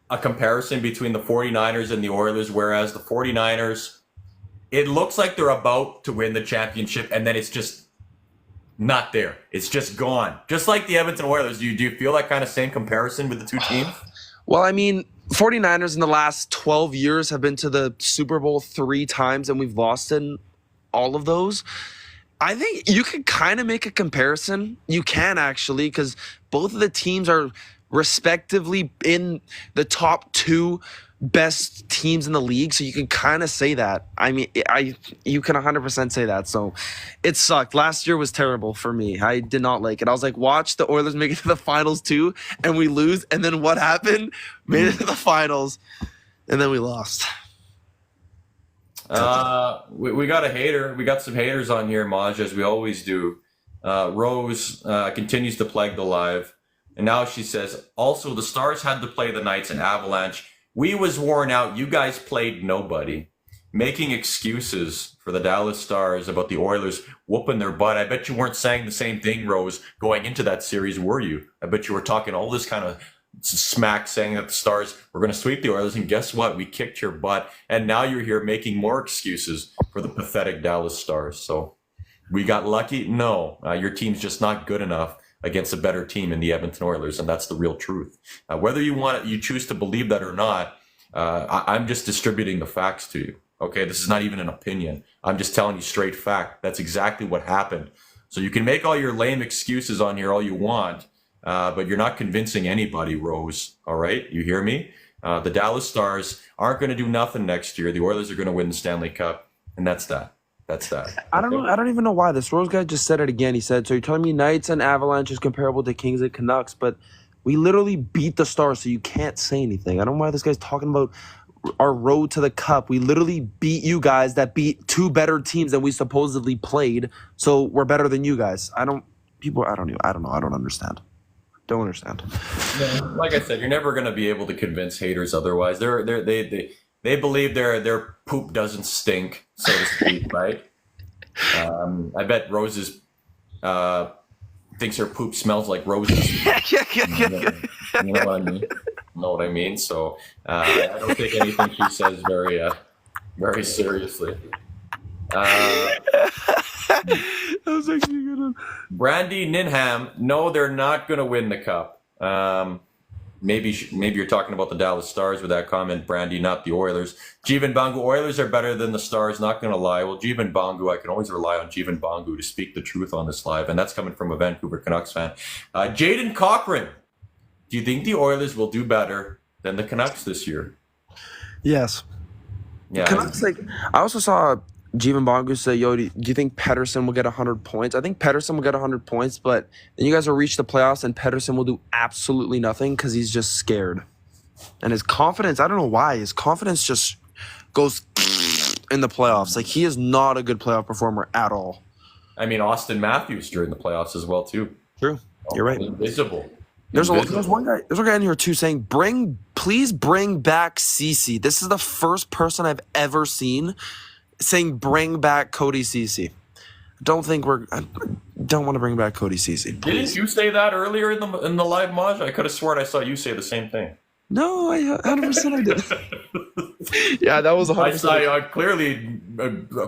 a comparison between the 49ers and the Oilers, whereas the 49ers, it looks like they're about to win the championship, and then it's just not there. It's just gone. Just like the Edmonton Oilers. Do you feel that kind of same comparison with the two teams? Well, I mean, 49ers in the last 12 years have been to the Super Bowl 3 times, and we've lost in all of those. I think you could kind of make a comparison. You can, actually, because both of the teams are respectively in the top 2 best teams in the league, so you can kind of say that. I mean, you can 100% say that. So it sucked. Last year was terrible for me. I did not like it. I was like, watch the Oilers make it to the finals too, and we lose. And then what happened? Made it to the finals, and then we lost. We got a hater. We got some haters on here, Maj, as we always do. Rose continues to plague the live. And now she says, also, the Stars had to play the Knights and Avalanche. We was worn out. You guys played nobody. Making excuses for the Dallas Stars about the Oilers whooping their butt. I bet you weren't saying the same thing, Rose, going into that series, were you? I bet you were talking all this kind of smack, saying that the Stars were going to sweep the Oilers. And guess what? We kicked your butt. And now you're here making more excuses for the pathetic Dallas Stars. So we got lucky? No. Your team's just not good enough against a better team in the Edmonton Oilers, and that's the real truth. Whether you choose to believe that or not, I'm just distributing the facts to you. Okay, this is not even an opinion. I'm just telling you straight fact. That's exactly what happened. So you can make all your lame excuses on here all you want, but you're not convincing anybody, Rose. All right, you hear me? The Dallas Stars aren't going to do nothing next year. The Oilers are going to win the Stanley Cup, and that's that. That's that. I don't know. I don't even know why. This Rose guy just said it again. He said, so you're telling me Knights and Avalanche is comparable to Kings and Canucks, but we literally beat the Stars, so you can't say anything. I don't know why this guy's talking about our road to the Cup. We literally beat you guys that beat two better teams than we supposedly played, so we're better than you guys. I don't know. I don't understand. Don't understand. Yeah, like I said, you're never going to be able to convince haters otherwise. They believe their poop doesn't stink, so to speak, right? I bet Rose's thinks her poop smells like roses. You know what I mean? Know what I mean? So I don't take anything she says very seriously. That was actually a good one. Brandy Ninham, no, they're not going to win the cup. Maybe you're talking about the Dallas Stars with that comment, Brandy, not the Oilers. Jeevan Bangu, Oilers are better than the Stars, not going to lie. Well, Jeevan Bangu, I can always rely on Jeevan Bangu to speak the truth on this live, and that's coming from a Vancouver Canucks fan. Jaden Cochran, do you think the Oilers will do better than the Canucks this year? Yes. Yeah. Canucks, I also saw Jeevan Bangu say, yo, do you think Pettersson will get 100 points? I think Pettersson will get 100 points, but then you guys will reach the playoffs and Pettersson will do absolutely nothing because he's just scared. And his confidence, I don't know why, his confidence just goes in the playoffs. Like, he is not a good playoff performer at all. I mean, Austin Matthews during the playoffs as well, too. True. You're right. Invisible. There's one guy in here, too, saying, please bring back Ceci. This is the first person I've ever seen saying bring back Cody Ceci. I don't want to bring back Cody Ceci. Didn't you say that earlier in the live Maj? I could have sworn I saw you say the same thing. No, I 100% I did. Yeah, that was 100%. I saw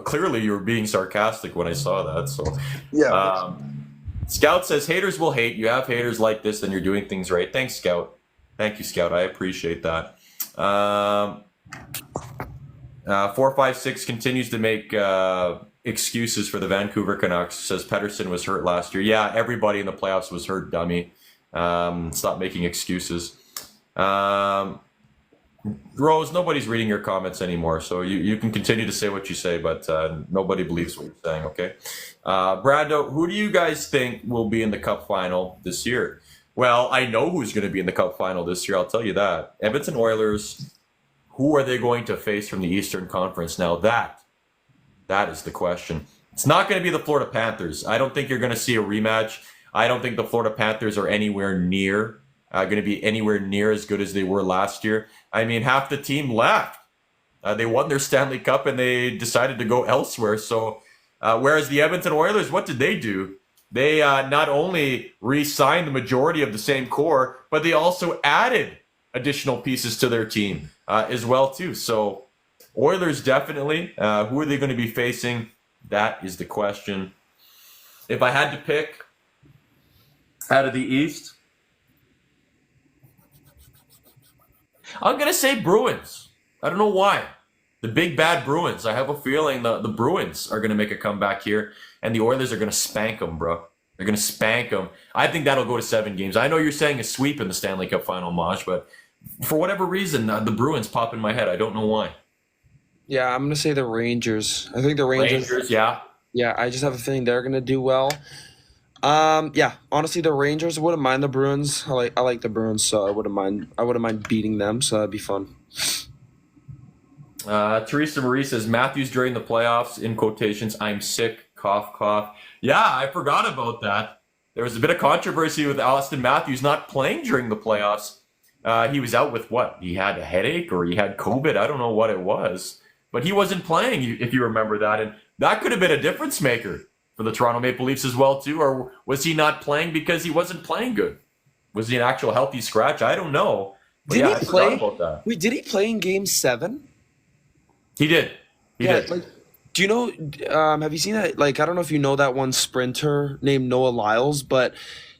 clearly you were being sarcastic when I saw that. So yeah. Scout says haters will hate. You have haters like this, then you're doing things right. Thanks, Scout. Thank you, Scout. I appreciate that. 456 continues to make excuses for the Vancouver Canucks. Says Pettersson was hurt last year. Yeah, everybody in the playoffs was hurt, dummy. Stop making excuses. Rose, nobody's reading your comments anymore, so you can continue to say what you say, but nobody believes what you're saying, okay? Brando, who do you guys think will be in the Cup final this year? Well, I know who's going to be in the Cup final this year, I'll tell you that. Edmonton Oilers. Who are they going to face from the Eastern Conference? Now that is the question. It's not going to be the Florida Panthers. I don't think you're going to see a rematch. I don't think the Florida Panthers are anywhere near going to be anywhere near as good as they were last year. I mean, half the team left. They won their Stanley Cup and they decided to go elsewhere. So, whereas the Edmonton Oilers, what did they do? They not only re-signed the majority of the same core, but they also added additional pieces to their team as well too. So Oilers definitely. Who are they going to be facing? That is the question. If I had to pick out of the East, I'm going to say Bruins. I don't know why. The big bad Bruins. I have a feeling the Bruins are going to make a comeback here, and the Oilers are going to spank them, bro. They're going to spank them. I think that'll go to 7 games. I know you're saying a sweep in the Stanley Cup final, Maj, but For whatever reason, the Bruins pop in my head. I don't know why. Yeah, I'm gonna say the Rangers. I think the Rangers. Rangers, yeah. Yeah, I just have a feeling they're gonna do well. Yeah, honestly, the Rangers. Wouldn't mind the Bruins. I like the Bruins, so I wouldn't mind beating them. So that'd be fun. Teresa Marie says Matthews during the playoffs, in quotations, I'm sick, cough, cough. Yeah, I forgot about that. There was a bit of controversy with Austin Matthews not playing during the playoffs. He was out with what? He had a headache or he had COVID. I don't know what it was. But he wasn't playing, if you remember that. And that could have been a difference maker for the Toronto Maple Leafs as well, too. Or was he not playing because he wasn't playing good? Was he an actual healthy scratch? I don't know. But Did yeah, he I play? forgot about that. Wait, did he play in Game 7? He did. He did. Like, do you know? Have you seen that? Like, I don't know if you know that one sprinter named Noah Lyles, but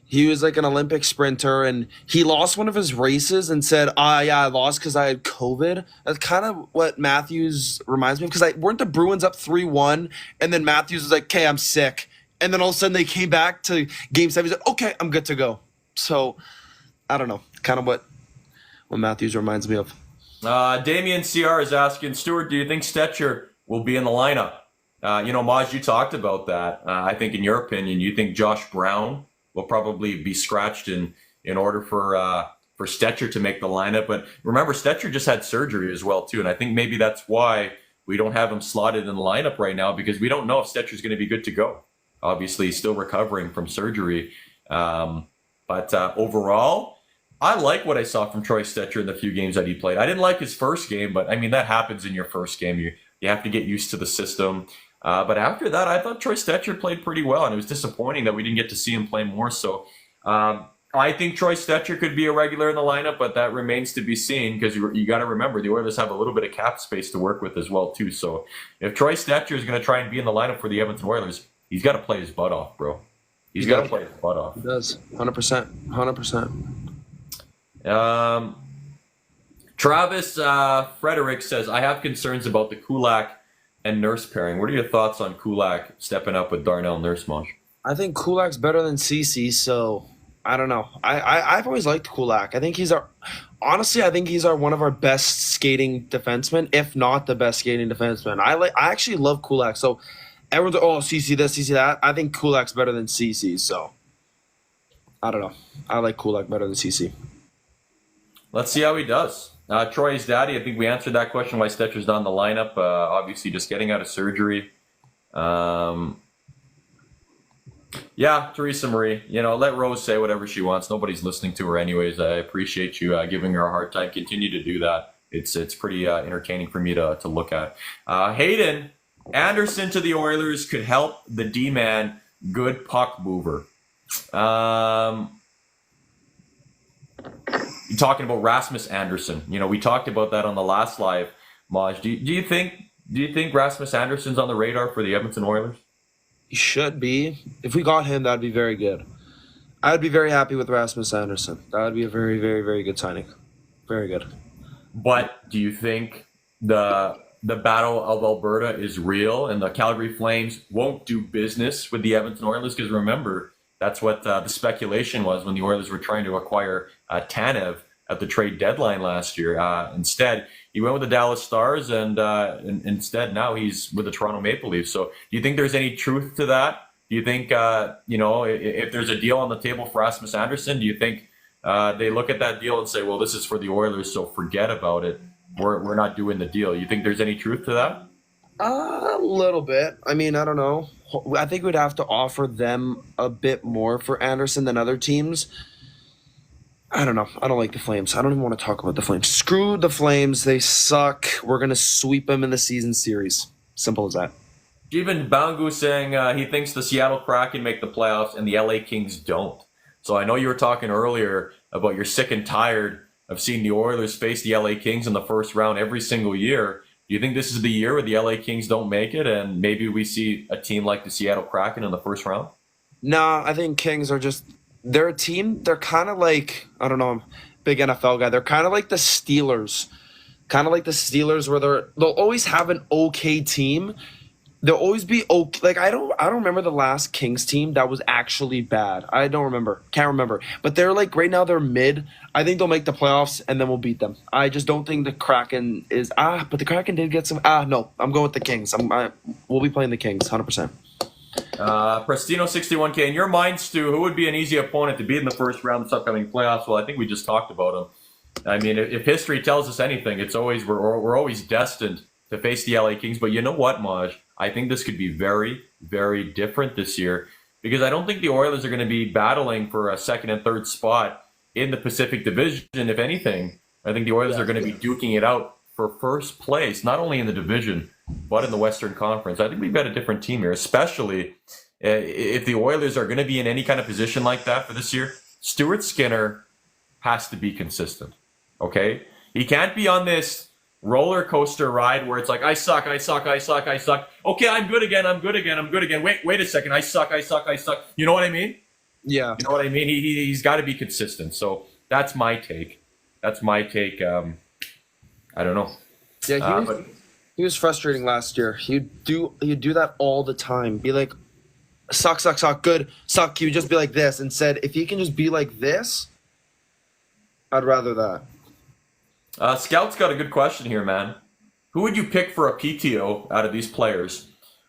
he was like an Olympic sprinter, and he lost one of his races and said, yeah, I lost because I had COVID." That's kind of what Matthews reminds me of. Because weren't the Bruins up 3-1, and then Matthews was like, "Okay, I'm sick," and then all of a sudden they came back to Game 7. He's like, "Okay, I'm good to go." So I don't know, kind of what Matthews reminds me of. Damien CR is asking, Stuart, do you think Stetcher will be in the lineup? Maj, you talked about that. I think in your opinion, you think Josh Brown will probably be scratched in order for Stetcher to make the lineup. But remember, Stetcher just had surgery as well, too. And I think maybe that's why we don't have him slotted in the lineup right now, because we don't know if Stetcher's going to be good to go. Obviously, he's still recovering from surgery. But overall, I like what I saw from Troy Stetcher in the few games that he played. I didn't like his first game, but I mean, that happens in your first game. You have to get used to the system. But after that, I thought Troy Stetcher played pretty well, and it was disappointing that we didn't get to see him play more. So I think Troy Stetcher could be a regular in the lineup, but that remains to be seen, because you got to remember the Oilers have a little bit of cap space to work with as well, too. So if Troy Stetcher is going to try and be in the lineup for the Edmonton Oilers, he's got to play his butt off, bro. He's got to play his butt off. He does. 100%. 100%. Travis Frederick says, I have concerns about the Kulak and Nurse pairing. What are your thoughts on Kulak stepping up with Darnell Nurse, Moj? I think Kulak's better than CC, so I don't know. I've always liked Kulak. I think he's one of our best skating defensemen, if not the best skating defenseman. I actually love Kulak. So everyone's like, "Oh, CC this, CC that." I think Kulak's better than CC, so I don't know. I like Kulak better than CC. Let's see how he does. Troy's daddy, I think we answered that question, why Stetcher's not in the lineup. Obviously just getting out of surgery. Yeah, Teresa Marie, let Rose say whatever she wants. Nobody's listening to her anyways. I appreciate you giving her a hard time. Continue to do that. It's pretty entertaining for me to look at. Hayden Anderson to the Oilers could help the D-man. Good puck mover. You're talking about Rasmus Anderson. We talked about that on the last live, Maj. Do you think Rasmus Anderson's on the radar for the Edmonton Oilers? He should be. If we got him, that'd be very good. I'd be very happy with Rasmus Anderson. That would be a very, very, very good signing. Very good. But do you think the Battle of Alberta is real and the Calgary Flames won't do business with the Edmonton Oilers? Because remember, that's what the speculation was when the Oilers were trying to acquire Tanev at the trade deadline last year. Instead, he went with the Dallas Stars, and instead now he's with the Toronto Maple Leafs. So do you think there's any truth to that? Do you think, if there's a deal on the table for Rasmus Anderson, do you think they look at that deal and say, well, this is for the Oilers, so forget about it. We're not doing the deal. You think there's any truth to that? A little bit. I mean, I don't know. I think we'd have to offer them a bit more for Anderson than other teams. I don't know. I don't like the Flames. I don't even want to talk about the Flames. Screw the Flames. They suck. We're going to sweep them in the season series. Simple as that. Even Bangu saying he thinks the Seattle Kraken make the playoffs and the LA Kings don't. So I know you were talking earlier about you're sick and tired of seeing the Oilers face the LA Kings in the first round every single year. Do you think this is the year where the LA Kings don't make it and maybe we see a team like the Seattle Kraken in the first round? Nah, I think Kings are just – they're a team. They're kind of like – I don't know. I'm a big NFL guy. They're kind of like the Steelers. Kind of like the Steelers where they'll always have an okay team. they'll always be okay. Like I don't remember the last Kings team that was actually bad. I don't remember. Can't remember. But they're like right now they're mid. I think they'll make the playoffs and then we'll beat them. I just don't think the Kraken is but the Kraken did get some no. I'm going with the Kings. We'll be playing the Kings 100%. Prestino 61K. In your mind, Stu, who would be an easy opponent to beat in the first round of this upcoming playoffs? Well, I think we just talked about him. I mean, if history tells us anything, it's always we're always destined to face the LA Kings. But you know what, Maj? I think this could be very, very different this year because I don't think the Oilers are going to be battling for a second and third spot in the Pacific Division. If anything, I think the Oilers are going to be duking it out for first place, not only in the division, but in the Western Conference. I think we've got a different team here, especially if the Oilers are going to be in any kind of position like that for this year. Stuart Skinner has to be consistent, okay? He can't be on this roller coaster ride where it's like, I suck. Okay, I'm good again. Wait a second. I suck. You know what I mean? Yeah. You know what I mean? He's got to be consistent. So that's my take. I don't know. Yeah, he was frustrating last year. He'd do that all the time. Be like, suck, good, suck. He would just be like this. And said, if he can just be like this, I'd rather that. Scout's got a good question here, man. Who would you pick for a PTO out of these players?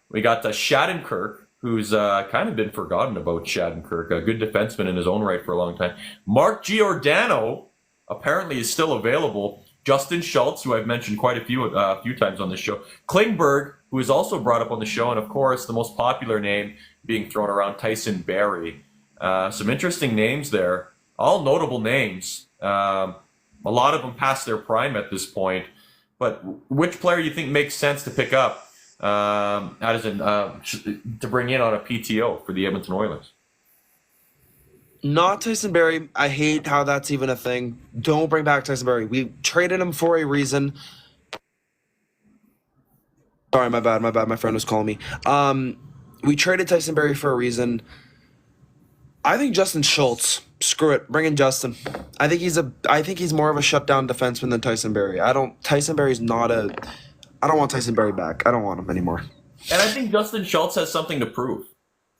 We got Shattenkirk, who's kind of been forgotten about. Shattenkirk, a good defenseman in his own right for a long time. Mark Giordano apparently is still available. Justin Schultz, who I've mentioned quite a few times on this show. Klingberg, who is also brought up on the show. And, of course, the most popular name being thrown around, Tyson Barrie. Some interesting names there. All notable names. A lot of them past their prime at this point. But which player do you think makes sense to pick up to bring in on a PTO for the Edmonton Oilers? Not Tyson Barrie. I hate how that's even a thing. Don't bring back Tyson Barrie. We traded him for a reason. Sorry, my bad. My friend was calling me. We traded Tyson Barrie for a reason. I think Justin Schultz. Screw it. Bring in Justin. I think he's more of a shutdown defenseman than Tyson Barrie. Tyson Barrie's not a. I don't want Tyson Barrie back. I don't want him anymore. And I think Justin Schultz has something to prove.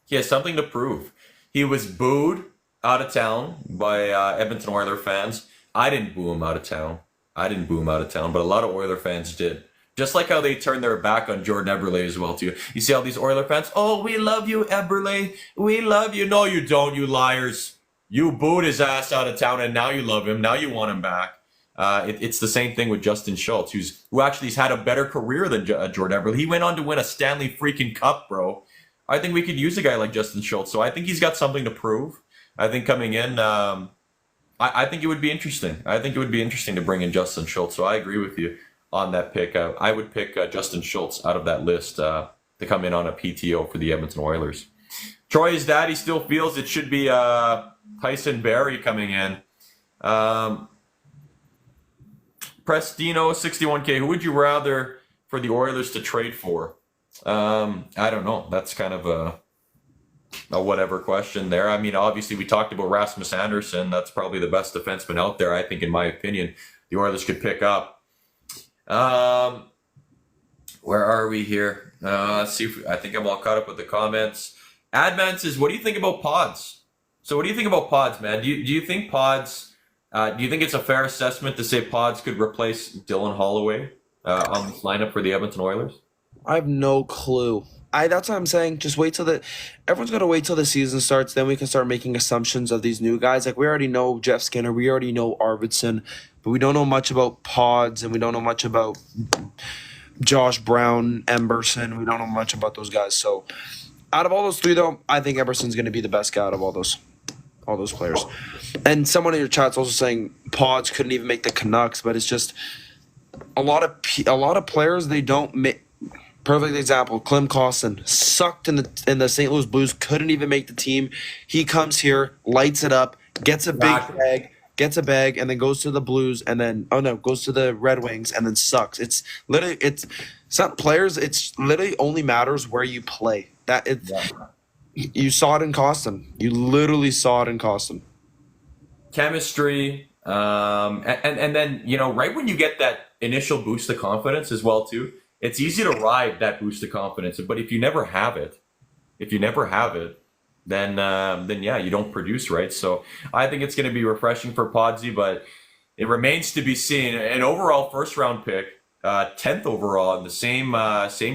He has something to prove. He was booed out of town by Edmonton Oilers fans. I didn't boo him out of town. But a lot of Oilers fans did. Just like how they turned their back on Jordan Eberle as well, too. You see all these Oilers fans, oh, we love you, Eberle. We love you. No, you don't, you liars. You booed his ass out of town, and now you love him. Now you want him back. It's the same thing with Justin Schultz, who actually has had a better career than Jordan Eberle. He went on to win a Stanley freaking Cup, bro. I think we could use a guy like Justin Schultz. So I think he's got something to prove. I think coming in, I think it would be interesting. I think it would be interesting to bring in Justin Schultz. So I agree with you on that pick. I would pick Justin Schultz out of that list to come in on a PTO for the Edmonton Oilers. Troy's daddy still feels it should be Tyson Barrie coming in. Prestino 61K, who would you rather for the Oilers to trade for? I don't know. That's kind of a whatever question there. I mean, obviously we talked about Rasmus Andersson. That's probably the best defenseman out there, I think, in my opinion, the Oilers could pick up. Where are we here? Let's see. I think I'm all caught up with the comments. Adman says, what do you think about pods? So what do you think about pods, man? Do you think pods, do you think it's a fair assessment to say pods could replace Dylan Holloway on this lineup for the Edmonton Oilers? I have no clue. That's what I'm saying. Just wait till everyone's got to wait till the season starts. Then we can start making assumptions of these new guys. Like we already know Jeff Skinner. We already know Arvidsson. But we don't know much about pods and we don't know much about Josh Brown, Emberson. We don't know much about those guys. So out of all those three, though, I think Emerson's going to be the best guy out of all those players. And someone in your chat's also saying pods couldn't even make the Canucks, but it's just a lot of players they don't make. Perfect example, Klim Kostin sucked in the St. Louis Blues, couldn't even make the team. He comes here, lights it up, gets a bag, and then goes to the Blues, and then goes to the Red Wings, and then sucks. It's some players. It's literally only matters where you play. You saw it in Kostin. You literally saw it in Kostin. Chemistry, and then right when you get that initial boost of confidence as well too. it's easy to ride that boost of confidence. But if you never have it, then yeah, you don't produce, right? So I think it's going to be refreshing for Podsy, but it remains to be seen. An overall first round pick, 10th overall in the same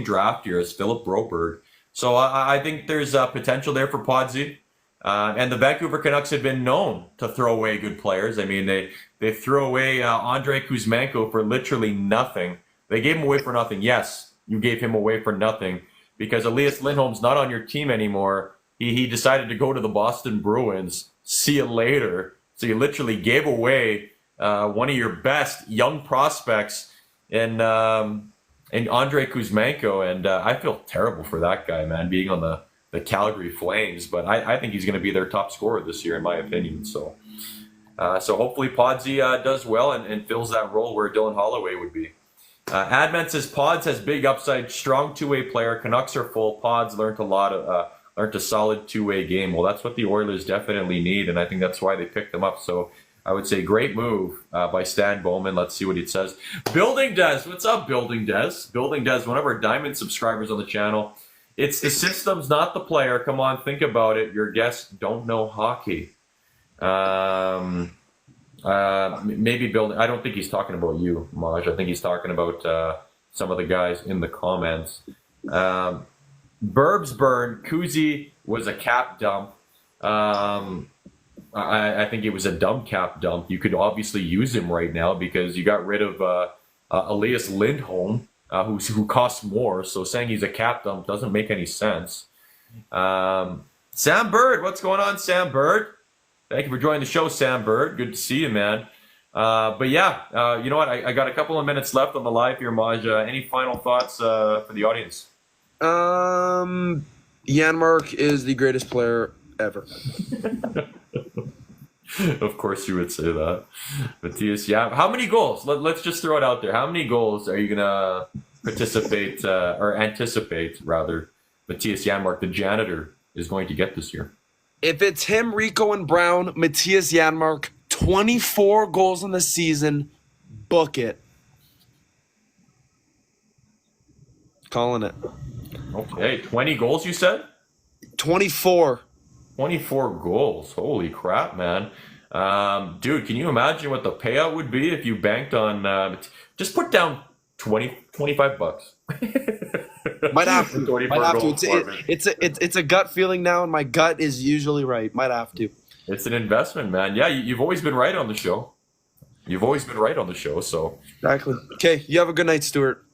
draft year as Philip Broberg. So I think there's potential there for Podsy. And the Vancouver Canucks have been known to throw away good players. I mean, they threw away Andrei Kuzmenko for literally nothing. They gave him away for nothing. Yes, you gave him away for nothing because Elias Lindholm's not on your team anymore. He decided to go to the Boston Bruins. See you later. So you literally gave away one of your best young prospects in Andrei Kuzmenko, and I feel terrible for that guy, man, being on the Calgary Flames. But I think he's going to be their top scorer this year, in my opinion. So hopefully Podsy does well and fills that role where Dylan Holloway would be. Adman says Pods has big upside, strong two-way player. Canucks are full. Pods learned a solid two-way game. Well, that's what the Oilers definitely need, and I think that's why they picked them up. So I would say great move by Stan Bowman. Let's see what he says. Building Des. What's up, Building Des? Building Des, one of our diamond subscribers on the channel. It's the systems, not the player. Come on, think about it. Your guests don't know hockey. Maybe Building. I don't think he's talking about you, Maj. I think he's talking about some of the guys in the comments. Burbs burn. Kuzi was a cap dump. I think it was a dumb cap dump. You could obviously use him right now because you got rid of Elias Lindholm, who costs more. So saying he's a cap dump doesn't make any sense. Sam Bird, what's going on, Sam Bird? Thank you for joining the show, Sam Bird. Good to see you, man. But yeah, you know what? I got a couple of minutes left on the live here, Maj. Any final thoughts for the audience? Janmark is the greatest player ever. Of course you would say that. Matthias, yeah. How many goals? Let's just throw it out there. How many goals are you going to participate or anticipate, rather, Matthias Janmark, the janitor, is going to get this year? If it's him, Rico, and Brown, Matthias Janmark, 24 goals in the season, book it. Calling it. Okay, 20 goals you said? 24. 24 goals. Holy crap, man. Dude, can you imagine what the payout would be if you banked on... just put down 25 bucks. Might have to. It's a gut feeling now, and my gut is usually right. Might have to. It's an investment, man. Yeah, you've always been right on the show. So... Exactly. Okay, you have a good night, Stuart.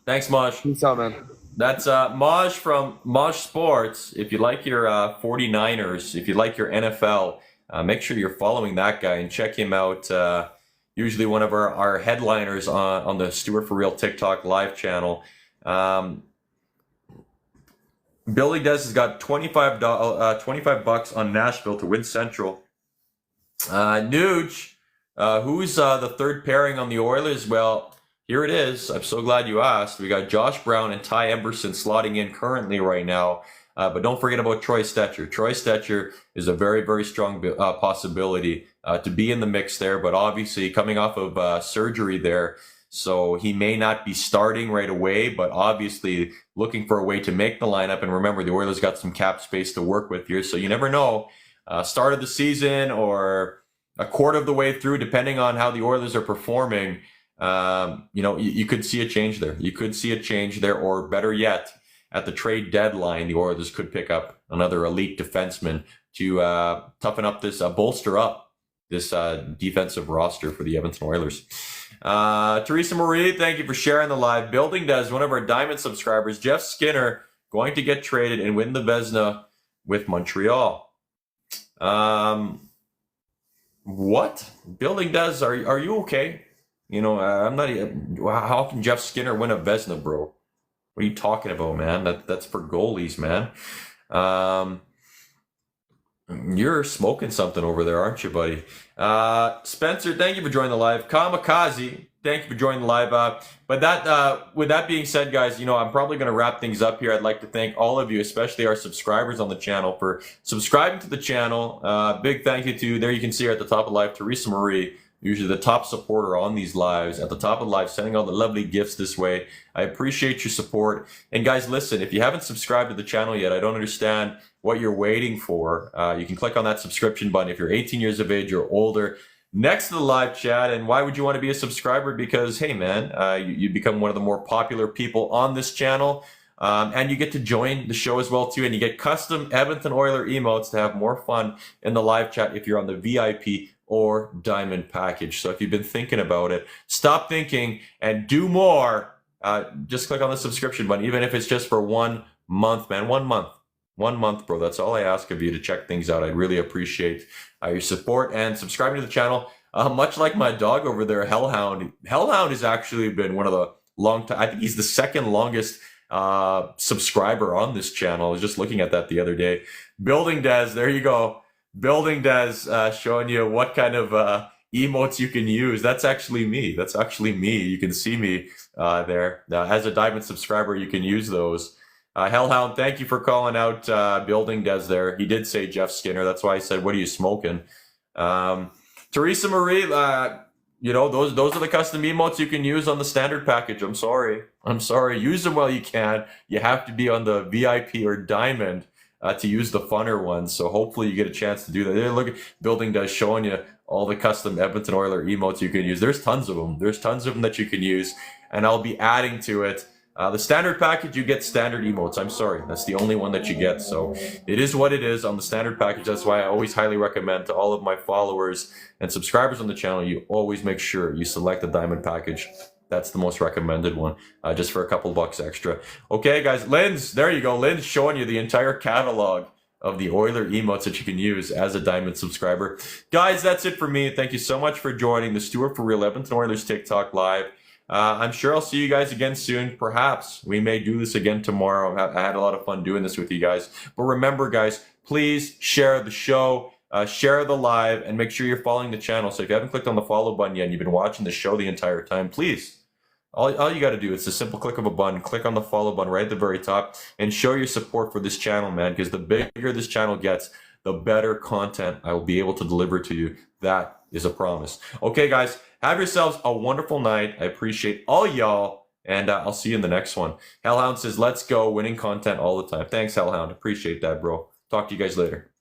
Thanks, Maj. Peace out, man. That's Maj from Maj Sports. If you like your 49ers, if you like your NFL, make sure you're following that guy and check him out. Usually one of our headliners on the Stuart For Real TikTok live channel. Billy Des has got $25 on Nashville to win Central. Nuge, who's the third pairing on the Oilers? Well, here it is. I'm so glad you asked. We got Josh Brown and Ty Emberson slotting in currently right now. But don't forget about Troy Stecher. Troy Stecher is a very, very strong possibility to be in the mix there. But obviously coming off of surgery there, so he may not be starting right away, but obviously looking for a way to make the lineup. And remember, the Oilers got some cap space to work with here. So you never know. Start of the season or a quarter of the way through, depending on how the Oilers are performing, you could see a change there. Or better yet, at the trade deadline, the Oilers could pick up another elite defenseman to toughen up this, bolster up this defensive roster for the Edmonton Oilers. Teresa Marie, thank you for sharing the live. Building Does, one of our diamond subscribers, Jeff Skinner, going to get traded and win the Vezina with Montreal. What? Building Does, are you okay? I'm not. How can Jeff Skinner win a Vezina, bro? What are you talking about, man? That's for goalies, man. You're smoking something over there, aren't you, buddy? Spencer, thank you for joining the live. Kamikaze, thank you for joining the live. But with that being said, guys, I'm probably going to wrap things up here. I'd like to thank all of you, especially our subscribers on the channel, for subscribing to the channel. Big thank you to, there you can see her at the top of the live, Teresa Marie, usually the top supporter on these lives, at the top of the live, sending all the lovely gifts this way. I appreciate your support. And guys, listen, if you haven't subscribed to the channel yet, I don't understand what you're waiting for. You can click on that subscription button if you're 18 years of age or older next to the live chat. And why would you want to be a subscriber? Because, hey, man, you become one of the more popular people on this channel. And you get to join the show as well, too. And you get custom Edmonton Oiler emotes to have more fun in the live chat if you're on the VIP or Diamond package. So if you've been thinking about it, stop thinking and do more. Just click on the subscription button, even if it's just for 1 month, man. 1 month. 1 month, bro. That's all I ask of you, to check things out. I really appreciate your support and subscribing to the channel. Much like my dog over there, Hellhound. Hellhound has actually been one of the I think he's the second longest subscriber on this channel. I was just looking at that the other day. Building Des, there you go. Building Des, showing you what kind of emotes you can use. That's actually me. That's actually me. You can see me there. As a Diamond subscriber, you can use those. Hellhound, thank you for calling out Building Des there. He did say Jeff Skinner. That's why I said, what are you smoking? Teresa Marie, you know, those are the custom emotes you can use on the standard package. I'm sorry. Use them while you can. You have to be on the VIP or Diamond to use the funner ones. So hopefully you get a chance to do that. There, look at Building Des showing you all the custom Edmonton Oiler emotes you can use. There's tons of them. There's tons of them that you can use. And I'll be adding to it. The standard package, you get standard emotes. I'm sorry. That's the only one that you get. So it is what it is on the standard package. That's why I always highly recommend to all of my followers and subscribers on the channel, you always make sure you select the Diamond package. That's the most recommended one, just for a couple bucks extra. Okay, guys. Lynn's, there you go. Lynn's showing you the entire catalog of the Oiler emotes that you can use as a Diamond subscriber. Guys, that's it for me. Thank you so much for joining the Stuart for Real Edmonton Oilers TikTok Live. I'm sure I'll see you guys again soon. Perhaps we may do this again tomorrow. I had a lot of fun doing this with you guys. But remember, guys, please share the show, share the live, and make sure you're following the channel. So if you haven't clicked on the follow button yet and you've been watching the show the entire time, please, all you got to do is a simple click of a button, click on the follow button right at the very top, and show your support for this channel, man, because the bigger this channel gets, the better content I will be able to deliver to you. That is a promise. Okay, guys. Have yourselves a wonderful night. I appreciate all y'all, and I'll see you in the next one. Hellhound says, let's go, winning content all the time. Thanks, Hellhound. Appreciate that, bro. Talk to you guys later.